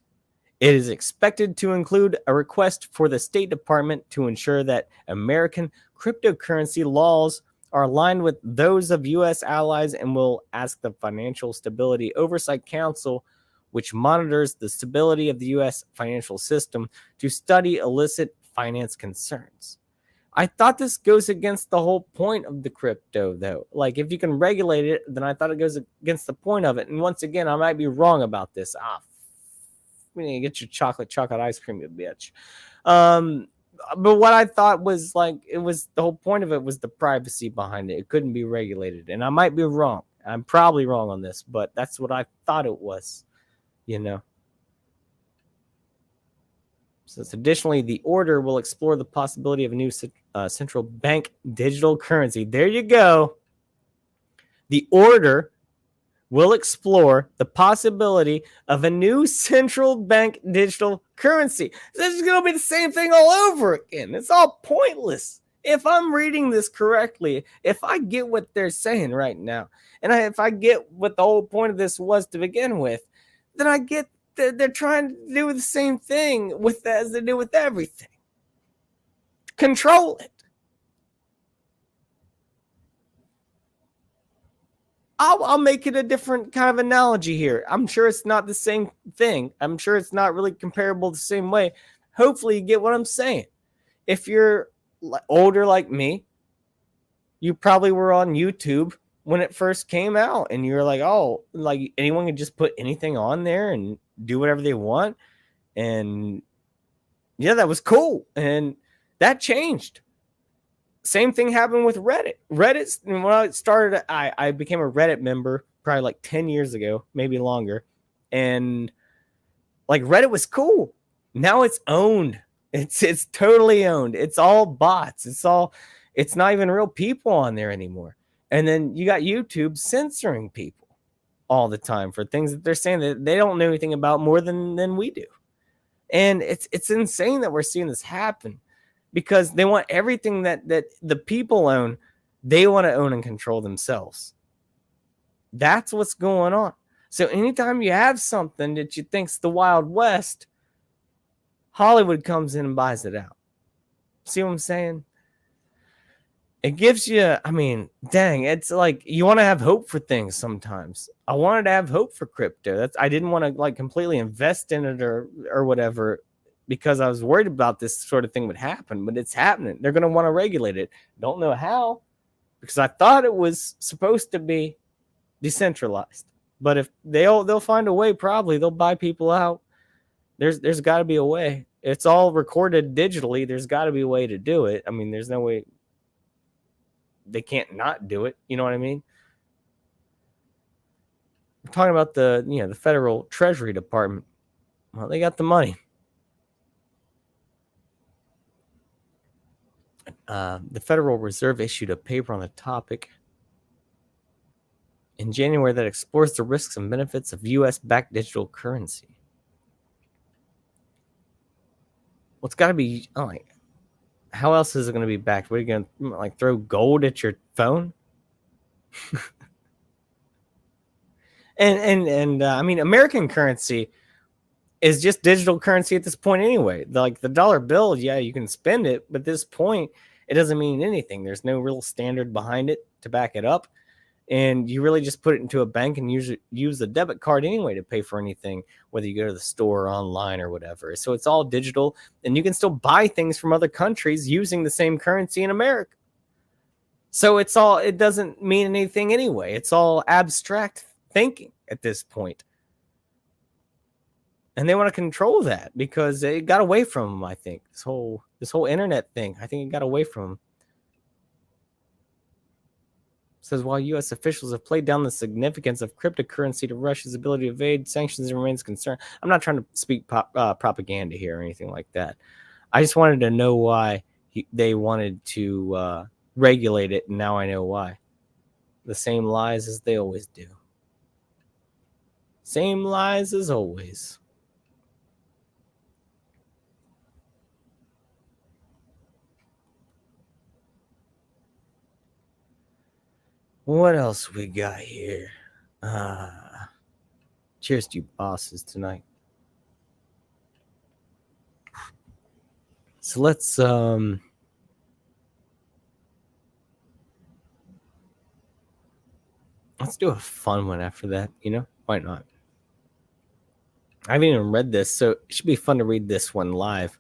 It is expected to include a request for the State Department to ensure that American cryptocurrency laws are aligned with those of U.S. allies, and will ask the Financial Stability Oversight Council, which monitors the stability of the U.S. financial system, to study illicit finance concerns. I thought this goes against the whole point of the crypto, though. Like, if you can regulate it, then I thought it goes against the point of it. And once again, I might be wrong about this. We need to get your chocolate ice cream, you bitch. But what I thought was like, it was the whole point of it was the privacy behind it. It couldn't be regulated. And I might be wrong. I'm probably wrong on this, but that's what I thought it was, you know. So additionally, the order will explore the possibility of a new central bank digital currency. There you go. The order will explore the possibility of a new central bank digital currency. This is going to be the same thing all over again. It's all pointless. If I'm reading this correctly, if I get what they're saying right now, and if I get what the whole point of this was to begin with, then I get that they're trying to do the same thing with as they do with everything. Control it. I'll make it a different kind of analogy here. I'm sure it's not the same thing. I'm sure it's not really comparable the same way. Hopefully you get what I'm saying. If you're older like me, you probably were on YouTube when it first came out and you're like, oh, like anyone can just put anything on there and do whatever they want. And yeah, that was cool. And that changed. Same thing happened with Reddit. Reddit, when I started, I became a Reddit member probably like 10 years ago, maybe longer. And like Reddit was cool. Now it's owned. It's totally owned. It's all bots. It's not even real people on there anymore. And then you got YouTube censoring people all the time for things that they're saying that they don't know anything about more than we do. And it's insane that we're seeing this happen. Because they want everything that the people own, they want to own and control themselves. That's what's going on. So anytime you have something that you think's the Wild West, Hollywood comes in and buys it out. See what I'm saying? It gives you, I mean, dang, it's like you want to have hope for things sometimes. I wanted to have hope for crypto. I didn't want to like completely invest in it or whatever, because I was worried about this sort of thing would happen, but it's happening. They're going to want to regulate it. Don't know how, because I thought it was supposed to be decentralized. But if they'll find a way, probably they'll buy people out. There's got to be a way. It's all recorded digitally. There's got to be a way to do it. I mean, there's no way they can't not do it. You know what I mean? We're talking about the Federal Treasury Department. Well, they got the money. The Federal Reserve issued a paper on the topic in January that explores the risks and benefits of U.S.-backed digital currency. Well, it's got to be like, how else is it going to be backed? What are you going to like throw gold at your phone? and I mean, American currency is just digital currency at this point anyway. Like the dollar bill, yeah, you can spend it, but at this point, it doesn't mean anything. There's no real standard behind it to back it up. And you really just put it into a bank and use a debit card anyway to pay for anything, whether you go to the store or online or whatever. So it's all digital, and you can still buy things from other countries using the same currency in America. So it doesn't mean anything anyway. It's all abstract thinking at this point. And they want to control that because it got away from them, I think. This whole internet thing, I think it got away from them. It says, while U.S. officials have played down the significance of cryptocurrency to Russia's ability to evade sanctions and remains concerned. I'm not trying to speak propaganda here or anything like that. I just wanted to know why they wanted to regulate it, and now I know why. The same lies as they always do. Same lies as always. What else we got here? Cheers to you bosses tonight. So let's do a fun one after that, Why not? I haven't even read this, so it should be fun to read this one live.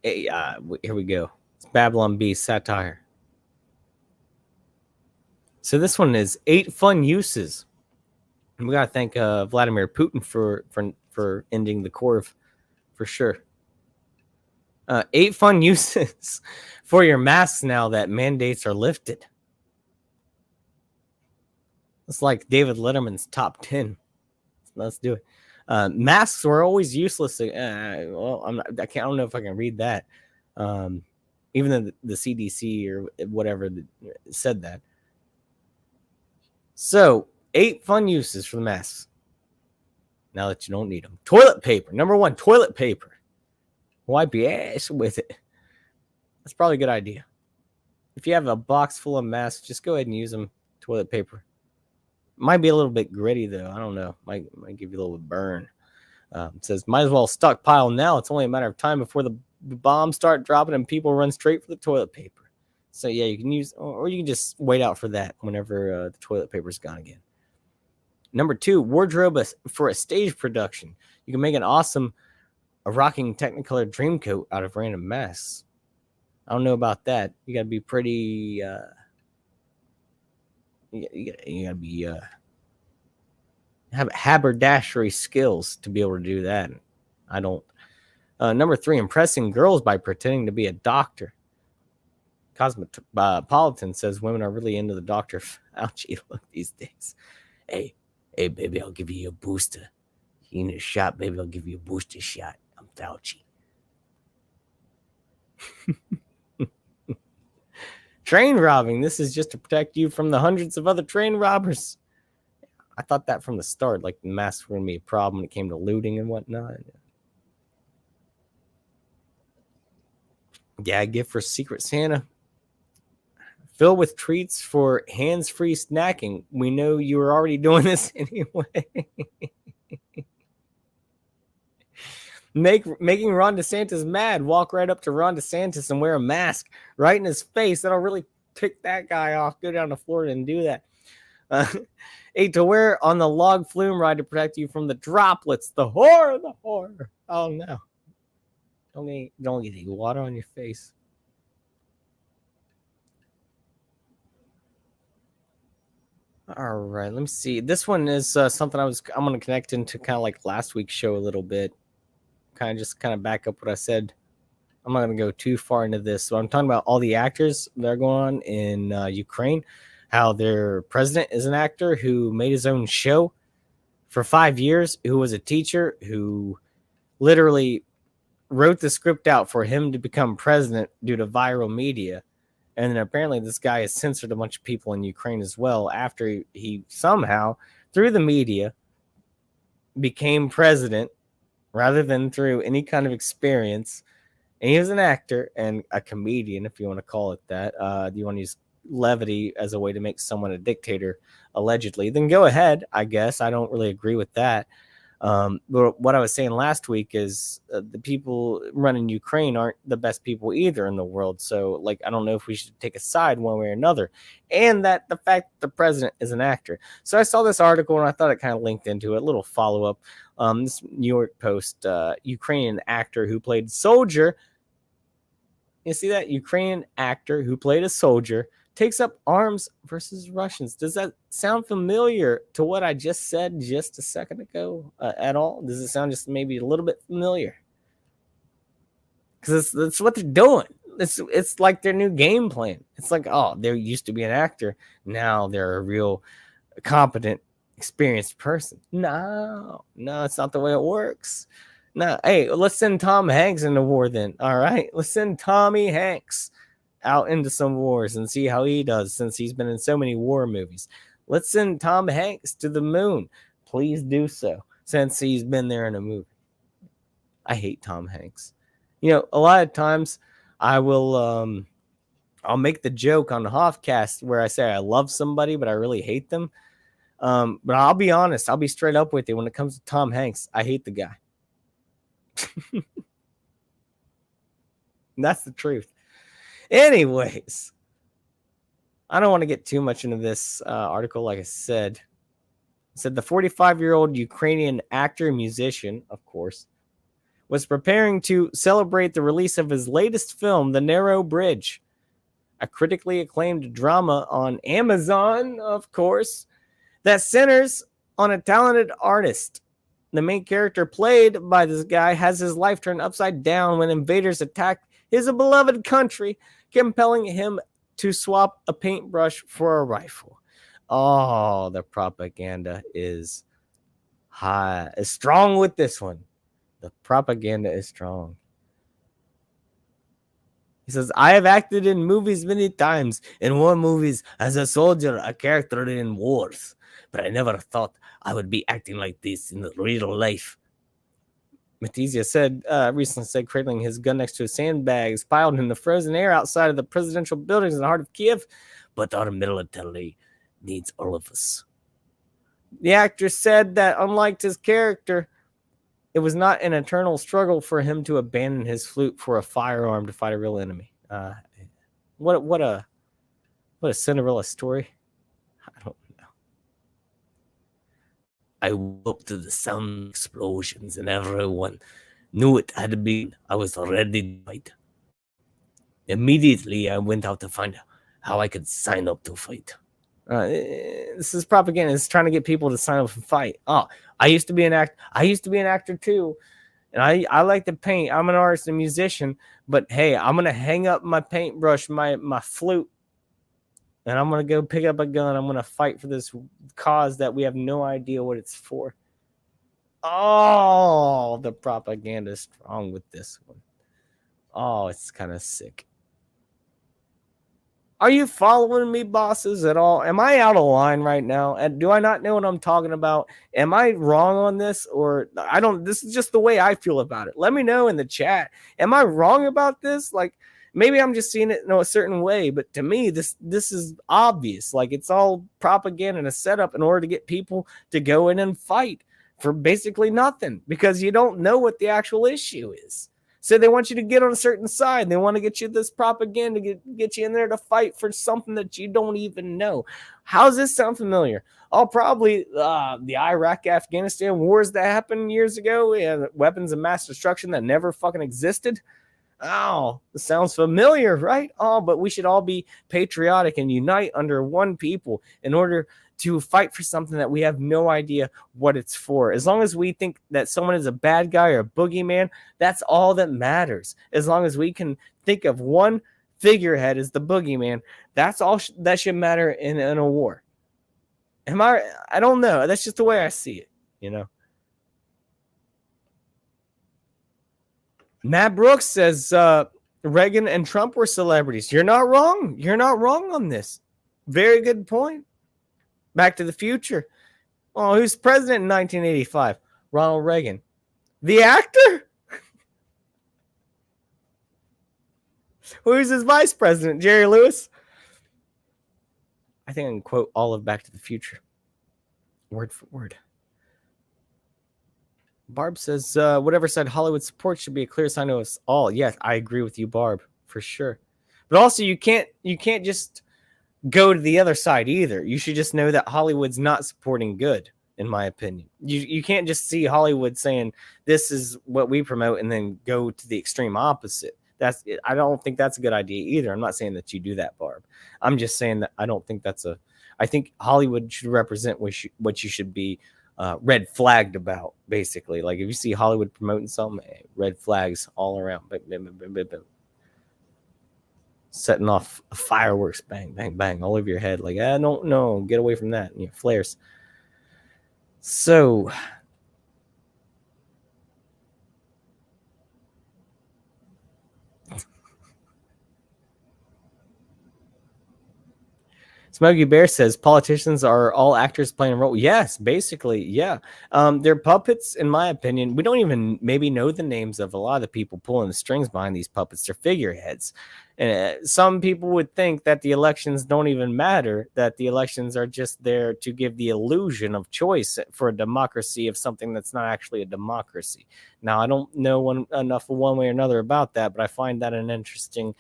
Hey, here we go. It's Babylon Bee satire. So this one is 8 fun uses. And we got to thank Vladimir Putin for ending the Corv, for sure. 8 fun uses for your masks now that mandates are lifted. It's like David Letterman's top 10. Let's do it. Masks were always useless. Well, I don't know if I can read that. Even though the CDC or whatever said that. So 8 fun uses for the masks. Now that you don't need them. Toilet paper. Number 1, toilet paper. Wipe your ass with it. That's probably a good idea. If you have a box full of masks, just go ahead and use them. Toilet paper. Might be a little bit gritty though. I don't know. Might give you a little burn. It says might as well stockpile now. It's only a matter of time before the bombs start dropping and people run straight for the toilet paper. So yeah, you can use, or you can just wait out for that whenever the toilet paper is gone again. Number 2, wardrobe for a stage production. You can make a rocking Technicolor Dreamcoat out of random masks. I don't know about that. You gotta be pretty. You gotta be have haberdashery skills to be able to do that. I don't. Number 3, impressing girls by pretending to be a doctor. Cosmopolitan says women are really into the Dr. Fauci look these days. Hey, baby, I'll give you a booster. You need a shot, baby, I'll give you a booster shot. I'm Fauci. Train robbing. This is just to protect you from the hundreds of other train robbers. I thought that from the start, like the masks were going to be a problem when it came to looting and whatnot. Yeah, gift for Secret Santa. Filled with treats for hands-free snacking. We know you were already doing this anyway. Making Ron DeSantis mad. Walk right up to Ron DeSantis and wear a mask right in his face. That'll really tick that guy off. Go down to Florida and do that. 8, to wear on the log flume ride to protect you from the droplets. The horror. Oh no. Don't get any water on your face. All right, let me see. This one is something I'm going to connect into kind of like last week's show a little bit. Kind of back up what I said. I'm not going to go too far into this. So I'm talking about all the actors that are going on in Ukraine, how their president is an actor who made his own show for 5 years, who was a teacher, who literally wrote the script out for him to become president due to viral media. And then apparently this guy has censored a bunch of people in Ukraine as well after he somehow, through the media, became president rather than through any kind of experience. And he was an actor and a comedian, if you want to call it that. Do you want to use levity as a way to make someone a dictator, allegedly? Then go ahead, I guess. I don't really agree with that. But what I was saying last week is the people running Ukraine aren't the best people either in the world. So, like, I don't know if we should take a side one way or another. And that the fact that the president is an actor. So I saw this article and I thought it kind of linked into it. A little follow-up. This New York Post, Ukrainian actor who played soldier. You see that? Ukrainian actor who played a soldier takes up arms versus Russians. Does that sound familiar to what I just said just a second ago at all? Does it sound just maybe a little bit familiar? Because that's what they're doing. It's like their new game plan. It's like, oh, they used to be an actor. Now they're a real competent, experienced person. No, it's not the way it works. No, hey, let's send Tom Hanks into war then. All right, let's send Tommy Hanks out into some wars and see how he does since he's been in so many war movies. Let's send Tom Hanks to the moon. Please do so since he's been there in a movie. I hate Tom Hanks. You know, a lot of times I will I'll make the joke on the Hoffcast where I say I love somebody but I really hate them. But I'll be honest, I'll be straight up with you. When it comes to Tom Hanks, I hate the guy. That's the truth. Anyways, I don't want to get too much into this article. Like I said, the 45-year-old Ukrainian actor and musician, of course, was preparing to celebrate the release of his latest film, The Narrow Bridge, a critically acclaimed drama on Amazon, of course, that centers on a talented artist the main character played by this guy, has his life turned upside down when invaders attack his beloved country, compelling him to swap a paintbrush for a rifle. Oh, the propaganda is strong with this one. The propaganda is strong. He says, I have acted in movies many times. In war movies, as a soldier, a character in wars. But I never thought I would be acting like this in real life. Matizia said, recently said, cradling his gun next to his sandbags piled in the frozen air outside of the presidential buildings in the heart of Kiev. But our military needs all of us. The actor said that, unlike his character, it was not an eternal struggle for him to abandon his flute for a firearm to fight a real enemy. What a Cinderella story. I don't know. I woke to the sound of explosions and everyone knew it had been. I was ready to fight. Immediately, I went out to find how I could sign up to fight. This is propaganda. It's trying to get people to sign up and fight. Oh, I used to be an actor too, and I like to paint. I'm an artist and musician, but hey, I'm gonna hang up my paintbrush, my flute, and I'm gonna go pick up a gun. I'm gonna fight for this cause that we have no idea what it's for. Oh, the propaganda is strong with this one. Oh, it's kind of sick. Are you following me, bosses, at all? Am I out of line right now? And do I not know what I'm talking about? Am I wrong on this? Or I don't, this is just the way I feel about it. Let me know in the chat. Am I wrong about this? Like, maybe I'm just seeing it in a certain way, but to me, this is obvious. Like, it's all propaganda and a setup in order to get people to go in and fight for basically nothing because you don't know what the actual issue is. So they want you to get on a certain side. They want to get you this propaganda, get you in there to fight for something that you don't even know. How does this sound familiar? Oh, probably the Iraq-Afghanistan wars that happened years ago and weapons of mass destruction that never fucking existed. Oh, this sounds familiar, right? Oh, but we should all be patriotic and unite under one people in order to fight for something that we have no idea what it's for. As long as we think that someone is a bad guy or a boogeyman, that's all that matters. As long as we can think of one figurehead as the boogeyman, that's all that should matter in a war. I don't know. That's just the way I see it, you know. Matt Brooks says Reagan and Trump were celebrities. You're not wrong. You're not wrong on this. Very good point. Back to the Future. Oh, who's president in 1985? Ronald Reagan. The actor? Who's his vice president? Jerry Lewis? I think I can quote all of Back to the Future. Word for word. Barb says, whatever side Hollywood supports should be a clear sign to us all. Yes, I agree with you, Barb, for sure. But also, you can't just go to the other side either. You should just know that Hollywood's not supporting good, in my opinion. You can't just see Hollywood saying this is what we promote and then go to the extreme opposite. I don't think that's a good idea either. I'm not saying that you do that, Barb. I'm just saying that I don't think I think Hollywood should represent what you should be red flagged about, basically. Like if you see Hollywood promoting something, red flags all around. Setting off fireworks, bang, bang, bang, all over your head. Like, I don't know, get away from that. You know, flares. So, Smokey Bear says politicians are all actors playing a role. Yes, basically, yeah. They're puppets, in my opinion. We don't even maybe know the names of a lot of the people pulling the strings behind these puppets. They're figureheads. Some people would think that the elections don't even matter, that the elections are just there to give the illusion of choice for a democracy of something that's not actually a democracy. Now, I don't know enough one way or another about that, but I find that an interesting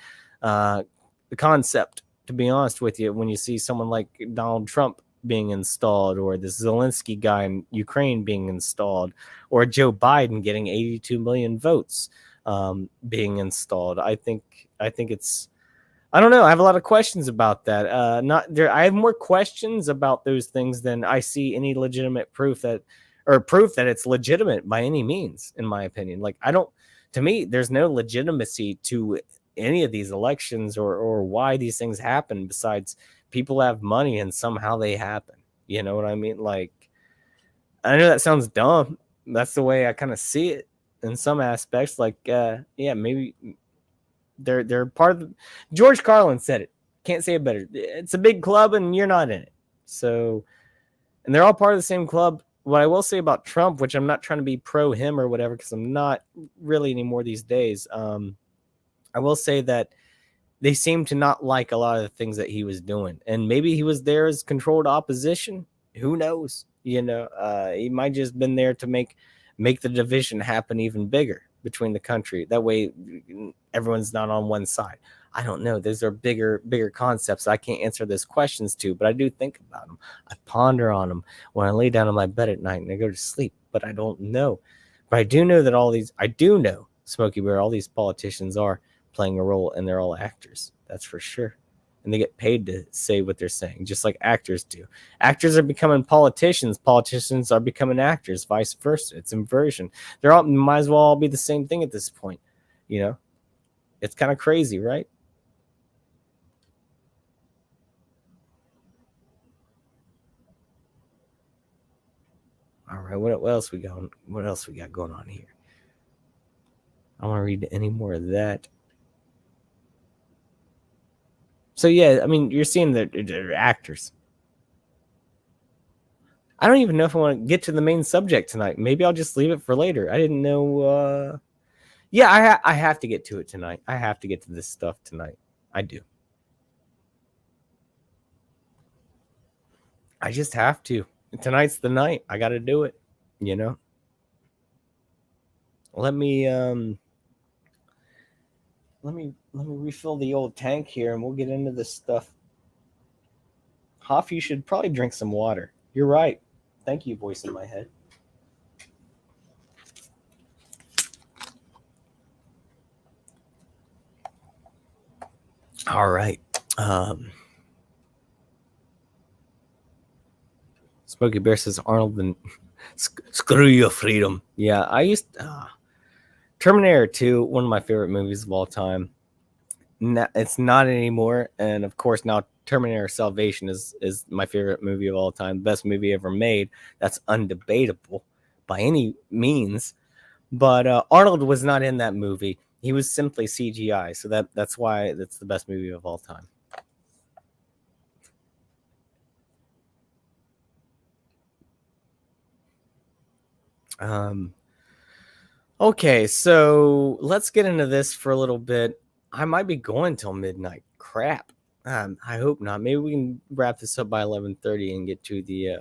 concept, to be honest with you, when you see someone like Donald Trump being installed, or this Zelensky guy in Ukraine being installed, or Joe Biden getting 82 million votes being installed. I think it's, I don't know. I have a lot of questions about that. I have more questions about those things than I see any legitimate proof that or proof that it's legitimate by any means, in my opinion. Like, to me, there's no legitimacy to any of these elections or why these things happen besides people have money and somehow they happen. You know what I mean? Like, I know that sounds dumb. That's the way I kind of see it in some aspects. Like, maybe they're part of the, George Carlin said it. Can't say it better. It's a big club and you're not in it. So, and they're all part of the same club. What I will say about Trump, which I'm not trying to be pro him or whatever, because I'm not really anymore these days. I will say that they seem to not like a lot of the things that he was doing. And maybe he was there as controlled opposition. Who knows? You know, he might just been there to make the division happen even bigger between the country. That way everyone's not on one side. I don't know. Those are bigger concepts I can't answer those questions to, but I do think about them. I ponder on them when I lay down on my bed at night and I go to sleep, but I don't know. But I do know that I do know, Smokey Bear, all these politicians are playing a role and they're all actors. That's for sure. And they get paid to say what they're saying, just like actors do. Actors are becoming politicians. Politicians are becoming actors, vice versa. It's inversion. They're all might as well all be the same thing at this point. You know, it's kind of crazy, right? All right, what else we got? What else we got going on here? I don't want to read any more of that. So yeah, I mean, you're seeing that they're actors. I don't even know if I want to get to the main subject tonight. Maybe I'll just leave it for later. I didn't know. Yeah, I have to get to it tonight. I have to get to this stuff tonight. I do. I just have to. Tonight's the night. I got to do it. You know. Let me refill the old tank here, and we'll get into this stuff. Hoff, you should probably drink some water. You're right. Thank you, voice in my head. All right. Smokey Bear says Arnold and screw your freedom. Yeah, I used Terminator 2, one of my favorite movies of all time. It's not anymore, and of course now Terminator Salvation is my favorite movie of all time, best movie ever made. That's undebatable by any means. But Arnold was not in that movie. He was simply CGI, so that's why that's the best movie of all time. Okay, so let's get into this for a little bit. I might be going till midnight. Crap. I hope not. Maybe we can wrap this up by 11:30 and get to the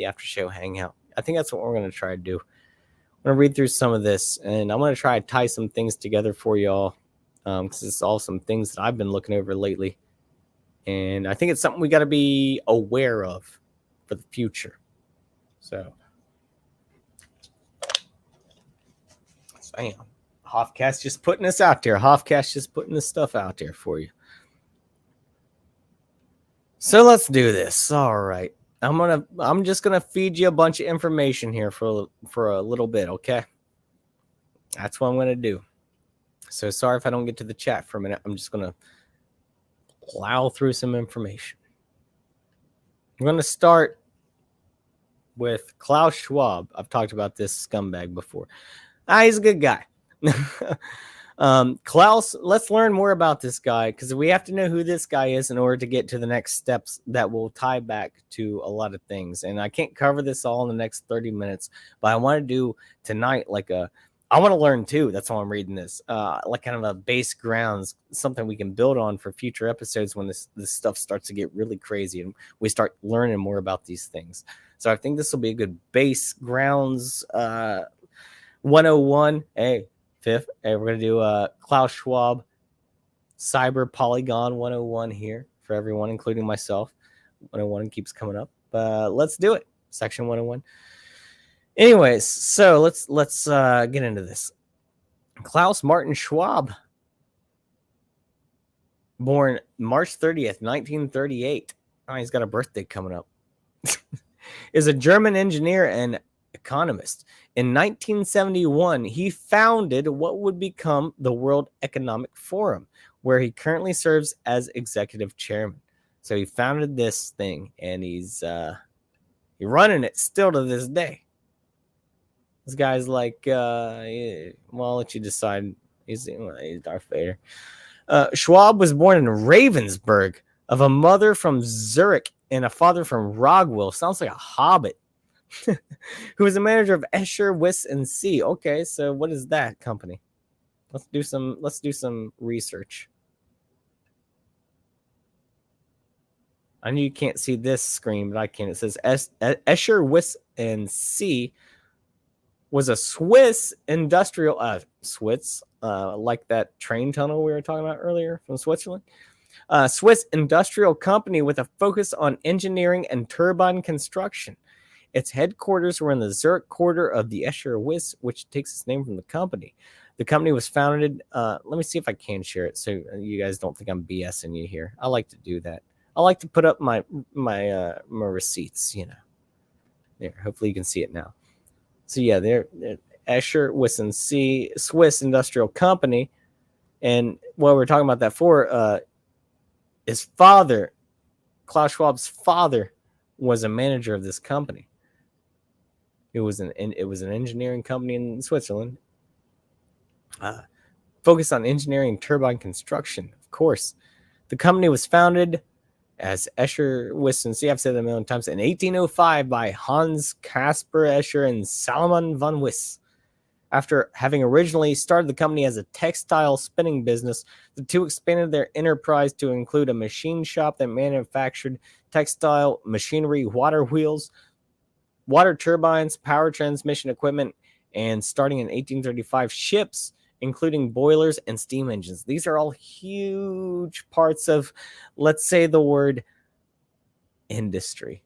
after show hangout. I think that's what we're going to try to do. I'm going to read through some of this, and I'm going to try to tie some things together for y'all, because it's all some things that I've been looking over lately, and I think it's something we got to be aware of for the future. So, damn, Hoffcast just putting this out there. Hoffcast just putting this stuff out there for you. So let's do this. All right. I'm just gonna feed you a bunch of information here for a little bit, okay? That's what I'm gonna do. So sorry if I don't get to the chat for a minute. I'm just gonna plow through some information. I'm gonna start with Klaus Schwab. I've talked about this scumbag before. He's a good guy. Klaus, let's learn more about this guy, because we have to know who this guy is in order to get to the next steps that will tie back to a lot of things. And I can't cover this all in the next 30 minutes, but I want to do tonight I want to learn too. That's why I'm reading this. Like kind of a base grounds, something we can build on for future episodes when this stuff starts to get really crazy and we start learning more about these things. So I think this will be a good base grounds 101. We're going to do Klaus Schwab Cyber Polygon 101 here for everyone, including myself. 101 keeps coming up. Let's do it. Section 101. Anyways, so let's get into this. Klaus Martin Schwab, born March 30th, 1938. Oh, he's got a birthday coming up. Is a German engineer and economist. In 1971, he founded what would become the World Economic Forum, where he currently serves as executive chairman. So he founded this thing, and he's running it still to this day. This guy's like, well, I'll let you decide. He's Darth Vader. Schwab was born in Ravensburg of a mother from Zurich and a father from Rogwell. Sounds like a hobbit. Who was a manager of Escher, Wyss, and C. Okay, so what is that company? Let's do some research. I know you can't see this screen, but I can. It says Escher, Wyss, and C was a Swiss industrial like that train tunnel we were talking about earlier from Switzerland. Swiss industrial company with a focus on engineering and turbine construction. Its headquarters were in the Zurich quarter of the Escher Wyss, which takes its name from the company. The company was founded. Let me see if I can share it so you guys don't think I'm BSing you here. I like to do that. I like to put up my receipts, you know. There, hopefully you can see it now. So yeah, they're Escher, Wyss, and C, Swiss industrial company. And what we're talking about that for, his father, Klaus Schwab's father, was a manager of this company. It was an engineering company in Switzerland, focused on engineering turbine construction. Of course, the company was founded as Escher, Wyss, and C. I've said that a million times. In 1805 by Hans Caspar Escher and Salomon von Wyss. After having originally started the company as a textile spinning business, the two expanded their enterprise to include a machine shop that manufactured textile machinery, water wheels, water turbines, power transmission equipment, and starting in 1835, ships, including boilers and steam engines. These are all huge parts of, let's say, the word industry.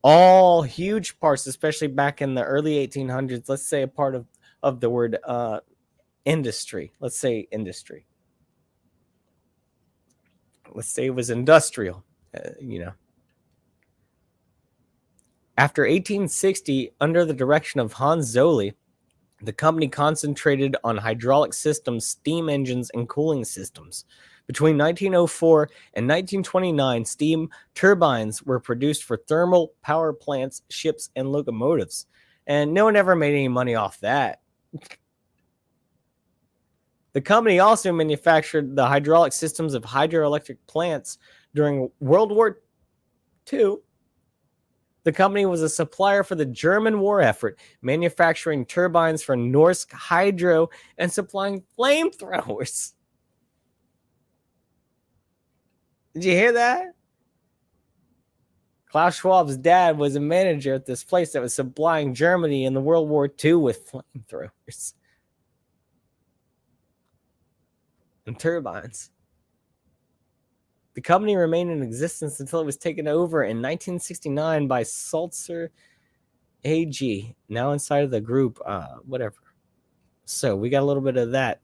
All huge parts, especially back in the early 1800s. Let's say a part of the word industry. Let's say industry. Let's say it was industrial, you know. After 1860, under the direction of Hans Zolli, the company concentrated on hydraulic systems, steam engines, and cooling systems. Between 1904 and 1929, steam turbines were produced for thermal power plants, ships, and locomotives. And no one ever made any money off that. The company also manufactured the hydraulic systems of hydroelectric plants during World War II. The company was a supplier for the German war effort, manufacturing turbines for Norsk Hydro and supplying flamethrowers. Did you hear that? Klaus Schwab's dad was a manager at this place that was supplying Germany in the World War II with flamethrowers and turbines. The company remained in existence until it was taken over in 1969 by Sulzer AG, now inside of the group, whatever. So we got a little bit of that.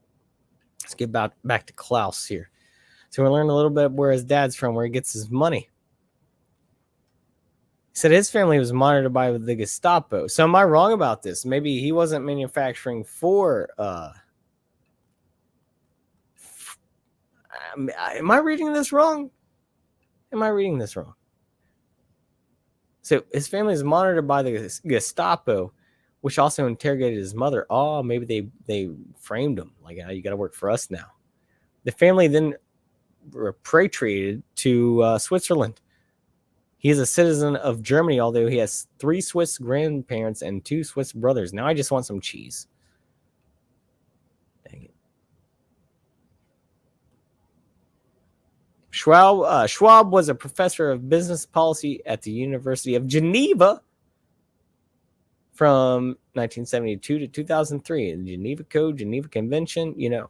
Let's get back to Klaus here. So we're learning a little bit where his dad's from, where he gets his money. He said his family was monitored by the Gestapo. So am I wrong about this? Maybe he wasn't manufacturing for... Am I reading this wrong? So his family is monitored by the Gestapo, which also interrogated his mother. Oh, maybe they framed him. Like, you got to work for us now. The family then repatriated to Switzerland. He is a citizen of Germany, although he has 3 Swiss grandparents and 2 Swiss brothers. Now I just want some cheese. Dang it. Schwab was a professor of business policy at the University of Geneva from 1972 to 2003. The Geneva Code, Geneva Convention, you know.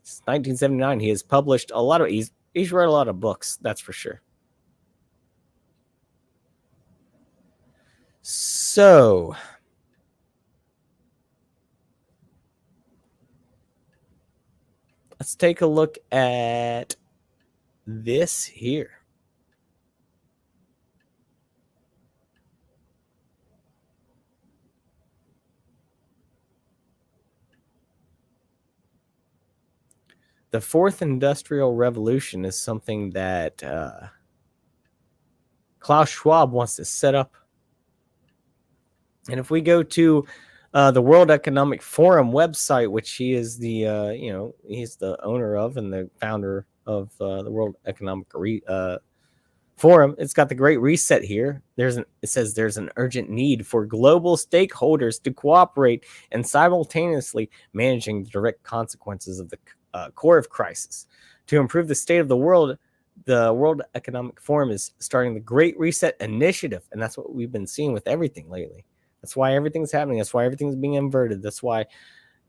Since 1979, he has published a lot of... He's read a lot of books, that's for sure. So... let's take a look at this here. the fourth industrial revolution is something that Klaus Schwab wants to set up. And if we go to the World Economic Forum website, which he is the, he's the owner of and the founder of the World Economic Forum, it's got the Great Reset here. It says there's an urgent need for global stakeholders to cooperate and simultaneously managing the direct consequences of the core of crisis. To improve the state of the World Economic Forum is starting the Great Reset Initiative, and that's what we've been seeing with everything lately. That's why everything's happening. That's why everything's being inverted. That's why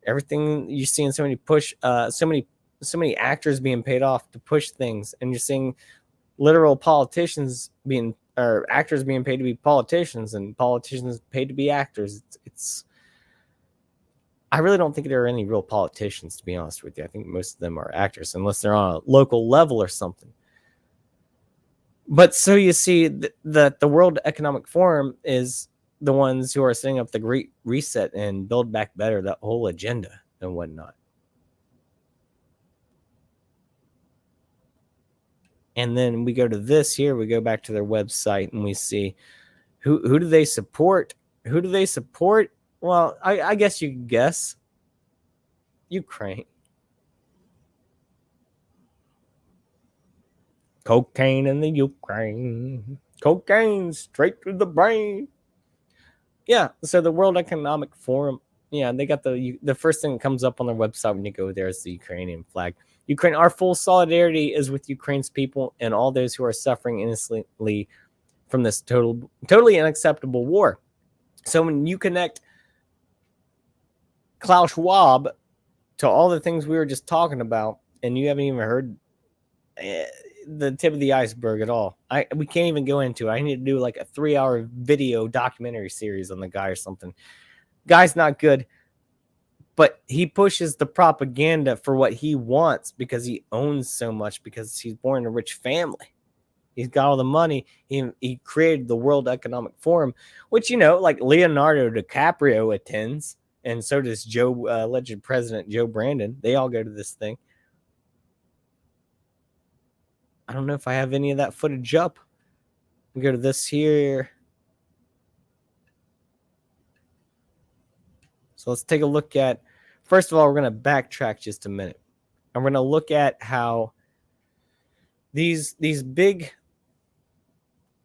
everything you're seeing so many actors being paid off to push things, and you're seeing literal actors being paid to be politicians, and politicians paid to be actors. I really don't think there are any real politicians, to be honest with you. I think most of them are actors, unless they're on a local level or something. But so you see that the World Economic Forum is the ones who are setting up the Great Reset and Build Back Better, that whole agenda and whatnot. And then we go to this here. We go back to their website and we see who do they support? Who do they support? Well, I guess you could guess. Ukraine. Cocaine in the Ukraine. Cocaine straight to the brain. Yeah, so the World Economic Forum, yeah, they got the first thing that comes up on their website when you go there is the Ukrainian flag. Ukraine, our full solidarity is with Ukraine's people and all those who are suffering innocently from this totally unacceptable war. So when you connect Klaus Schwab to all the things we were just talking about, and you haven't even heard the tip of the iceberg at all. We can't even go into it. I need to do like a 3-hour video documentary series on the guy or something. Guy's not good, but he pushes the propaganda for what he wants because he owns so much, because he's born in a rich family. He's got all the money. He created the World Economic Forum, which, like Leonardo DiCaprio attends, and so does alleged President Joe Brandon. They all go to this thing. I don't know if I have any of that footage up. We go to this here. So let's take a look at, first of all, we're going to backtrack just a minute. And we're going to look at how these big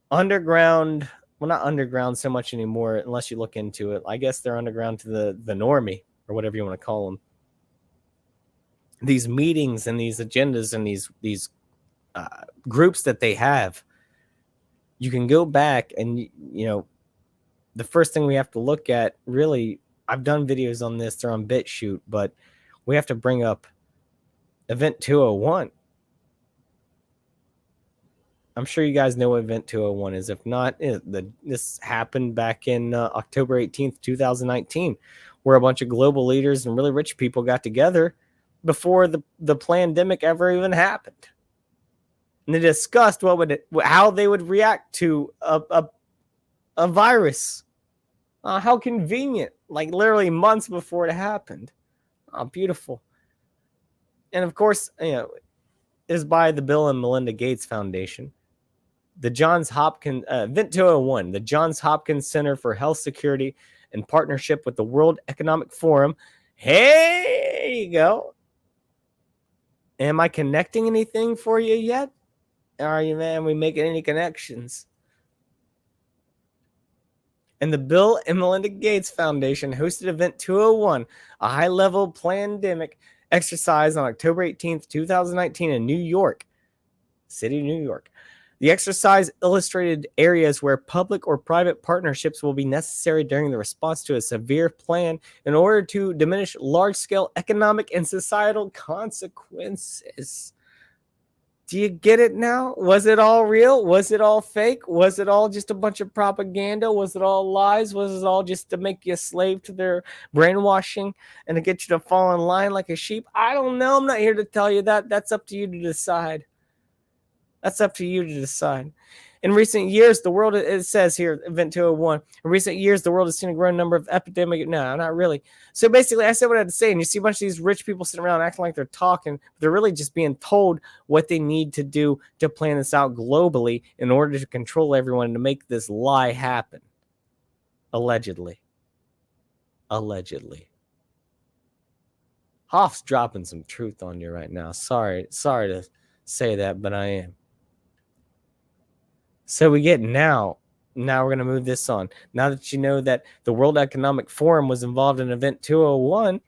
underground, well, not underground so much anymore, unless you look into it. I guess they're underground to the normie, or whatever you want to call them. These meetings and these agendas and these groups that they have, you can go back and, the first thing we have to look at, really, I've done videos on this, they're on BitChute, but we have to bring up Event 201. I'm sure you guys know what Event 201 is. If not, this happened back in October 18th, 2019, where a bunch of global leaders and really rich people got together before the Plandemic ever even happened. And they discussed how they would react to a virus. How convenient. Like literally months before it happened. Beautiful. And of course, it is by the Bill and Melinda Gates Foundation. The Johns Hopkins, Event 201, the Johns Hopkins Center for Health Security in partnership with the World Economic Forum. Hey, there you go. Am I connecting anything for you yet? Are we making any connections? And the Bill and Melinda Gates Foundation hosted Event 201, a high-level Plandemic exercise on October 18th, 2019 in New York City, New York. The exercise illustrated areas where public or private partnerships will be necessary during the response to a severe plan in order to diminish large-scale economic and societal consequences. Do you get it now? Was it all real? Was it all fake? Was it all just a bunch of propaganda? Was it all lies? Was it all just to make you a slave to their brainwashing and to get you to fall in line like a sheep? I don't know. I'm not here to tell you that. That's up to you to decide. That's up to you to decide. In recent years, the world, it says here, Event 201, in recent years, the world has seen a growing number of epidemic. No, not really. So basically, I said what I had to say, and you see a bunch of these rich people sitting around acting like they're talking. They're really just being told what they need to do to plan this out globally in order to control everyone and to make this lie happen. Allegedly. Hoff's dropping some truth on you right now. Sorry to say that, but I am. So we get now we're going to move this on. Now that you know that the World Economic Forum was involved in Event 201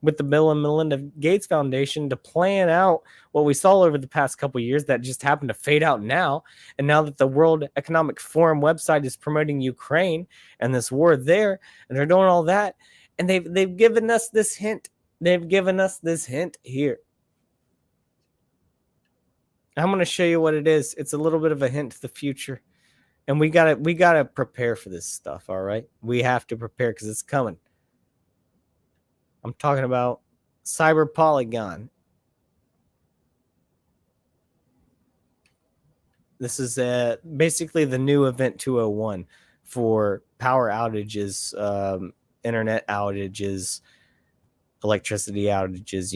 with the Bill and Melinda Gates Foundation to plan out what we saw over the past couple of years that just happened to fade out now. And now that the World Economic Forum website is promoting Ukraine and this war there, and they're doing all that, and they've given us this hint. They've given us this hint here. I'm going to show you what it is. It's a little bit of a hint to the future. And we gotta prepare for this stuff, all right? We have to prepare because it's coming. I'm talking about Cyber Polygon. This is basically the new Event 201 for power outages, internet outages, electricity outages,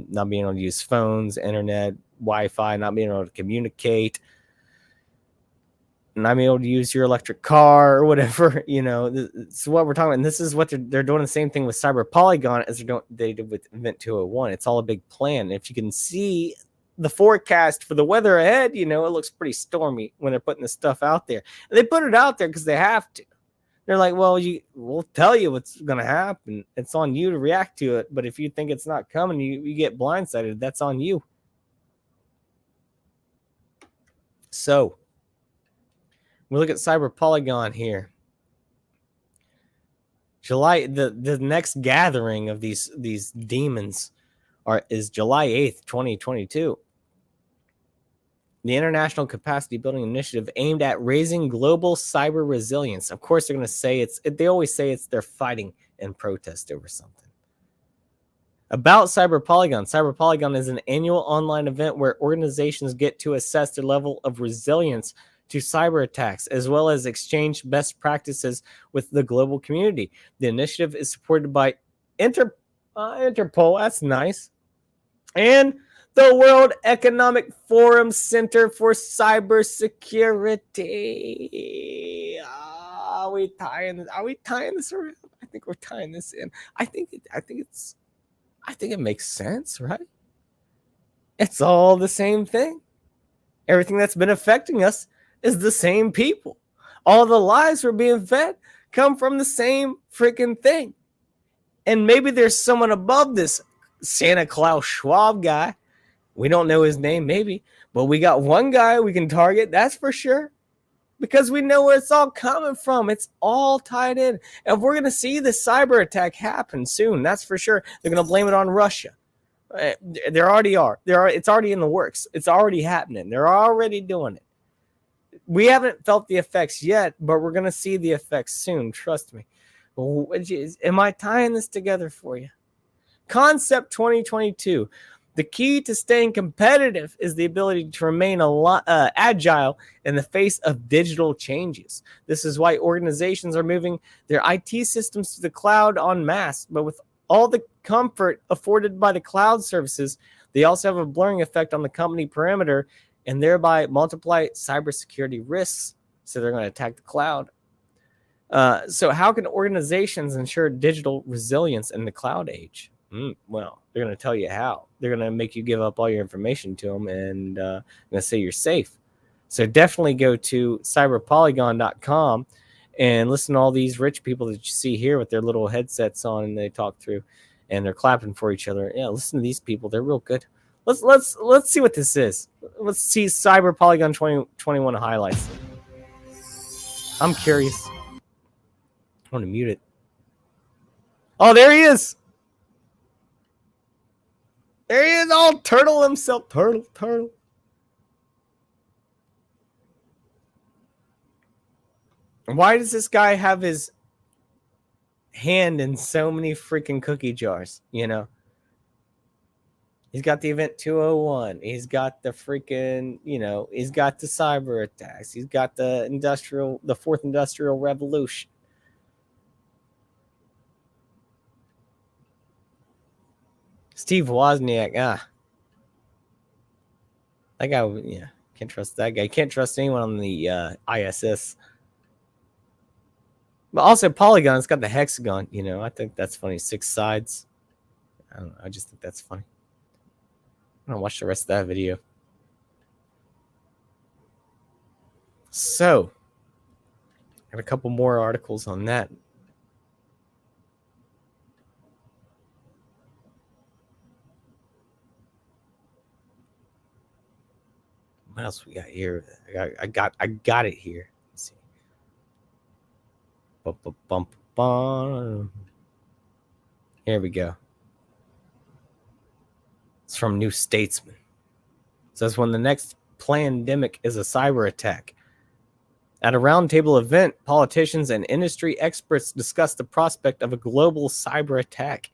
not being able to use phones, internet, Wi-Fi, not being able to communicate, not being able to use your electric car or whatever, This is what we're talking about. And this is what they're doing the same thing with Cyber Polygon as they did with Event 201. It's all a big plan. And if you can see the forecast for the weather ahead, it looks pretty stormy when they're putting this stuff out there. And they put it out there because they have to. They're like, well, we'll tell you what's going to happen. It's on you to react to it. But if you think it's not coming, you get blindsided. That's on you. So we look at Cyber Polygon here. July, the next gathering of these demons is July 8th, 2022. The International Capacity Building Initiative aimed at raising global cyber resilience. Of course, they're going to say they always say they're fighting and protest over something. About Cyber Polygon. Cyber Polygon is an annual online event where organizations get to assess their level of resilience to cyber attacks, as well as exchange best practices with the global community. The initiative is supported by Interpol, that's nice, and the World Economic Forum Center for Cybersecurity. Are we tying this around? I think we're tying this in. I think it makes sense, right? It's all the same thing. Everything that's been affecting us is the same people. All the lies we're being fed come from the same freaking thing. And maybe there's someone above this Santa Klaus Schwab guy. We don't know his name, maybe. But we got one guy we can target, that's for sure. Because we know where it's all coming from. It's all tied in. And we're going to see the cyber attack happen soon. That's for sure. They're going to blame it on Russia. They already are. It's already in the works. It's already happening. They're already doing it. We haven't felt the effects yet, but we're going to see the effects soon. Trust me. Am I tying this together for you? Concept 2022. The key to staying competitive is the ability to remain agile in the face of digital changes. This is why organizations are moving their IT systems to the cloud en masse. But with all the comfort afforded by the cloud services, they also have a blurring effect on the company perimeter and thereby multiply cybersecurity risks. So they're going to attack the cloud. So how can organizations ensure digital resilience in the cloud age? Well, they're going to tell you how. They're going to make you give up all your information to them and going to say you're safe. So definitely go to cyberpolygon.com and listen to all these rich people that you see here with their little headsets on and they talk through and they're clapping for each other. Yeah, listen to these people. They're real good. Let's see what this is. Let's see Cyber Polygon 2021 highlights. I'm curious. I want to mute it. Oh, there he is. There he is, all turtle himself. Turtle. Why does this guy have his hand in so many freaking cookie jars, He's got the Event 201. He's got the freaking, he's got the cyber attacks. He's got the fourth industrial revolution. Steve Wozniak, that guy, can't trust that guy. Can't trust anyone on the ISS. But also Polygon, it's got the hexagon, I think that's funny. 6 sides. I don't know. I just think that's funny. I'm going to watch the rest of that video. So, I have a couple more articles on that. What else we got here? I got it here. Let's see. Here we go. It's from New Statesman. It says when the next Plandemic is a cyber attack. At a roundtable event, politicians and industry experts discussed the prospect of a global cyber attack.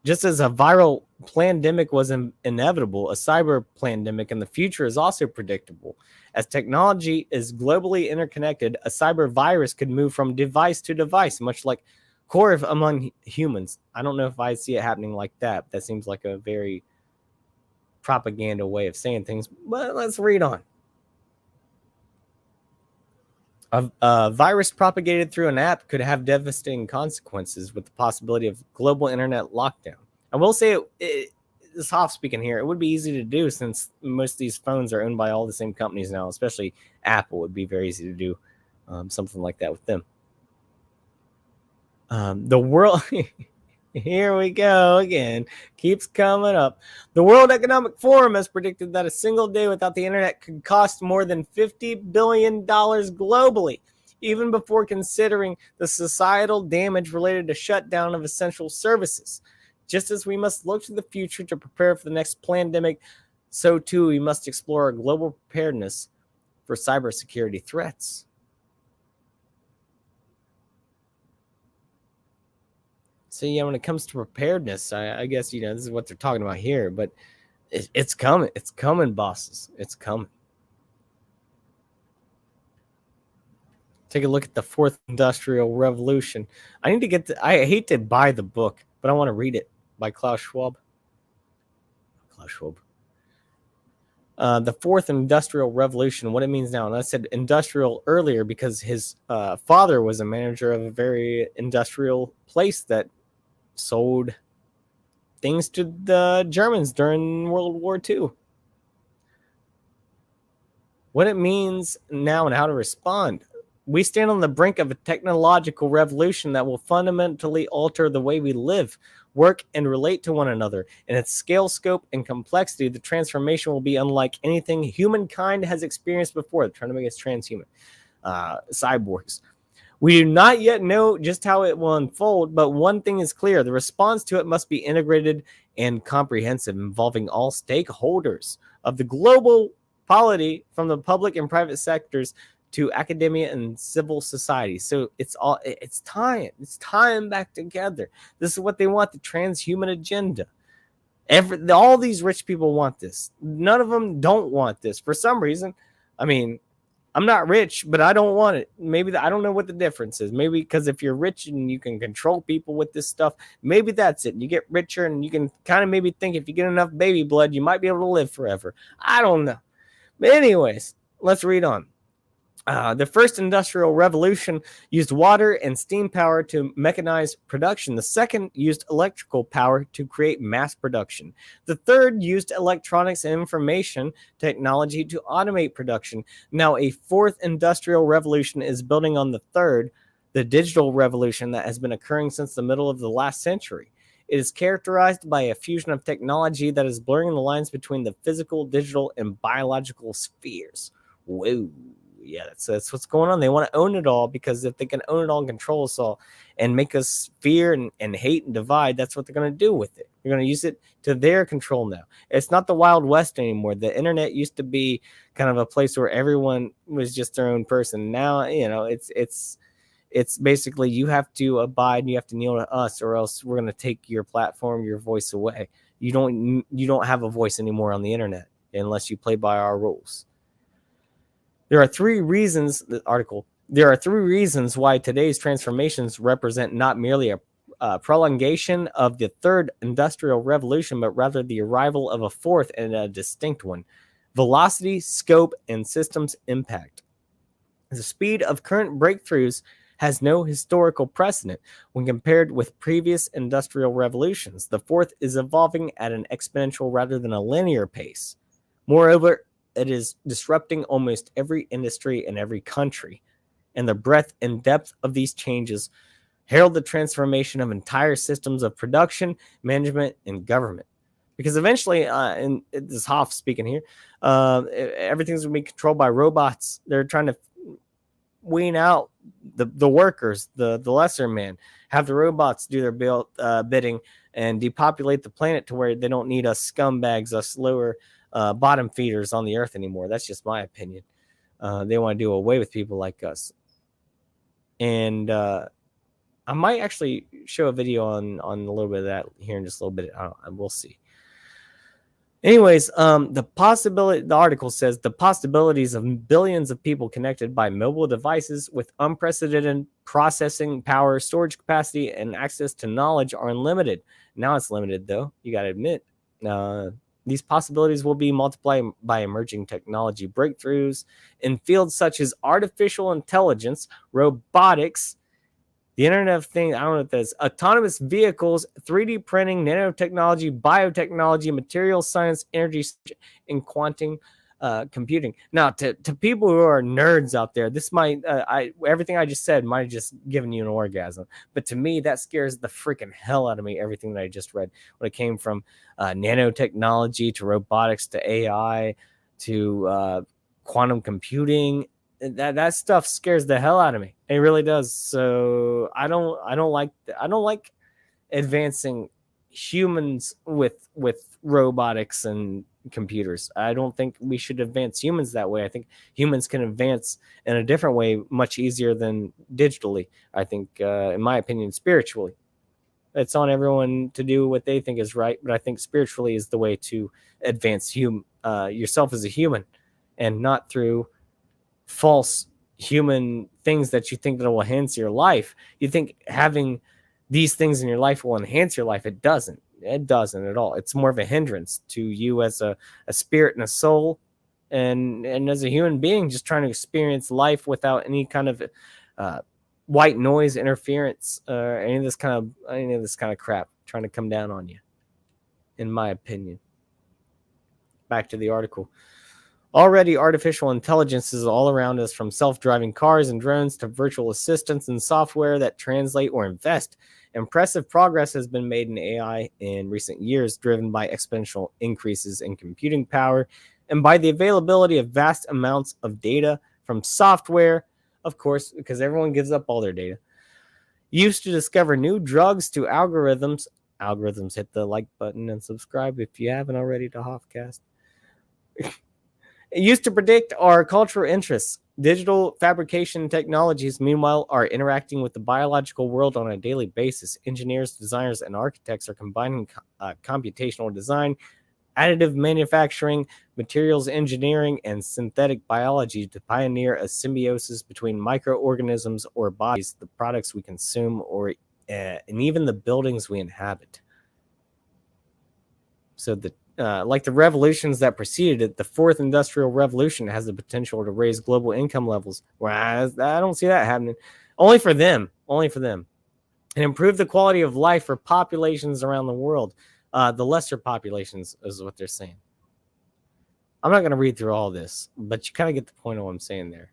Just as a viral plandemic was inevitable, a cyber plandemic in the future is also predictable. As technology is globally interconnected, a cyber virus could move from device to device, much like core among humans. I don't know if I see it happening like that. That seems like a very propaganda way of saying things, but let's read on. A virus propagated through an app could have devastating consequences with the possibility of global internet lockdown. I will say, this Hoff speaking here, it would be easy to do since most of these phones are owned by all the same companies now, especially Apple. It would be very easy to do something like that with them. The world... Here we go again. Keeps coming up. The World Economic Forum has predicted that a single day without the internet could cost more than $50 billion globally, even before considering the societal damage related to shutdown of essential services. Just as we must look to the future to prepare for the next pandemic, so too we must explore our global preparedness for cybersecurity threats. So, yeah, when it comes to preparedness, I guess, this is what they're talking about here, but it's coming. It's coming, bosses. It's coming. Take a look at the Fourth Industrial Revolution. I need to get I hate to buy the book, but I want to read it by Klaus Schwab. The Fourth Industrial Revolution, what it means now. And I said industrial earlier because his father was a manager of a very industrial place that sold things to the Germans during World War II. What it means now and how to respond. We stand on the brink of a technological revolution that will fundamentally alter the way we live, work, and relate to one another. In its scale, scope, and complexity, the transformation will be unlike anything humankind has experienced before. They're trying to make us transhuman. Cyborgs. We do not yet know just how it will unfold, but one thing is clear. The response to it must be integrated and comprehensive, involving all stakeholders of the global polity, from the public and private sectors to academia and civil society. So it's tying back together. This is what they want, the transhuman agenda. All these rich people want this. None of them don't want this for some reason. I mean, I'm not rich, but I don't want it. Maybe I don't know what the difference is. Maybe because if you're rich and you can control people with this stuff, maybe that's it. You get richer and you can kind of maybe think if you get enough baby blood, you might be able to live forever. I don't know. But anyways, let's read on. The first industrial revolution used water and steam power to mechanize production. The second used electrical power to create mass production. The third used electronics and information technology to automate production. Now, a fourth industrial revolution is building on the third, the digital revolution that has been occurring since the middle of the last century. It is characterized by a fusion of technology that is blurring the lines between the physical, digital, and biological spheres. Whoa. Yeah, that's what's going on. They want to own it all because if they can own it all and control us all and make us fear and hate and divide, that's what they're going to do with it. They're going to use it to their control now. It's not the Wild West anymore. The internet used to be kind of a place where everyone was just their own person. Now, it's It's basically you have to abide and you have to kneel to us, or else we're going to take your platform, your voice away. You don't have a voice anymore on the internet unless you play by our rules. There are three reasons why today's transformations represent not merely a prolongation of the third industrial revolution, but rather the arrival of a fourth and a distinct one: velocity, scope, and systems impact. The speed of current breakthroughs has no historical precedent when compared with previous industrial revolutions. The fourth is evolving at an exponential rather than a linear pace. Moreover, it is disrupting almost every industry in every country, and the breadth and depth of these changes herald the transformation of entire systems of production, management, and government. Because eventually, and this is Hoff speaking here, everything's going to be controlled by robots. They're trying to wean out the workers, the lesser man, have the robots do their bidding and depopulate the planet to where they don't need us scumbags, us lower bottom feeders on the earth anymore. That's just my opinion. They want to do away with people like us. And I might actually show a video on a little bit of that here in just a little bit. We'll see. Anyways, the article says the possibilities of billions of people connected by mobile devices with unprecedented processing power, storage capacity, and access to knowledge are unlimited. Now it's limited, though. You got to admit. These possibilities will be multiplied by emerging technology breakthroughs in fields such as artificial intelligence, robotics, the Internet of Things, I don't know what that is, autonomous vehicles, 3D printing, nanotechnology, biotechnology, material science, energy, and quantum computing. Now, to people who are nerds out there, this might, everything I just said might have just given you an orgasm. But to me, that scares the freaking hell out of me, everything that I just read. When it came from nanotechnology to robotics to AI to quantum computing, that stuff scares the hell out of me. It really does. So I don't like advancing humans with robotics and computers. I don't think we should advance humans that way. I think humans can advance in a different way, much easier than digitally. I think, in my opinion, spiritually. It's on everyone to do what they think is right, but I think spiritually is the way to advance yourself as a human, and not through false human things that you think that will enhance your life. You think having these things in your life will enhance your life. It doesn't. It doesn't at all. It's more of a hindrance to you as a spirit and a soul, and as a human being, just trying to experience life without any kind of white noise interference or any of this kind of crap trying to come down on you, in my opinion. Back to the article. Already, artificial intelligence is all around us, from self-driving cars and drones to virtual assistants and software that translate or invest. Impressive progress has been made in AI in recent years, driven by exponential increases in computing power and by the availability of vast amounts of data from software, of course, because everyone gives up all their data, used to discover new drugs to algorithms. Algorithms, hit the like button and subscribe if you haven't already to Hoffcast. It used to predict our cultural interests. Digital fabrication technologies, meanwhile, are interacting with the biological world on a daily basis. Engineers, designers, and architects are combining computational design, additive manufacturing, materials engineering, and synthetic biology to pioneer a symbiosis between microorganisms or bodies, the products we consume, and even the buildings we inhabit. So like the revolutions that preceded it, the fourth industrial revolution has the potential to raise global income levels. Whereas I don't see that happening. Only for them. And improve the quality of life for populations around the world. The lesser populations is what they're saying. I'm not going to read through all this, but you kind of get the point of what I'm saying there.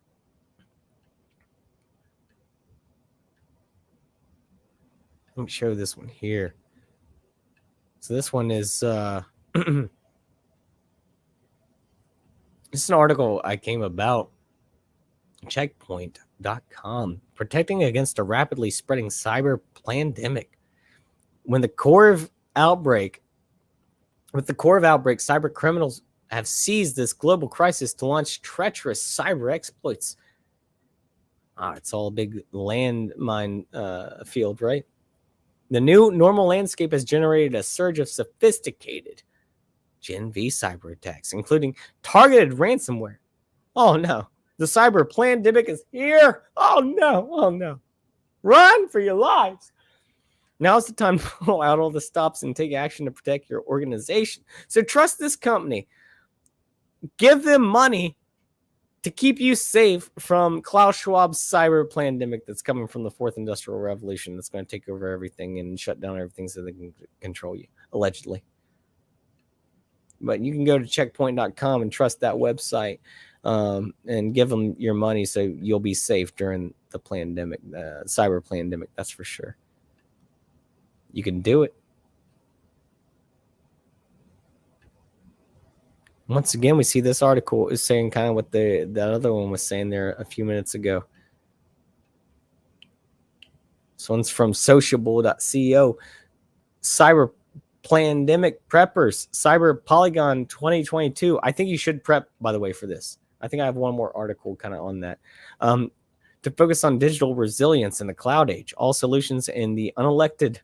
Let me show this one here. So this one is... This is an article I came about. Checkpoint.com. Protecting against a rapidly spreading cyber plandemic. With the core of outbreak, cyber criminals have seized this global crisis to launch treacherous cyber exploits. It's all a big landmine field, right? The new normal landscape has generated a surge of sophisticated Gen V cyber attacks, including targeted ransomware. Oh no, the cyber Plandemic is here. Oh no. Run for your lives. Now's the time to pull out all the stops and take action to protect your organization. So trust this company. Give them money to keep you safe from Klaus Schwab's cyber Plandemic that's coming from the fourth industrial revolution that's going to take over everything and shut down everything so they can control you, allegedly. But you can go to checkpoint.com and trust that website and give them your money so you'll be safe during the Plandemic, cyber Plandemic, that's for sure. You can do it. Once again, we see this article is saying kind of what that other one was saying there a few minutes ago. This one's from sociable.co. Cyber Plandemic preppers, Cyber Polygon 2022. I think you should prep, by the way, for this. I think I have one more article kind of on that. To focus on digital resilience in the cloud age, all solutions in the unelected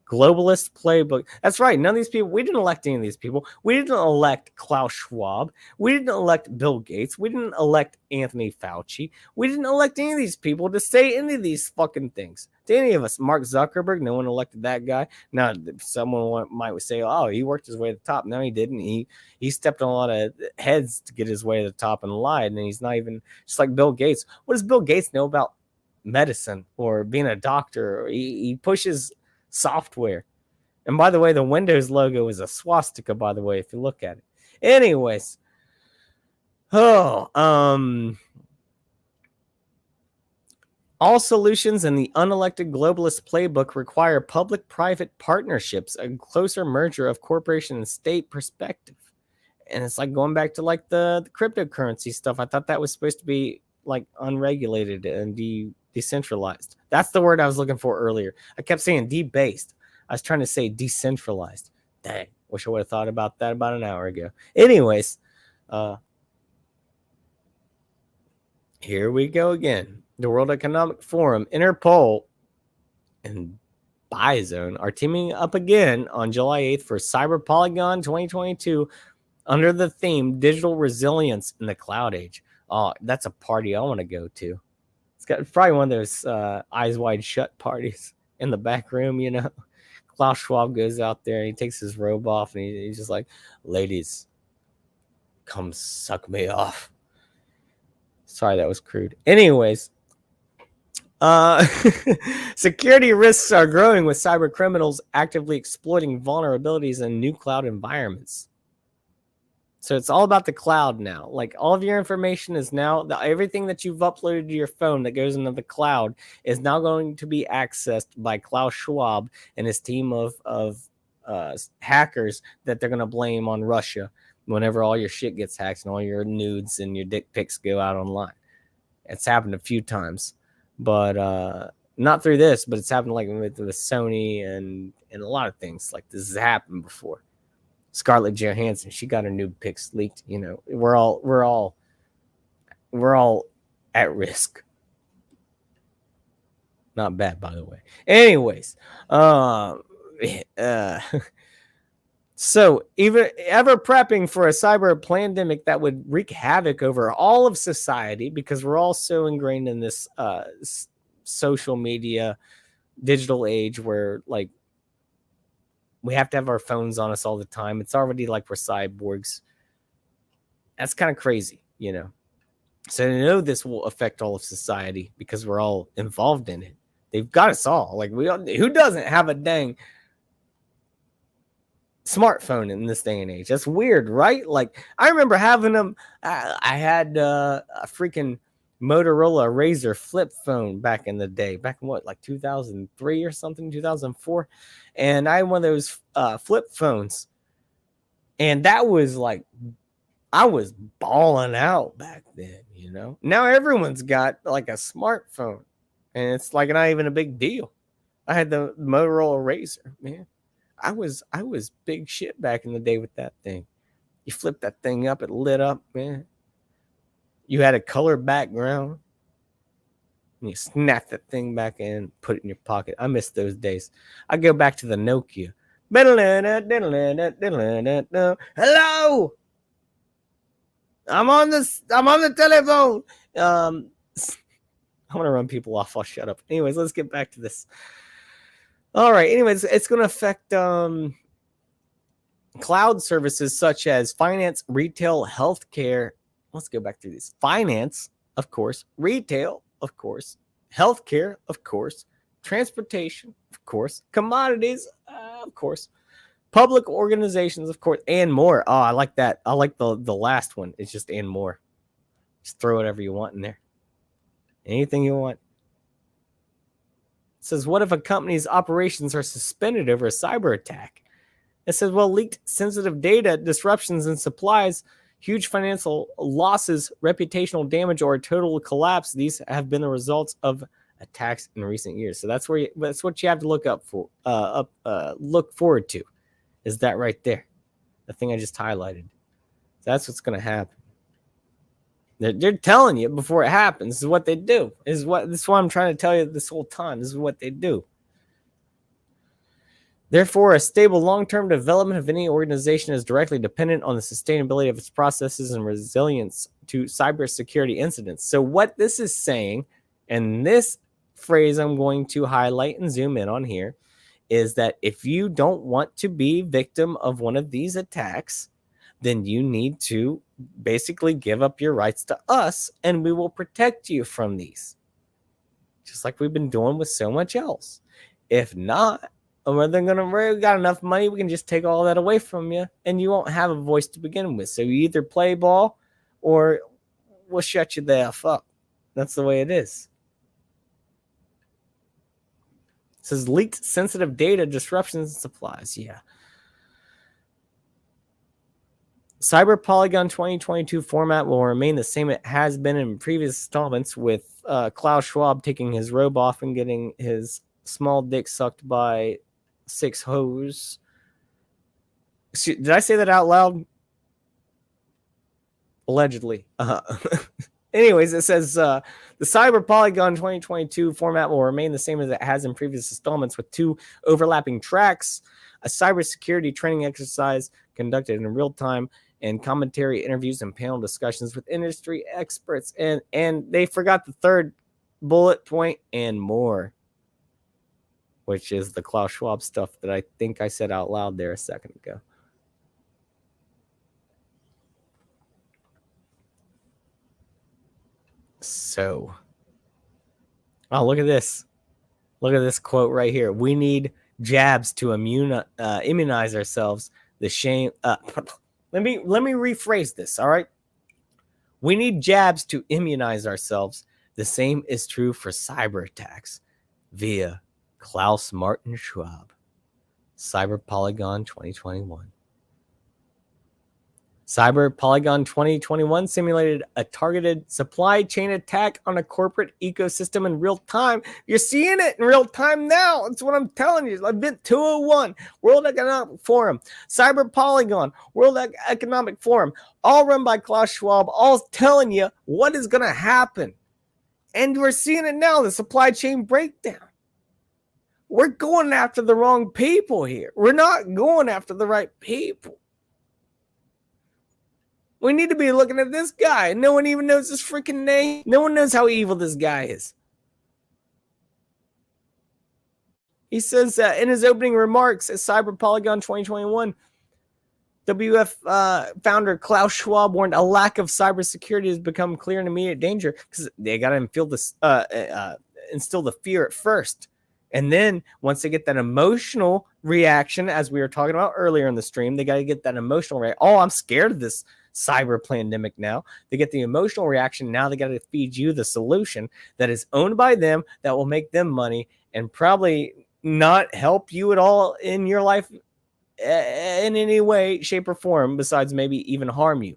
globalist playbook. That's right. None of these people, we didn't elect any of these people. We didn't elect Klaus Schwab. We didn't elect Bill Gates. We didn't elect Anthony Fauci. We didn't elect any of these people to say any of these fucking things. To any of us. Mark Zuckerberg, no one elected that guy. Now, someone might say, oh, he worked his way to the top. No, he didn't. He stepped on a lot of heads to get his way to the top and lied. And he's not even, just like Bill Gates. What does Bill Gates know about medicine or being a doctor? He pushes software. And by the way, the Windows logo is a swastika, by the way, if you look at it. Anyways. All solutions in the unelected globalist playbook require public-private partnerships, a closer merger of corporation and state perspective. And it's like going back to like the cryptocurrency stuff. I thought that was supposed to be like unregulated and decentralized. That's the word I was looking for earlier. I kept saying debased. I was trying to say decentralized. Dang, wish I would have thought about that about an hour ago. Anyways, here we go again. The World Economic Forum, Interpol, and Bizone are teaming up again on July 8th for Cyber Polygon 2022 under the theme Digital Resilience in the Cloud Age. Oh, that's a party I want to go to. It's got probably one of those eyes wide shut parties in the back room, you know. Klaus Schwab goes out there and he takes his robe off and he's just like, ladies, come suck me off. Sorry, that was crude. Anyways, security risks are growing with cyber criminals actively exploiting vulnerabilities in new cloud environments. So it's all about the cloud now. Like all of your information is now, everything that you've uploaded to your phone that goes into the cloud is now going to be accessed by Klaus Schwab and his team of hackers that they're going to blame on Russia whenever all your shit gets hacked and all your nudes and your dick pics go out online. It's happened a few times, but not through this, but it's happened like with Sony and a lot of things. Like this has happened before. Scarlett Johansson, she got her nude pics leaked. You know, we're all at risk. Not bad, by the way. Anyways, so ever prepping for a cyber plandemic that would wreak havoc over all of society, because we're all so ingrained in this social media digital age where like we have to have our phones on us all the time. It's already like we're cyborgs. That's kind of crazy, you know. So I know this will affect all of society because we're all involved in it. They've got us all. Like who doesn't have a dang smartphone in this day and age? That's weird, right? Like I remember having them. I had a freaking Motorola Razr flip phone back in the day, back in what, like 2003 or something, 2004. And I had one of those flip phones. And that was like, I was balling out back then, you know. Now everyone's got like a smartphone. And it's like not even a big deal. I had the Motorola Razr, man. I was big shit back in the day with that thing. You flip that thing up, it lit up, man. You had a color background. And you snap that thing back in, put it in your pocket. I miss those days. I go back to the Nokia. Hello. I'm on the telephone. I'm gonna run people off. I'll shut up. Anyways, let's get back to this. All right. Anyways, it's gonna affect cloud services such as finance, retail, healthcare. Let's go back through these. Finance, of course, retail, of course, healthcare, of course, transportation, of course, commodities, of course, public organizations, of course, and more. Oh, I like that. I like the last one. It's just and more. Just throw whatever you want in there. Anything you want. It says, what if a company's operations are suspended over a cyber attack? It says, well, leaked sensitive data, disruptions in supplies, huge financial losses, reputational damage, or a total collapse. These have been the results of attacks in recent years. So that's what you have to look look forward to. Is that right there? The thing I just highlighted. That's what's going to happen. They're telling you before it happens. This is what they do. This is what I'm trying to tell you this whole time. This is what they do. Therefore, a stable long-term development of any organization is directly dependent on the sustainability of its processes and resilience to cybersecurity incidents. So what this is saying, and this phrase I'm going to highlight and zoom in on here, is that if you don't want to be victim of one of these attacks, then you need to basically give up your rights to us, and we will protect you from these. Just like we've been doing with so much else. If not, we got enough money, we can just take all that away from you, and you won't have a voice to begin with. So you either play ball, or we'll shut you the F up. That's the way it is. It says leaked sensitive data, disruptions in supplies. Yeah. Cyber Polygon 2022 format will remain the same it has been in previous installments, with Klaus Schwab taking his robe off and getting his small dick sucked by 6 hoes. Did I say that out loud? Allegedly. Anyways, it says the Cyber Polygon 2022 format will remain the same as it has in previous installments, with 2 overlapping tracks, a cybersecurity training exercise conducted in real time, and commentary, interviews, and panel discussions with industry experts. And they forgot the third bullet point, and more, which is the Klaus Schwab stuff that I think I said out loud there a second ago. So, oh, look at this. Look at this quote right here. We need jabs to immunize ourselves. The shame. Let me rephrase this. All right. We need jabs to immunize ourselves. The same is true for cyber attacks. Via Klaus Martin Schwab. Cyber Polygon 2021. Cyber Polygon 2021 simulated a targeted supply chain attack on a corporate ecosystem in real time. You're seeing it in real time now. That's what I'm telling you. Event 201, World Economic Forum, Cyber Polygon, World Economic Forum, all run by Klaus Schwab, all telling you what is going to happen. And we're seeing it now, the supply chain breakdown. We're going after the wrong people here. We're not going after the right people. We need to be looking at this guy. No one even knows his freaking name. No one knows how evil this guy is. He says in his opening remarks at Cyber Polygon 2021, WF founder Klaus Schwab warned a lack of cybersecurity has become clear and immediate danger, because they got to instill the fear at first. And then once they get that emotional reaction, as we were talking about earlier in the stream, they got to get that emotional reaction. Oh, I'm scared of this cyber pandemic now. They get the emotional reaction. Now they got to feed you the solution that is owned by them, that will make them money, and probably not help you at all in your life in any way, shape, or form, besides maybe even harm you.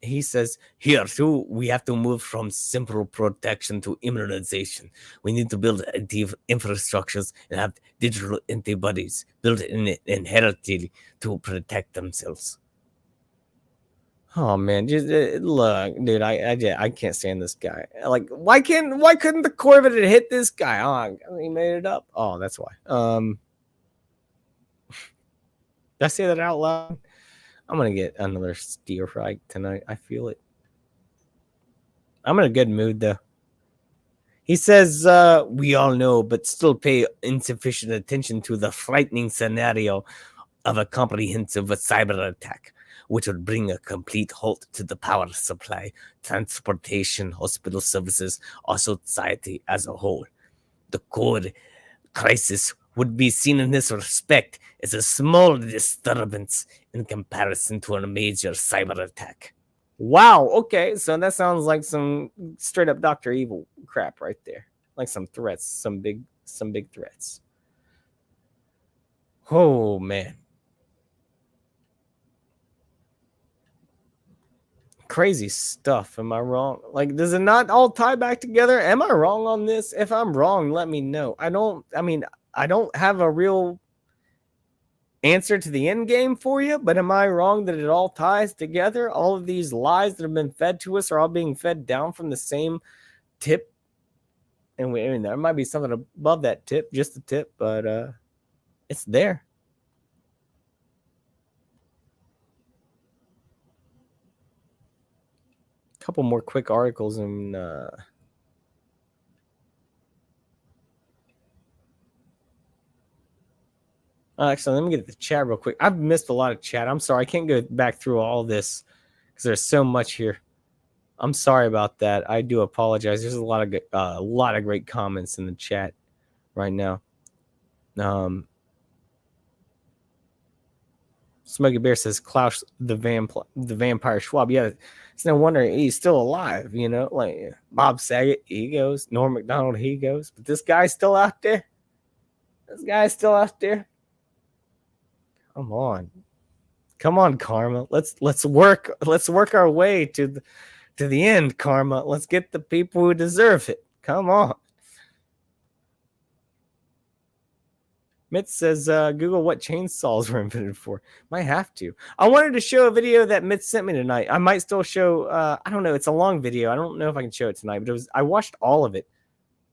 He says, here too, we have to move from simple protection to immunization. We need to build infrastructures and have digital antibodies built in it inherently to protect themselves. Oh man, just look, dude. I can't stand this guy. Like, why couldn't the Corvette have hit this guy? Oh, he made it up. Oh, that's why. Did I say that out loud? I'm gonna get another steer fry tonight. I feel it. I'm in a good mood though. He says, we all know, but still pay insufficient attention to the frightening scenario of a comprehensive cyber attack, which would bring a complete halt to the power supply, transportation, hospital services, or society as a whole. The core crisis would be seen in this respect as a small disturbance in comparison to a major cyber attack. Wow, okay, so that sounds like some straight up Dr. Evil crap right there. Like some threats, some big threats. Oh man. Crazy stuff. Am I wrong? Like, does it not all tie back together? Am I wrong on this? If I'm wrong, let me know. I don't have a real answer to the end game for you, but am I wrong that it all ties together? All of these lies that have been fed to us are all being fed down from the same tip. And there might be something above that tip, just the tip, but it's there. A couple more quick articles and actually, let me get the chat real quick. I've missed a lot of chat. I'm sorry. I can't go back through all this because there's so much here. I'm sorry about that. I do apologize. There's a lot of great comments in the chat right now. Smokey Bear says Klaus the vampire Schwab. Yeah, it's no wonder he's still alive. You know, like Bob Saget, he goes. Norm Macdonald, he goes. But this guy's still out there. Come on, Karma. Let's work our way to the end, Karma. Let's get the people who deserve it. Come on. Mitz says, Google what chainsaws were invented for. Might have to. I wanted to show a video that Mitz sent me tonight. I might still show, I don't know. It's a long video. I don't know if I can show it tonight, but I watched all of it.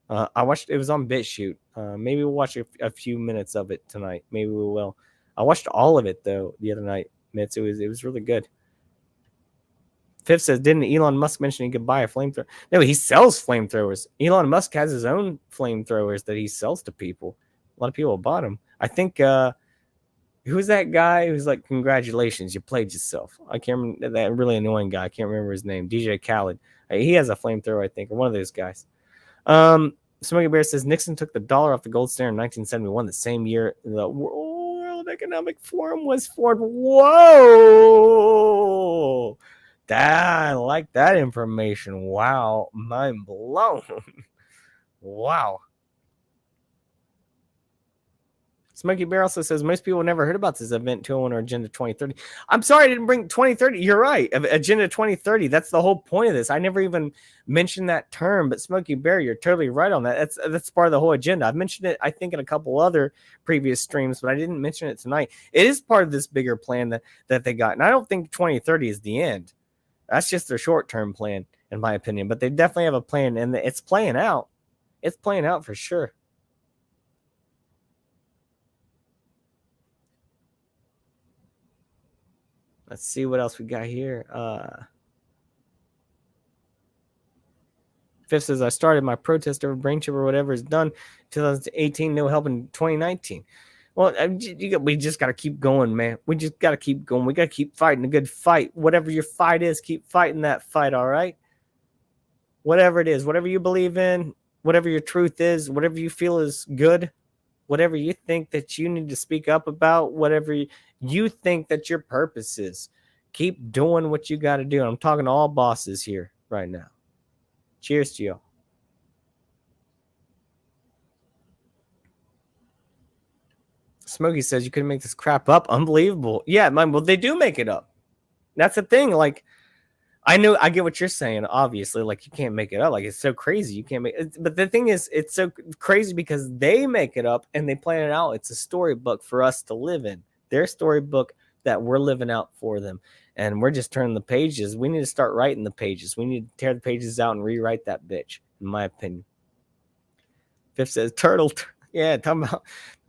It was on BitChute. Maybe we'll watch a few minutes of it tonight. Maybe we will. I watched all of it though the other night, Mitz. It was really good. Fifth says, didn't Elon Musk mention he could buy a flamethrower? No, he sells flamethrowers. Elon Musk has his own flamethrowers that he sells to people. A lot of people bought them. I think, who's that guy who's like, congratulations, you played yourself. I can't remember, that really annoying guy. I can't remember his name. DJ Khaled. He has a flamethrower, I think, or one of those guys. Smokey Bear says, Nixon took the dollar off the gold standard in 1971, the same year the World Economic Forum was formed. Whoa! I like that information. Wow. Mind blown. Wow. Smokey Bear also says most people never heard about this event until on our Agenda 2030. I'm sorry I didn't bring 2030. You're right. Agenda 2030. That's the whole point of this. I never even mentioned that term, but Smokey Bear, you're totally right on that. That's part of the whole agenda. I've mentioned it, I think, in a couple other previous streams, but I didn't mention it tonight. It is part of this bigger plan that they got. And I don't think 2030 is the end. That's just their short-term plan, in my opinion. But they definitely have a plan, and it's playing out. It's playing out for sure. Let's see what else we got here. Fifth says, I started my protest over brain chip or whatever is done. 2018, no help in 2019. Well, we just got to keep going, man. We just got to keep going. We got to keep fighting a good fight. Whatever your fight is, keep fighting that fight, all right? Whatever it is, whatever you believe in, whatever your truth is, whatever you feel is good, whatever you think that you need to speak up about, whatever you think that your purpose is, keep doing what you got to do. I'm talking to all bosses here right now. Cheers to y'all. Smokey says you couldn't make this crap up. Unbelievable. Yeah, well, they do make it up. That's the thing. Like, I get what you're saying. Obviously, like, you can't make it up. Like, it's so crazy. You can't make it. But the thing is, it's so crazy because they make it up and they plan it out. It's a storybook for us to live in. Their storybook that we're living out for them. and we're just turning the pages. We need to start writing the pages. We need to tear the pages out and rewrite that bitch, in my opinion. Fifth says turtle. Yeah, talking about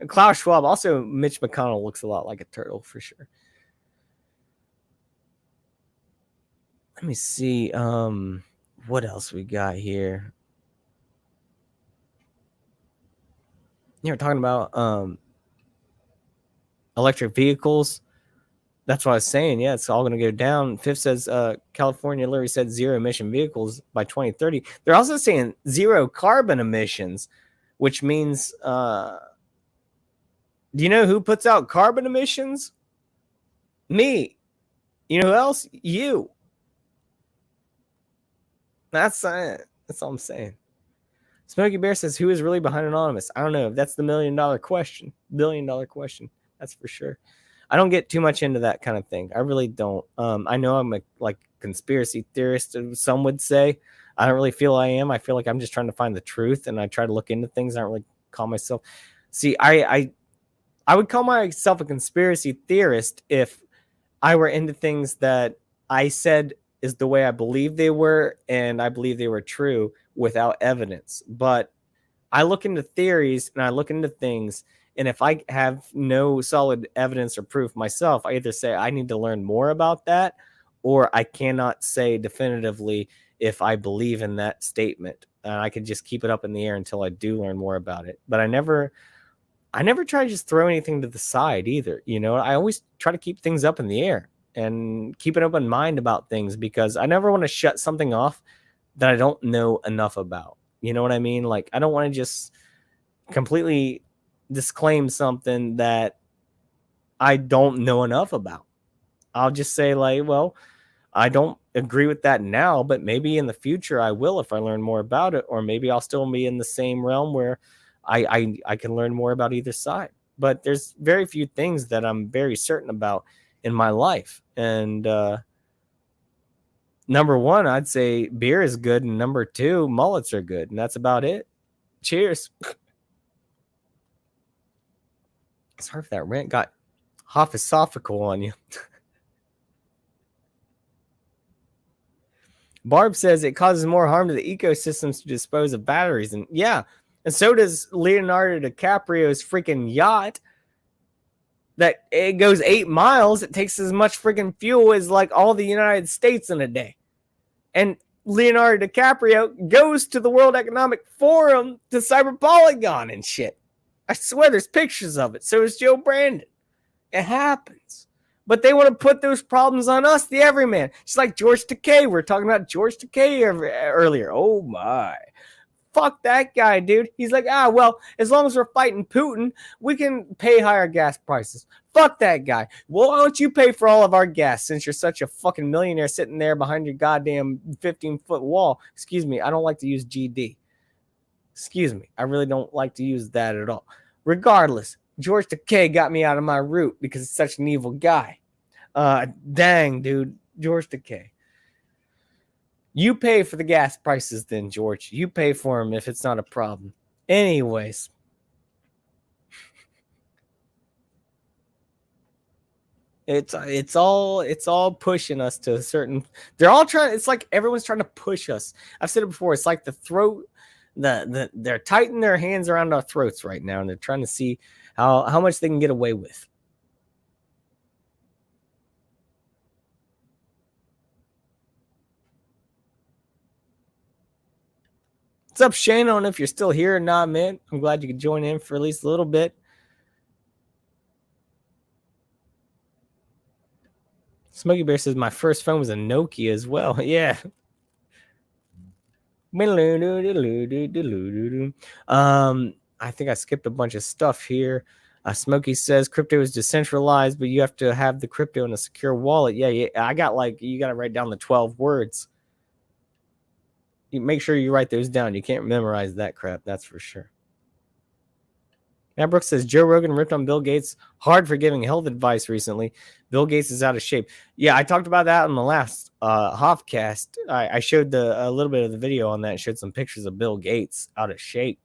Klaus Schwab. Also, Mitch McConnell looks a lot like a turtle for sure. Let me see. What else we got here? You're talking about electric vehicles. That's what I was saying. Yeah, it's all going to go down. Fifth says California literally said zero emission vehicles by 2030. They're also saying zero carbon emissions, which means, do you know who puts out carbon emissions? Me. You know who else? You. That's all I'm saying. Smokey Bear says, who is really behind Anonymous? I don't know. That's the $1 million question. $1 billion question. That's for sure. I don't get too much into that kind of thing. I really don't. I know I'm a conspiracy theorist, some would say. I don't really feel I am. I feel like I'm just trying to find the truth, and I try to look into things. I don't really call myself. See, I would call myself a conspiracy theorist if I were into things that I said is the way I believe they were, and I believe they were true without evidence. But I look into theories and I look into things, and if I have no solid evidence or proof myself, I either say I need to learn more about that, or I cannot say definitively if I believe in that statement. I could just keep it up in the air until I do learn more about it. But I never try to just throw anything to the side either. You know, I always try to keep things up in the air and keep an open mind about things, because I never want to shut something off that I don't know enough about. You know what I mean? Like, I don't want to just completely disclaim something that I don't know enough about. I'll just say, like, well, I don't agree with that now, but maybe in the future I will if I learn more about it, or maybe I'll still be in the same realm where I can learn more about either side. But there's very few things that I'm very certain about in my life. And number one, I'd say beer is good, and number two, mullets are good, and that's about it. Cheers. Sorry if that rant got philosophical on you. Barb says it causes more harm to the ecosystems to dispose of batteries. And yeah, and so does Leonardo DiCaprio's freaking yacht. That it goes 8 miles. It takes as much freaking fuel as like all the United States in a day. And Leonardo DiCaprio goes to the World Economic Forum to Cyber Polygon and shit. I swear there's pictures of it. So is Joe Brandon. It happens. But they want to put those problems on us, the everyman. It's like George Takei. We were talking about George Takei earlier. Oh my. Fuck that guy, dude. He's like, well, as long as we're fighting Putin, we can pay higher gas prices. Fuck that guy. Well, why don't you pay for all of our gas since you're such a fucking millionaire sitting there behind your goddamn 15-foot wall? Excuse me, I don't like to use GD. Excuse me, I really don't like to use that at all. Regardless, George Takei got me out of my route because he's such an evil guy. Dang, dude. George Takei. You pay for the gas prices then, George. You pay for them if it's not a problem. Anyways. It's all pushing us to a certain... They're all trying... It's like everyone's trying to push us. I've said it before. It's like the throat... They're tightening their hands around our throats right now, and they're trying to see how much they can get away with. What's up, Shane? I don't know if you're still here or not, man. I'm glad you could join in for at least a little bit. Smokey Bear says my first phone was a Nokia as well. Yeah. I think I skipped a bunch of stuff here. Smokey says crypto is decentralized, but you have to have the crypto in a secure wallet. Yeah. I got you got to write down the 12 words. You make sure you write those down. You can't memorize that crap. That's for sure. Matt Brooks says Joe Rogan ripped on Bill Gates hard for giving health advice recently. Bill Gates is out of shape. Yeah, I talked about that in the last Hoffcast. I showed a little bit of the video on that. And showed some pictures of Bill Gates out of shape.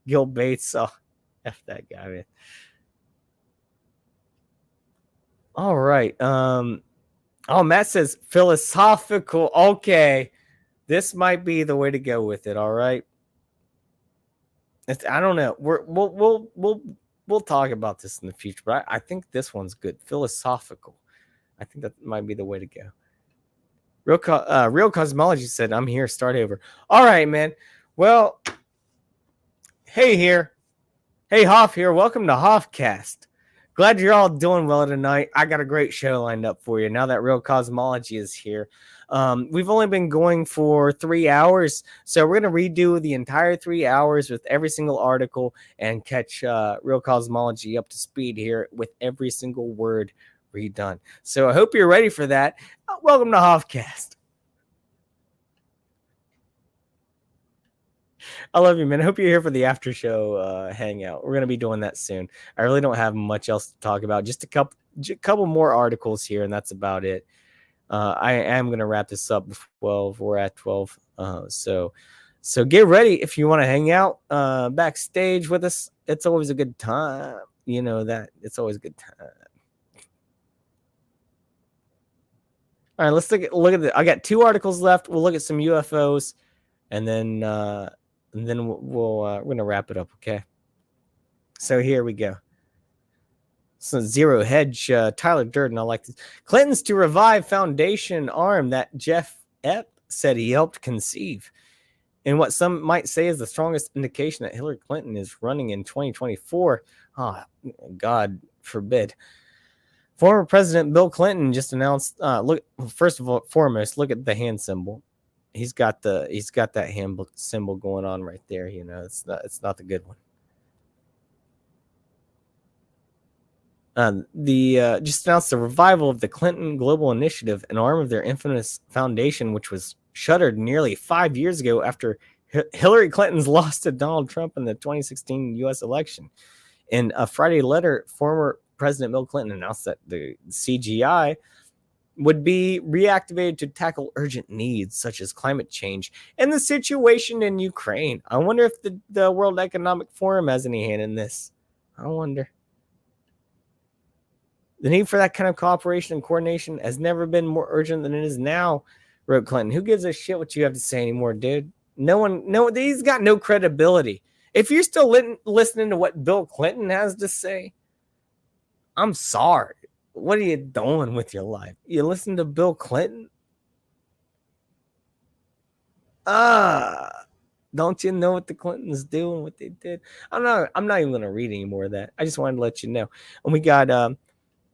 Gil Bates. Oh, F that guy, man. All right. Oh, Matt says philosophical. Okay, this might be the way to go with it. All right. I don't know. We'll talk about this in the future, but I think this one's good. Philosophical. I think that might be the way to go. Real Cosmology said, "I'm here. Start over." All right, man. Well, hey here. Hey, Hoff here. Welcome to Hoffcast. Glad you're all doing well tonight. I got a great show lined up for you now that Real Cosmology is here. We've only been going for 3 hours, so we're going to redo the entire 3 hours with every single article and catch Real Cosmology up to speed here with every single word redone. So I hope you're ready for that. Welcome to Hoffcast. I love you, man. I hope you're here for the after show hangout. We're going to be doing that soon. I really don't have much else to talk about. Just a couple more articles here, and that's about it. I am going to wrap this up before 12. We're at 12. So get ready if you want to hang out backstage with us. It's always a good time. You know that. It's always a good time. All right, let's look at it. I got 2 articles left. We'll look at some UFOs, and then we're gonna wrap it up. Okay. So here we go. So Zero Hedge, Tyler Durden. I like this. Clinton's to revive foundation arm that Jeff Epps said he helped conceive, and what some might say is the strongest indication that Hillary Clinton is running in 2024. Oh, God forbid. Former President Bill Clinton just announced. Look, first of all, foremost, look at the hand symbol. He's got that hand symbol going on right there. You know, it's not the good one. Just announced the revival of the Clinton Global Initiative, an arm of their infamous foundation, which was shuttered nearly 5 years ago after Hillary Clinton's loss to Donald Trump in the 2016 U.S. election. In a Friday letter, former President Bill Clinton announced that the CGI would be reactivated to tackle urgent needs such as climate change and the situation in Ukraine. I wonder if the World Economic Forum has any hand in this. I wonder. The need for that kind of cooperation and coordination has never been more urgent than it is now, wrote Clinton. Who gives a shit what you have to say anymore, dude? He's got no credibility. If you're still listening to what Bill Clinton has to say, I'm sorry. What are you doing with your life? You listen to Bill Clinton? Don't you know what the Clintons do and what they did? I'm not even going to read any more of that. I just wanted to let you know. And we got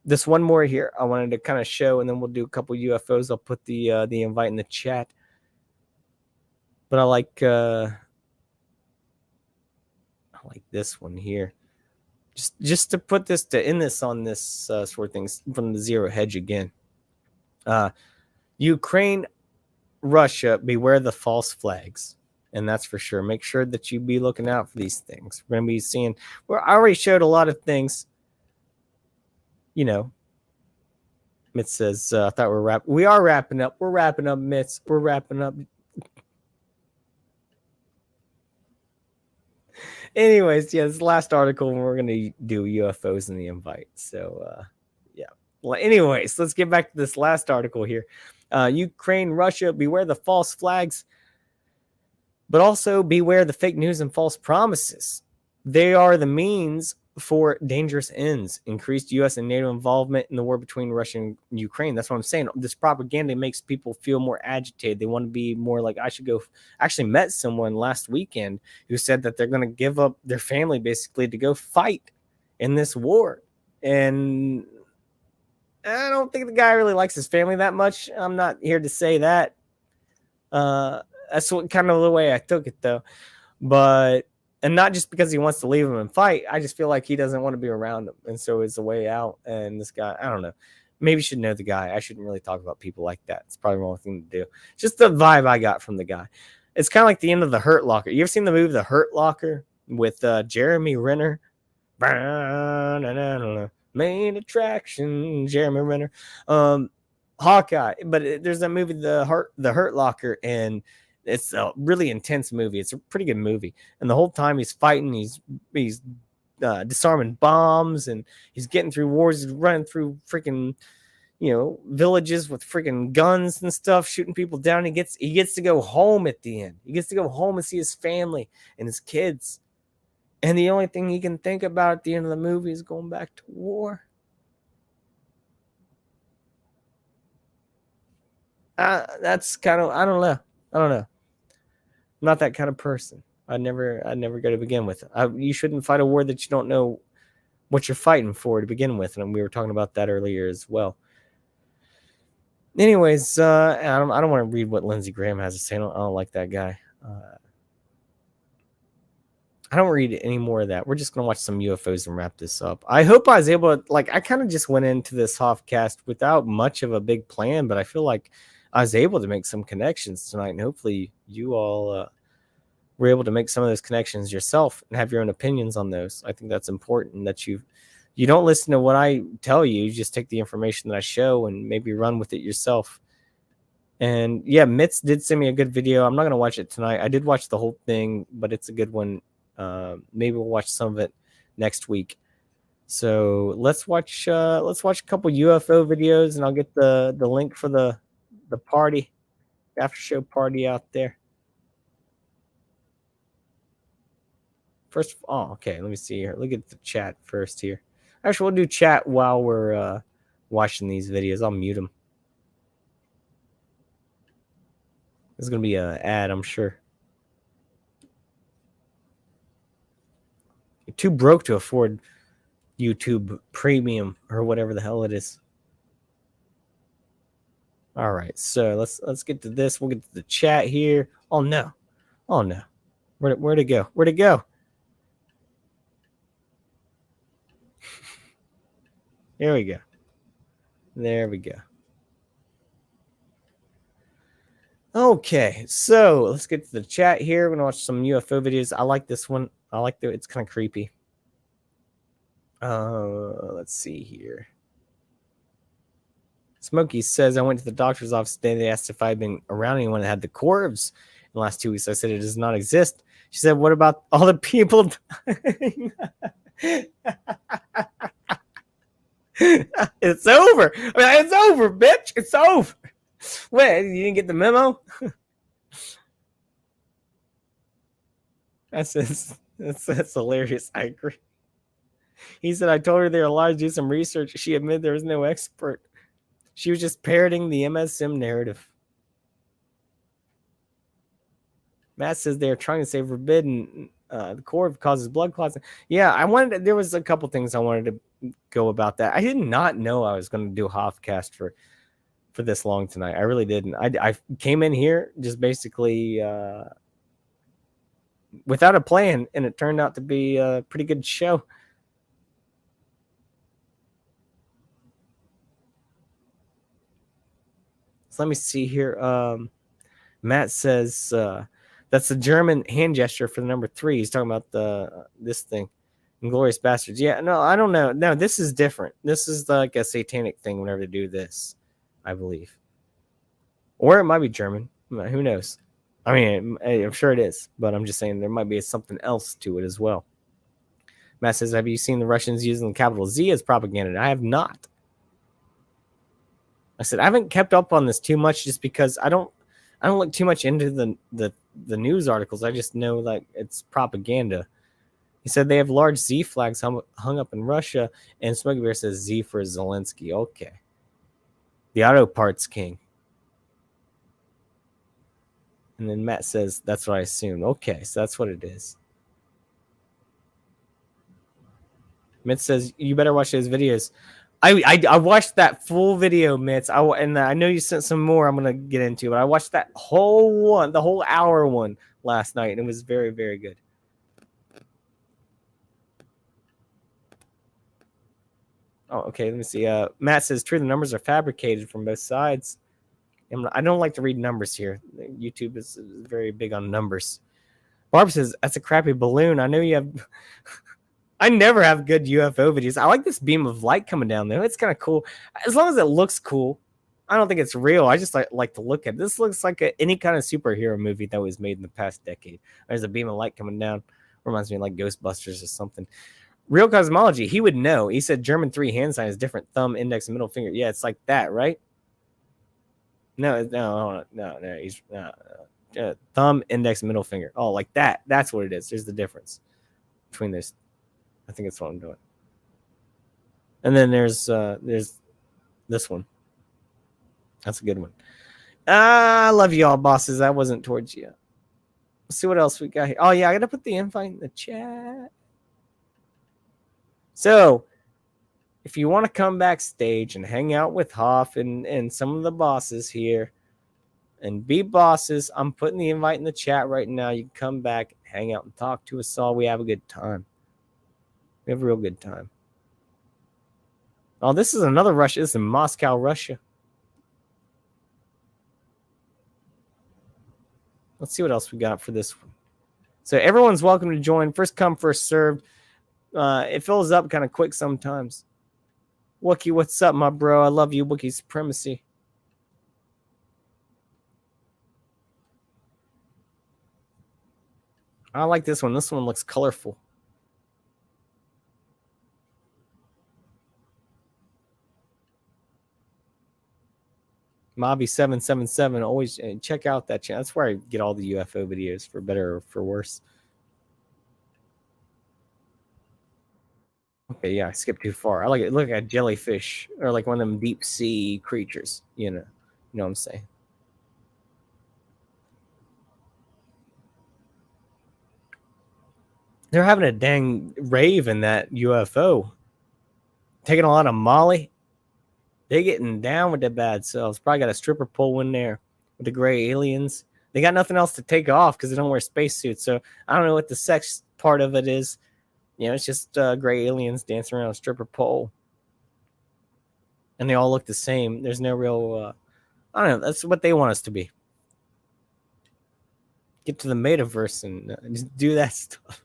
this one more here I wanted to kind of show, and then we'll do a couple UFOs. I'll put the invite in the chat. But I like this one here. Just to put this to end this on this sort of things from the Zero Hedge again. Ukraine, Russia, beware the false flags. And that's for sure. Make sure that you be looking out for these things. We're going to be seeing, I already showed a lot of things. You know, Mitz says, I thought we are wrapping up. We're wrapping up, Mitz. We're wrapping up. Anyways, yeah, this is the last article, and we're going to do UFOs in the invite. So, yeah. Well, anyways, let's get back to this last article here. Ukraine, Russia, beware the false flags, but also beware the fake news and false promises. They are the means for dangerous ends. Increased U.S. and NATO involvement in the war between Russia and Ukraine. That's what I'm saying. This propaganda makes people feel more agitated. They want to be more like, I should go. I actually met someone last weekend who said that they're going to give up their family basically to go fight in this war. And I don't think the guy really likes his family that much. I'm not here to say that. That's what kind of the way I took it, though. But and not just because he wants to leave him and fight. I just feel like he doesn't want to be around him. And so it's a way out. And this guy, I don't know. Maybe you should know the guy. I shouldn't really talk about people like that. It's probably the wrong thing to do. Just the vibe I got from the guy. It's kind of like the end of The Hurt Locker. You ever seen the movie The Hurt Locker with Jeremy Renner? Main attraction, Jeremy Renner. Hawkeye. But there's that movie, The Hurt Locker, and it's a really intense movie. It's a pretty good movie. And the whole time he's fighting, he's disarming bombs, and he's getting through wars. He's running through freaking, villages with freaking guns and stuff, shooting people down. He gets to go home at the end. He gets to go home and see his family and his kids. And the only thing he can think about at the end of the movie is going back to war. That's kind of, I don't know. I'm not that kind of person. I'd never go to begin with. You shouldn't fight a war that you don't know what you're fighting for to begin with. And we were talking about that earlier as well. Anyways, I don't want to read what Lindsey Graham has to say. I don't like that guy. I don't read any more of that. We're just going to watch some UFOs and wrap this up. I hope I was able to, I kind of just went into this Hoffcast without much of a big plan, but I feel like I was able to make some connections tonight, and hopefully you all were able to make some of those connections yourself and have your own opinions on those. I think that's important, that you don't listen to what I tell you. You just take the information that I show and maybe run with it yourself. And yeah, Mitz did send me a good video. I'm not going to watch it tonight. I did watch the whole thing, but it's a good one. Maybe we'll watch some of it next week. So let's watch a couple UFO videos, and I'll get the link for the party, after show party out there. First, okay. Let me see here. Look at the chat first here. Actually, we'll do chat while we're watching these videos. I'll mute them. There's gonna be an ad, I'm sure. You're too broke to afford YouTube Premium or whatever the hell it is. All right, so let's get to this. We'll get to the chat here. Oh no, where'd it go? Where'd it go? Here we go. There we go. Okay, so let's get to the chat here. We're gonna watch some UFO videos. I like this one. I like it's kind of creepy. Let's see here. Smokey says, I went to the doctor's office today. They asked if I'd been around anyone that had the corvs in the last 2 weeks. I said it does not exist. She said, what about all the people dying? It's over. I mean, it's over, bitch. It's over. Wait, you didn't get the memo? That's hilarious. I agree. He said, I told her they were allowed to do some research. She admitted there was no expert. She was just parroting the MSM narrative. Matt says they're trying to say forbidden. The core causes blood clots. Yeah, there was a couple things I wanted to go about that. I did not know I was going to do Hoffcast for this long tonight. I really didn't. I came in here just basically without a plan, and it turned out to be a pretty good show. So let me see here. Matt says that's the German hand gesture for the number 3. He's talking about this thing, Inglourious Bastards. Yeah, no, I don't know. No, this is different. This is like a satanic thing whenever they do this, I believe. Or it might be German. Who knows? I mean, I'm sure it is, but I'm just saying there might be something else to it as well. Matt says, have you seen the Russians using the capital Z as propaganda? I have not. I said I haven't kept up on this too much just because I don't look too much into the news articles. I just know that it's propaganda. He said they have large Z flags hung up in Russia, and Smokey Bear says Z for Zelensky. Okay. The auto parts king. And then Matt says, that's what I assume. Okay, so that's what it is. Mitt says, you better watch those videos. I watched that full video, Mitz. And I know you sent some more I'm going to get into, but I watched that whole one, the whole hour one last night, and it was very, very good. Oh, okay, let me see. Matt says, true, the numbers are fabricated from both sides. And I don't like to read numbers here. YouTube is very big on numbers. Barb says, that's a crappy balloon. I know you have... I never have good UFO videos. I like this beam of light coming down there. It's kind of cool. As long as it looks cool. I don't think it's real. I just like to look at it. This looks like any kind of superhero movie that was made in the past decade. There's a beam of light coming down. Reminds me of like Ghostbusters or something. Real Cosmology, he would know. He said German 3 hand sign is different. Thumb, index, and middle finger. Yeah, it's like that, right? No. He's thumb, index, middle finger. Oh, like that. That's what it is. There's the difference between this. I think that's what I'm doing. And then there's this one. That's a good one. I love you all, bosses. That wasn't towards you. Let's see what else we got here. Oh yeah, I gotta put the invite in the chat. So, if you want to come backstage and hang out with Hoff and some of the bosses here and be bosses, I'm putting the invite in the chat right now. You can come back, hang out, and talk to us all. We have a good time. We have a real good time. Oh, this is another Russia. This is in Moscow, Russia. Let's see what else we got for this one. So everyone's welcome to join. First come, first served. It fills up kind of quick sometimes. Wookie, what's up, my bro? I love you, Wookie Supremacy. I like this one. This one looks colorful. Mobby777. Always check out that channel. That's where I get all the UFO videos, for better or for worse. Okay, yeah, I skipped too far. I like it. Look at jellyfish, or like one of them deep sea creatures. You know what I'm saying. They're having a dang rave in that UFO. Taking a lot of Molly. They getting down with the bad selves. Probably got a stripper pole in there with the gray aliens. They got nothing else to take off because they don't wear spacesuits. So I don't know what the sex part of it is. You know, it's just gray aliens dancing around a stripper pole. And they all look the same. There's no real... I don't know. That's what they want us to be. Get to the metaverse and just do that stuff.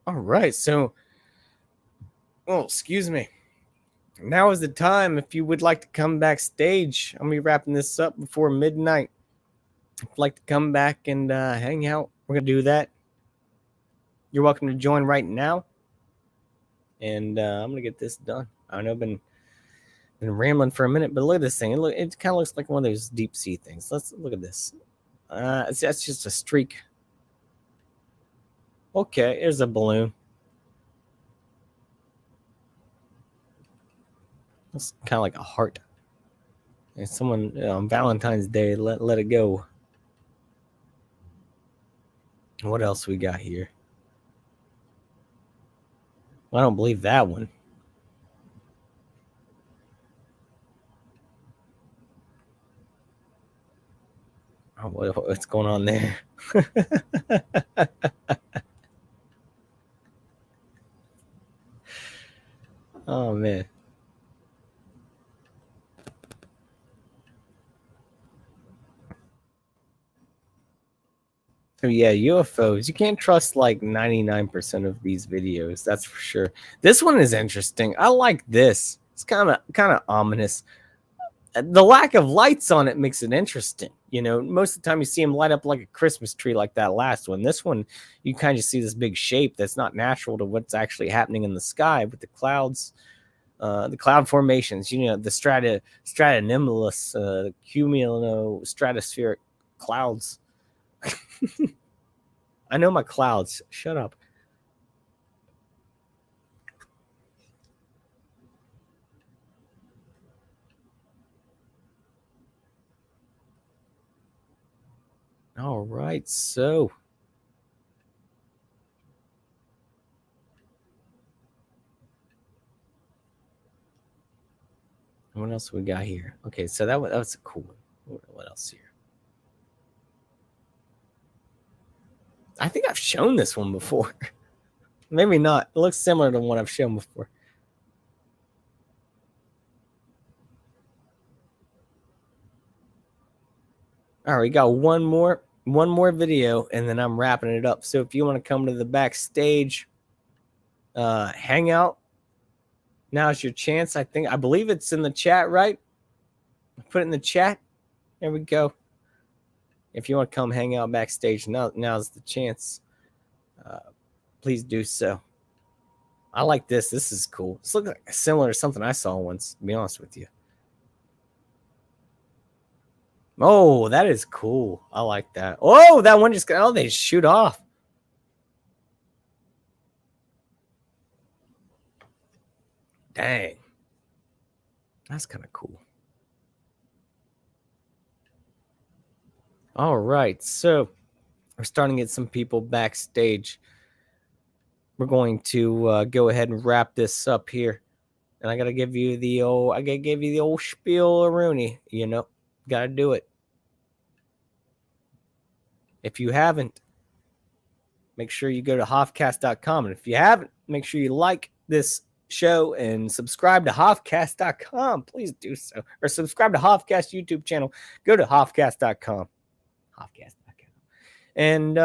All right, so, oh, excuse me. Now is the time if you would like to come backstage. I'm going to be wrapping this up before midnight. If you'd like to come back and hang out, we're going to do that. You're welcome to join right now. And I'm going to get this done. I know I've been rambling for a minute, but look at this thing. It kind of looks like one of those deep sea things. Let's look at this. That's just a streak. Okay, there's a balloon. It's kind of like a heart. And someone on Valentine's Day let it go. What else we got here? Well, I don't believe that one. Oh, what's going on there? Oh, man. So, yeah, UFOs. You can't trust like 99% of these videos. That's for sure. This one is interesting. I like this. It's kind of ominous. The lack of lights on it makes it interesting. You know, most of the time you see them light up like a Christmas tree like that last one. This one, you kind of see this big shape that's not natural to what's actually happening in the sky with the clouds. The cloud formations, you know, the stratonimbus, cumulostratospheric clouds. I know my clouds. Shut up. All right, so what else we got here? Okay, so that was a cool one. What else here? I think I've shown this one before. Maybe not. It looks similar to one I've shown before. All right, we got one more video, and then I'm wrapping it up. So if you want to come to the backstage, hang out, now's your chance. I believe it's in the chat, right? Put it in the chat. There we go. If you want to come hang out backstage, now's the chance. Please do so. I like this. This is cool. This looks like similar to something I saw once, to be honest with you. Oh, that is cool. I like that. Oh, that one just got, oh, they shoot off. Dang. That's kind of cool. All right. So we're starting to get some people backstage. We're going to go ahead and wrap this up here. And I got to give you the old spiel, Rooney. You know, got to do it. If you haven't, make sure you go to Hoffcast.com. And if you haven't, make sure you like this show and subscribe to Hoffcast.com. Please do so. Or subscribe to Hoffcast YouTube channel. Go to Hoffcast.com. Hoffcast.com. And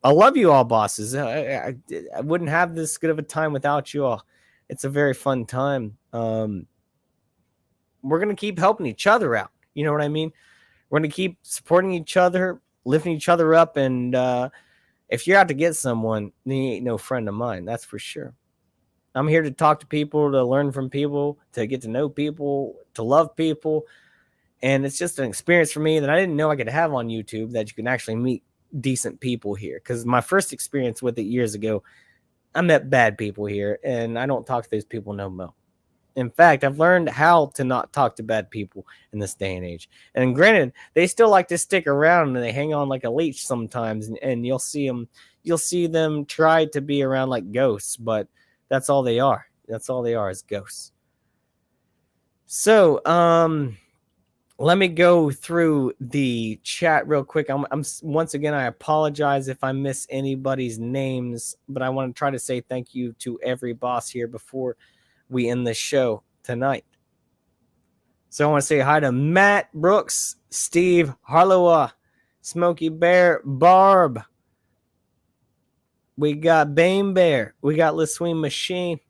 I love you all, bosses. I wouldn't have this good of a time without you all. It's a very fun time. We're going to keep helping each other out. You know what I mean? We're going to keep supporting each other, lifting each other up. And if you're out to get someone, then you ain't no friend of mine. That's for sure. I'm here to talk to people, to learn from people, to get to know people, to love people. And it's just an experience for me that I didn't know I could have on YouTube, that you can actually meet decent people here. Because my first experience with it years ago, I met bad people here, and I don't talk to those people no more. In fact, I've learned how to not talk to bad people in this day and age. And granted, they still like to stick around, and they hang on like a leech sometimes, and you'll see them try to be around like ghosts, but that's all they are. That's all they are, is ghosts. So, let me go through the chat real quick. I'm once again, I apologize if I miss anybody's names, but I want to try to say thank you to every boss here before we end the show tonight. So I want to say hi to Matt Brooks, Steve Harlowa, Smokey Bear, Barb. We got Bane Bear. We got LaSween Machine.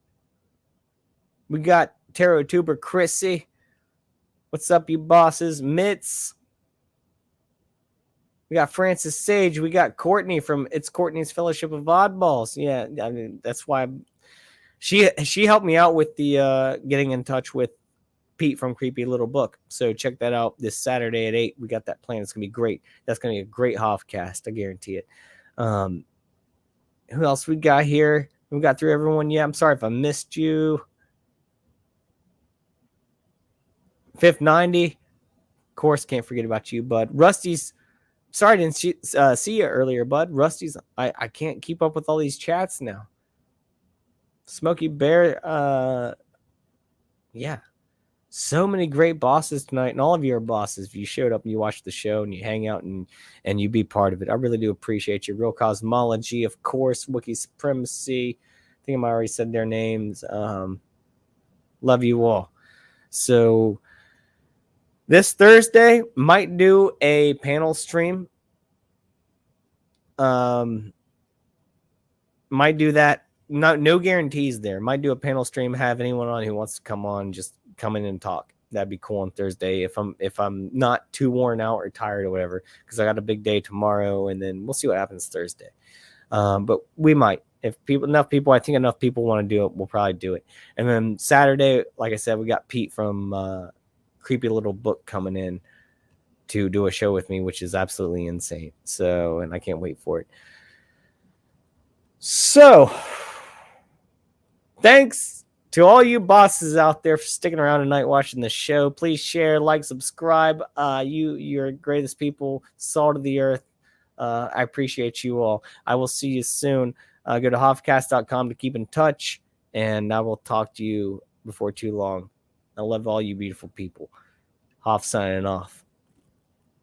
We got Tarot Tuber Chrissy. What's up, you bosses? Mitz. We got Francis Sage. We got Courtney from It's Courtney's Fellowship of Oddballs. Yeah, I mean, that's why she helped me out with the getting in touch with Pete from Creepy Little Book. So check that out this Saturday at 8. We got that planned. It's going to be great. That's going to be a great Hoffcast. I guarantee it. Who else we got here? We got through everyone. Yeah, I'm sorry if I missed you. Fifth 90. Of course, can't forget about you, bud. Rusty's. Sorry I didn't see you earlier, bud. Rusty's. I can't keep up with all these chats now. Smokey Bear. Yeah. So many great bosses tonight, and all of you are bosses. If you showed up and you watched the show and you hang out and you be part of it, I really do appreciate you. Real Cosmology, of course. Wookiee Supremacy. I think I already said their names. Love you all. So this Thursday might do a panel stream. Might do that. No guarantees there. Might do a panel stream. Have anyone on who wants to come on, just come in and talk. That'd be cool on Thursday if I'm not too worn out or tired or whatever, because I got a big day tomorrow, and then we'll see what happens Thursday. But we might. If enough people want to do it, we'll probably do it. And then Saturday, like I said, we got Pete from Creepy Little Book coming in to do a show with me, which is absolutely insane. So, and I can't wait for it. So, thanks to all you bosses out there for sticking around tonight watching the show. Please share, like, subscribe. You're the greatest people, salt of the earth. I appreciate you all. I will see you soon. Go to Hoffcast.com to keep in touch, and I will talk to you before too long. I love all you beautiful people. Hoff signing off.